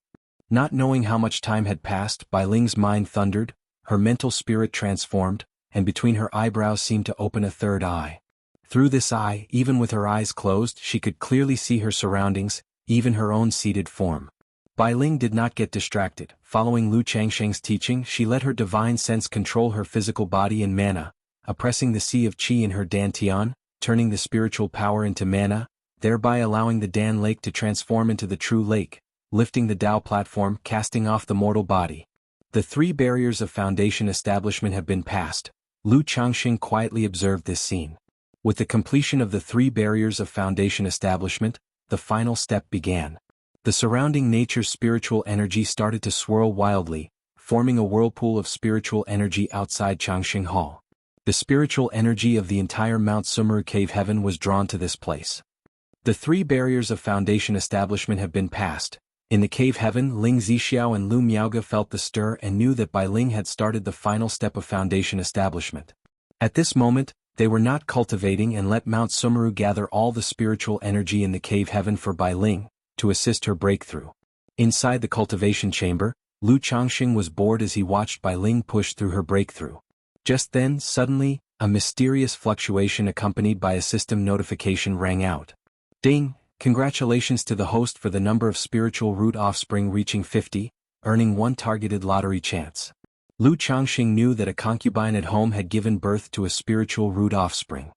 Not knowing how much time had passed, Bai Ling's mind thundered, her mental spirit transformed, and between her eyebrows seemed to open a 3rd eye. Through this eye, even with her eyes closed, she could clearly see her surroundings, even her own seated form. Bai Ling did not get distracted. Following Lu Changsheng's teaching, she let her divine sense control her physical body and mana, oppressing the Sea of Qi in her dantian, turning the spiritual power into mana, thereby allowing the Dan Lake to transform into the true lake, lifting the Dao platform, casting off the mortal body. The 3 barriers of Foundation Establishment have been passed. Lu Changxing quietly observed this scene. With the completion of the 3 barriers of Foundation Establishment, the final step began. The surrounding nature's spiritual energy started to swirl wildly, forming a whirlpool of spiritual energy outside Changxing Hall. The spiritual energy of the entire Mount Sumeru cave heaven was drawn to this place. The 3 barriers of Foundation Establishment have been passed. In the cave heaven, Ling Zixiao and Lu Miaoge felt the stir and knew that Bai Ling had started the final step of Foundation Establishment. At this moment, they were not cultivating and let Mount Sumeru gather all the spiritual energy in the cave heaven for Bai Ling, to assist her breakthrough. Inside the cultivation chamber, Lu Changxing was bored as he watched Bai Ling push through her breakthrough. Just then, suddenly, a mysterious fluctuation accompanied by a system notification rang out. Ding! Congratulations to the host for the number of spiritual root offspring reaching 50, earning 1 targeted lottery chance. Lu Changxing knew that a concubine at home had given birth to a spiritual root offspring.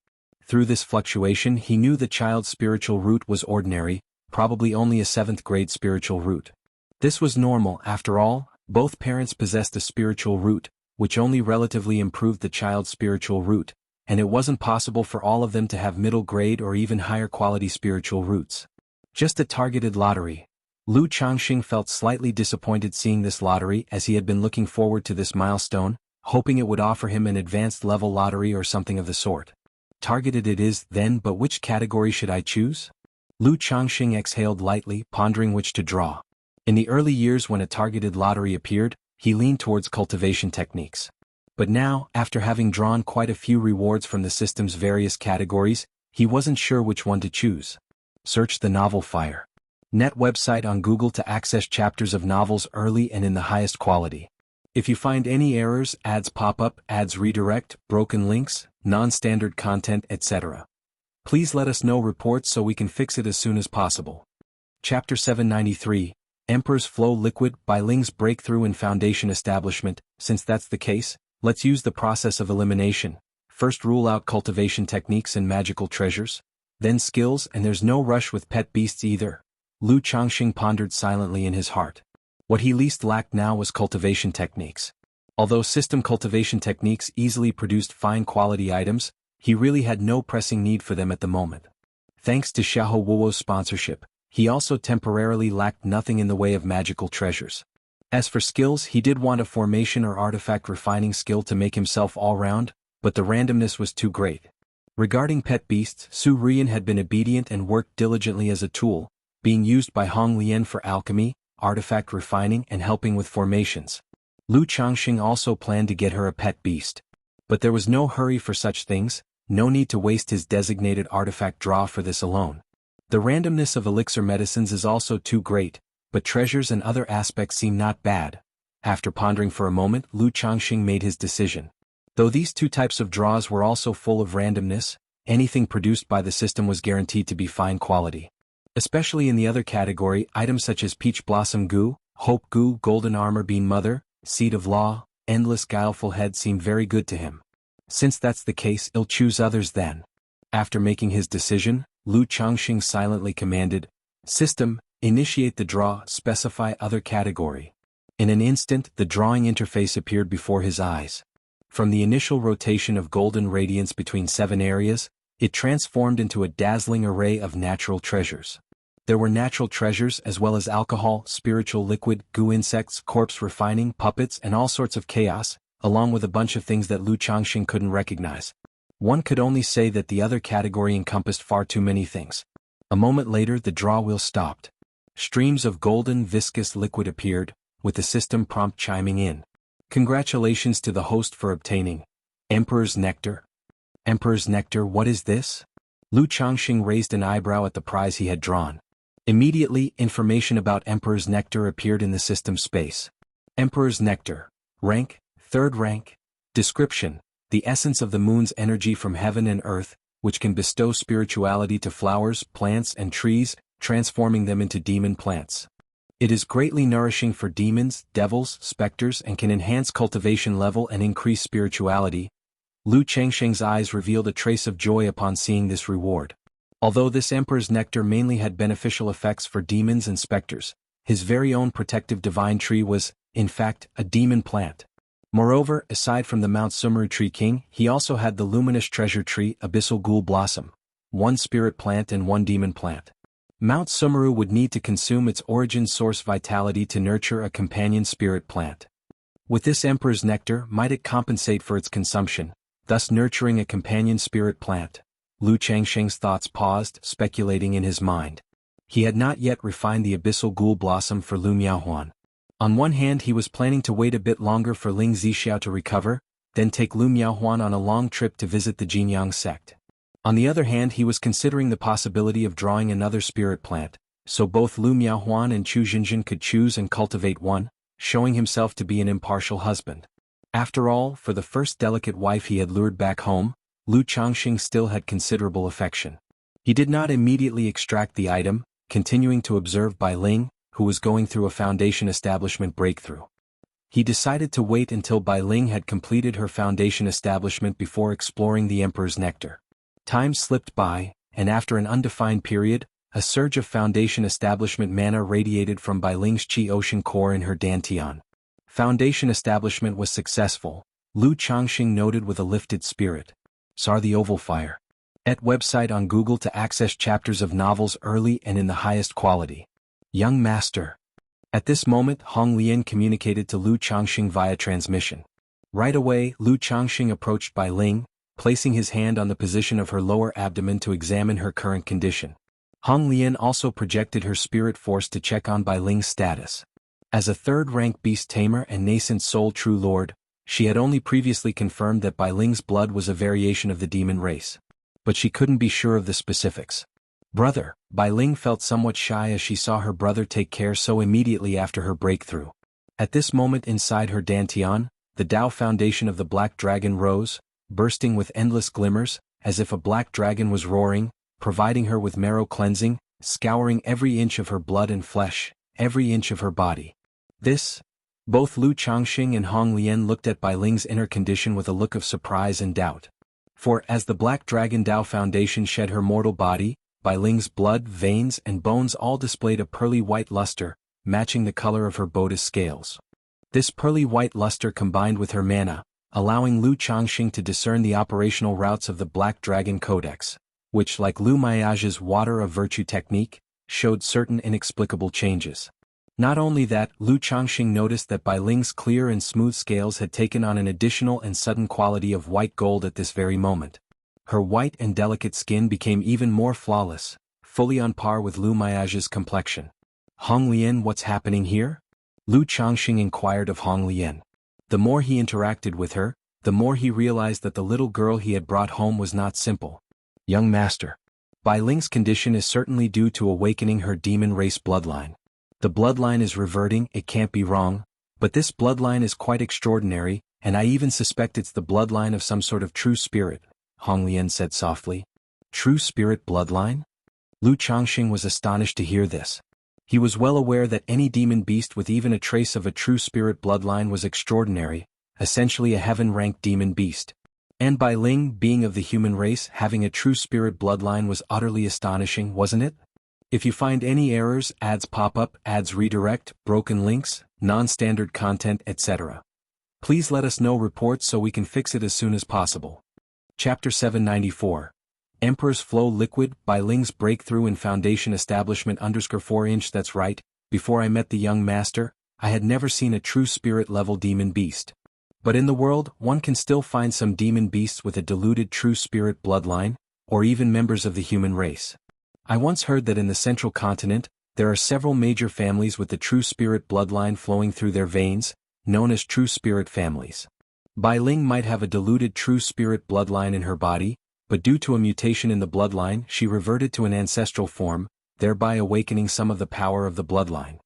Through this fluctuation he knew the child's spiritual root was ordinary, probably only a 7th grade spiritual root. This was normal, after all, both parents possessed a spiritual root, which only relatively improved the child's spiritual root, and it wasn't possible for all of them to have middle grade or even higher quality spiritual roots. Just a targeted lottery. Lu Changxing felt slightly disappointed seeing this lottery as he had been looking forward to this milestone, hoping it would offer him an advanced level lottery or something of the sort. Targeted it is, then, but which category should I choose? Lu Changxing exhaled lightly, pondering which to draw. In the early years when a targeted lottery appeared, he leaned towards cultivation techniques. But now, after having drawn quite a few rewards from the system's various categories, he wasn't sure which one to choose. Search the novel Fire. Net website on Google to access chapters of novels early and in the highest quality. If you find any errors, ads pop up, ads redirect, broken links, non-standard content, etc., please let us know reports so we can fix it as soon as possible. Chapter 793, Emperor's Flow Liquid by Ling's Breakthrough in Foundation Establishment. Since that's the case, let's use the process of elimination. First rule out cultivation techniques and magical treasures, then skills, and there's no rush with pet beasts either. Lu Changxing pondered silently in his heart. What he least lacked now was cultivation techniques. Although system cultivation techniques easily produced fine quality items, he really had no pressing need for them at the moment. Thanks to Xiahou Wuo's sponsorship, he also temporarily lacked nothing in the way of magical treasures. As for skills, he did want a formation or artifact refining skill to make himself all-round, but the randomness was too great. Regarding pet beasts, Su Rian had been obedient and worked diligently as a tool, being used by Hong Lian for alchemy, artifact refining, and helping with formations. Lu Changxing also planned to get her a pet beast. But there was no hurry for such things, no need to waste his designated artifact draw for this alone. The randomness of elixir medicines is also too great, but treasures and other aspects seem not bad. After pondering for a moment, Lu Changxing made his decision. Though these two types of draws were also full of randomness, anything produced by the system was guaranteed to be fine quality. Especially in the other category, items such as Peach Blossom Goo, Hope Goo, Golden Armor Bean Mother, Seed of Law, Endless Guileful Head seem very good to him. Since that's the case, he'll choose others then. After making his decision, Lu Changxing silently commanded, "System, initiate the draw, specify other category." In an instant, the drawing interface appeared before his eyes. From the initial rotation of golden radiance between 7 areas, it transformed into a dazzling array of natural treasures. There were natural treasures as well as alcohol, spiritual liquid, goo insects, corpse refining, puppets, and all sorts of chaos, along with a bunch of things that Lu Changxing couldn't recognize. One could only say that the other category encompassed far too many things. A moment later, the draw wheel stopped. Streams of golden, viscous liquid appeared, with the system prompt chiming in. Congratulations to the host for obtaining Emperor's Nectar. Emperor's Nectar, what is this? Lu Changxing raised an eyebrow at the prize he had drawn. Immediately, information about Emperor's Nectar appeared in the system space. Emperor's Nectar. Rank, 3rd rank. Description: the essence of the moon's energy from heaven and earth, which can bestow spirituality to flowers, plants, and trees, transforming them into demon plants. It is greatly nourishing for demons, devils, specters, and can enhance cultivation level and increase spirituality. Lu Changxing's eyes revealed a trace of joy upon seeing this reward. Although this Emperor's Nectar mainly had beneficial effects for demons and specters, his very own protective divine tree was, in fact, a demon plant. Moreover, aside from the Mount Sumeru Tree King, he also had the luminous treasure tree, Abyssal Ghoul Blossom, 1 spirit plant and 1 demon plant. Mount Sumeru would need to consume its origin source vitality to nurture a companion spirit plant. With this Emperor's Nectar, might it compensate for its consumption, thus nurturing a companion spirit plant? Lu Changxing's thoughts paused, speculating in his mind. He had not yet refined the Abyssal Ghoul Blossom for Lu Miaohuan. On one hand, he was planning to wait a bit longer for Ling Zixiao to recover, then take Lu Miaohuan on a long trip to visit the Jinyang sect. On the other hand, he was considering the possibility of drawing another spirit plant, so both Lu Miaohuan and Chu Jinjin could choose and cultivate one, showing himself to be an impartial husband. After all, for the first delicate wife he had lured back home, Lu Changxing still had considerable affection. He did not immediately extract the item, continuing to observe Bai Ling, who was going through a foundation establishment breakthrough. He decided to wait until Bai Ling had completed her foundation establishment before exploring the Emperor's Nectar. Time slipped by, and after an undefined period, a surge of foundation establishment mana radiated from Bai Ling's Qi Ocean core in her Dantian. Foundation establishment was successful, Lu Changxing noted with a lifted spirit. Sar the Oval Fire. Website on Google to access chapters of novels early and in the highest quality. Young master. At this moment Hong Lian communicated to Lu Changxing via transmission. Right away Lu Changxing approached Bai Ling, placing his hand on the position of her lower abdomen to examine her current condition. Hong Lian also projected her spirit force to check on Bai Ling's status. As a third-rank beast tamer and nascent soul true lord, she had only previously confirmed that Bai Ling's blood was a variation of the demon race. But she couldn't be sure of the specifics. Brother, Bai Ling felt somewhat shy as she saw her brother take care so immediately after her breakthrough. At this moment inside her dantian, the Tao foundation of the black dragon rose, bursting with endless glimmers, as if a black dragon was roaring, providing her with marrow cleansing, scouring every inch of her blood and flesh, every inch of her body. Both Lu Changxing and Hong Lian looked at Bai Ling's inner condition with a look of surprise and doubt. For as the black dragon Tao foundation shed her mortal body, Bai Ling's blood, veins and bones all displayed a pearly white luster, matching the color of her bodice scales. This pearly white luster combined with her mana, allowing Lu Changxing to discern the operational routes of the Black Dragon Codex, which like Lu Maiage's Water of Virtue technique, showed certain inexplicable changes. Not only that, Lu Changxing noticed that Bai Ling's clear and smooth scales had taken on an additional and sudden quality of white gold at this very moment. Her white and delicate skin became even more flawless, fully on par with Lu Maiage's complexion. Hong Lian, what's happening here? Lu Changxing inquired of Hong Lian. The more he interacted with her, the more he realized that the little girl he had brought home was not simple. Young master. Bai Ling's condition is certainly due to awakening her demon race bloodline. The bloodline is reverting, it can't be wrong, but this bloodline is quite extraordinary, and I even suspect it's the bloodline of some sort of true spirit, Hong Lian said softly. True spirit bloodline? Lu Changxing was astonished to hear this. He was well aware that any demon beast with even a trace of a true spirit bloodline was extraordinary, essentially a heaven-ranked demon beast. And Bai Ling, being of the human race, having a true spirit bloodline was utterly astonishing, wasn't it? If you find any errors, ads pop up, ads redirect, broken links, non-standard content, etc. Please let us know reports so we can fix it as soon as possible. Chapter 794. Emperor's Flow Liquid, Bai Ling's Breakthrough in Foundation Establishment _4". That's right, before I met the young master, I had never seen a true spirit-level demon beast. But in the world, one can still find some demon beasts with a diluted true spirit bloodline, or even members of the human race. I once heard that in the central continent, there are several major families with the true spirit bloodline flowing through their veins, known as true spirit families. Bai Ling might have a diluted true spirit bloodline in her body, but due to a mutation in the bloodline she reverted to an ancestral form, thereby awakening some of the power of the bloodline.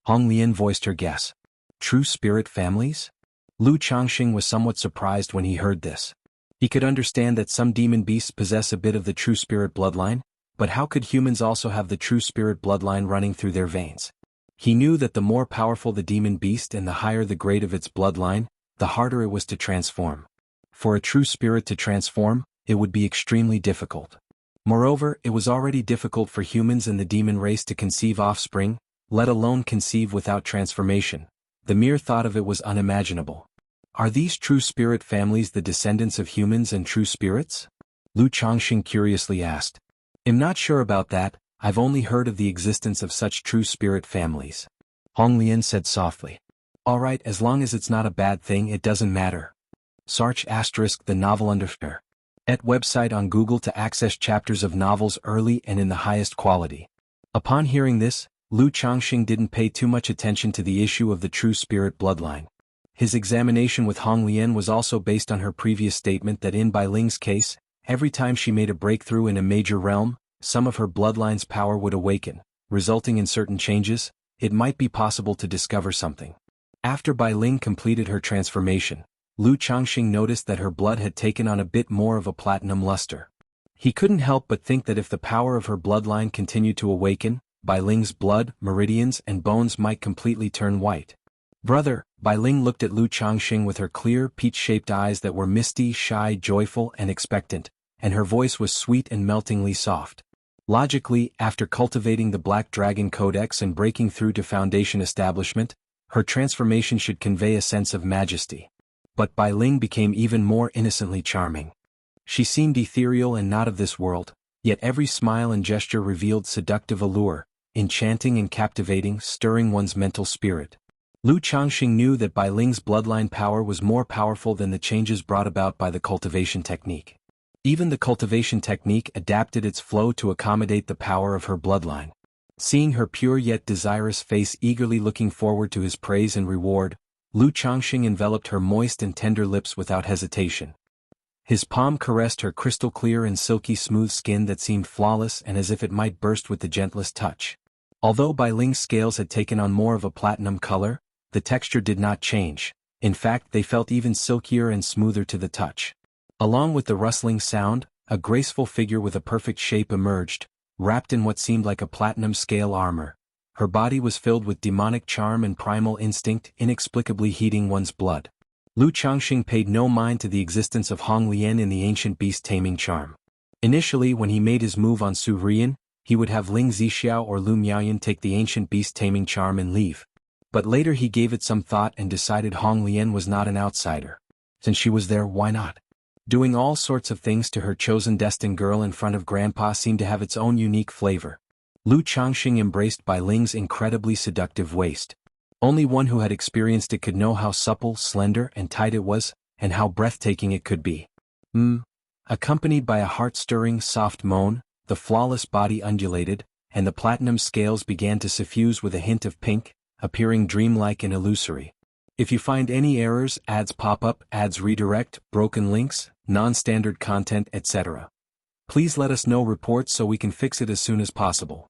Hong Lian voiced her guess. True spirit families? Lu Changxing was somewhat surprised when he heard this. He could understand that some demon beasts possess a bit of the true spirit bloodline, but how could humans also have the true spirit bloodline running through their veins? He knew that the more powerful the demon beast and the higher the grade of its bloodline, the harder it was to transform. For a true spirit to transform, it would be extremely difficult. Moreover, it was already difficult for humans and the demon race to conceive offspring, let alone conceive without transformation. The mere thought of it was unimaginable. Are these true spirit families the descendants of humans and true spirits? Lu Changxing curiously asked. I'm not sure about that, I've only heard of the existence of such true spirit families. Hong Lian said softly. Alright, as long as it's not a bad thing it doesn't matter. Search * the novel under @ website on Google to access chapters of novels early and in the highest quality. Upon hearing this, Lu Changxing didn't pay too much attention to the issue of the true spirit bloodline. His examination with Hong Lian was also based on her previous statement that in Bai Ling's case, every time she made a breakthrough in a major realm, some of her bloodline's power would awaken, resulting in certain changes. It might be possible to discover something. After Bai Ling completed her transformation, Lu Changxing noticed that her blood had taken on a bit more of a platinum luster. He couldn't help but think that if the power of her bloodline continued to awaken, Bai Ling's blood, meridians and bones might completely turn white. Brother, Bai Ling looked at Lu Changxing with her clear, peach-shaped eyes that were misty, shy, joyful and expectant, and her voice was sweet and meltingly soft. Logically, after cultivating the Black Dragon Codex and breaking through to Foundation Establishment, her transformation should convey a sense of majesty. But Bai Ling became even more innocently charming. She seemed ethereal and not of this world, yet every smile and gesture revealed seductive allure, enchanting and captivating, stirring one's mental spirit. Lu Changxing knew that Bai Ling's bloodline power was more powerful than the changes brought about by the cultivation technique. Even the cultivation technique adapted its flow to accommodate the power of her bloodline. Seeing her pure yet desirous face eagerly looking forward to his praise and reward, Lu Changxing enveloped her moist and tender lips without hesitation. His palm caressed her crystal-clear and silky smooth skin that seemed flawless and as if it might burst with the gentlest touch. Although Bai Ling's scales had taken on more of a platinum color, the texture did not change. In fact, they felt even silkier and smoother to the touch. Along with the rustling sound, a graceful figure with a perfect shape emerged, wrapped in what seemed like a platinum scale armor. Her body was filled with demonic charm and primal instinct, inexplicably heating one's blood. Lu Changxing paid no mind to the existence of Hong Lian in the ancient beast-taming charm. Initially, when he made his move on Su Rian, he would have Ling Zixiao or Lu Miaoyan take the ancient beast-taming charm and leave. But later he gave it some thought and decided Hong Lian was not an outsider. Since she was there, why not? Doing all sorts of things to her chosen destined girl in front of Grandpa seemed to have its own unique flavor. Lu Changxing embraced Bai Ling's incredibly seductive waist. Only one who had experienced it could know how supple, slender, and tight it was, and how breathtaking it could be. Accompanied by a heart-stirring, soft moan, the flawless body undulated, and the platinum scales began to suffuse with a hint of pink, appearing dreamlike and illusory. If you find any errors, ads pop up, ads redirect, broken links, non-standard content, etc., please let us know reports so we can fix it as soon as possible.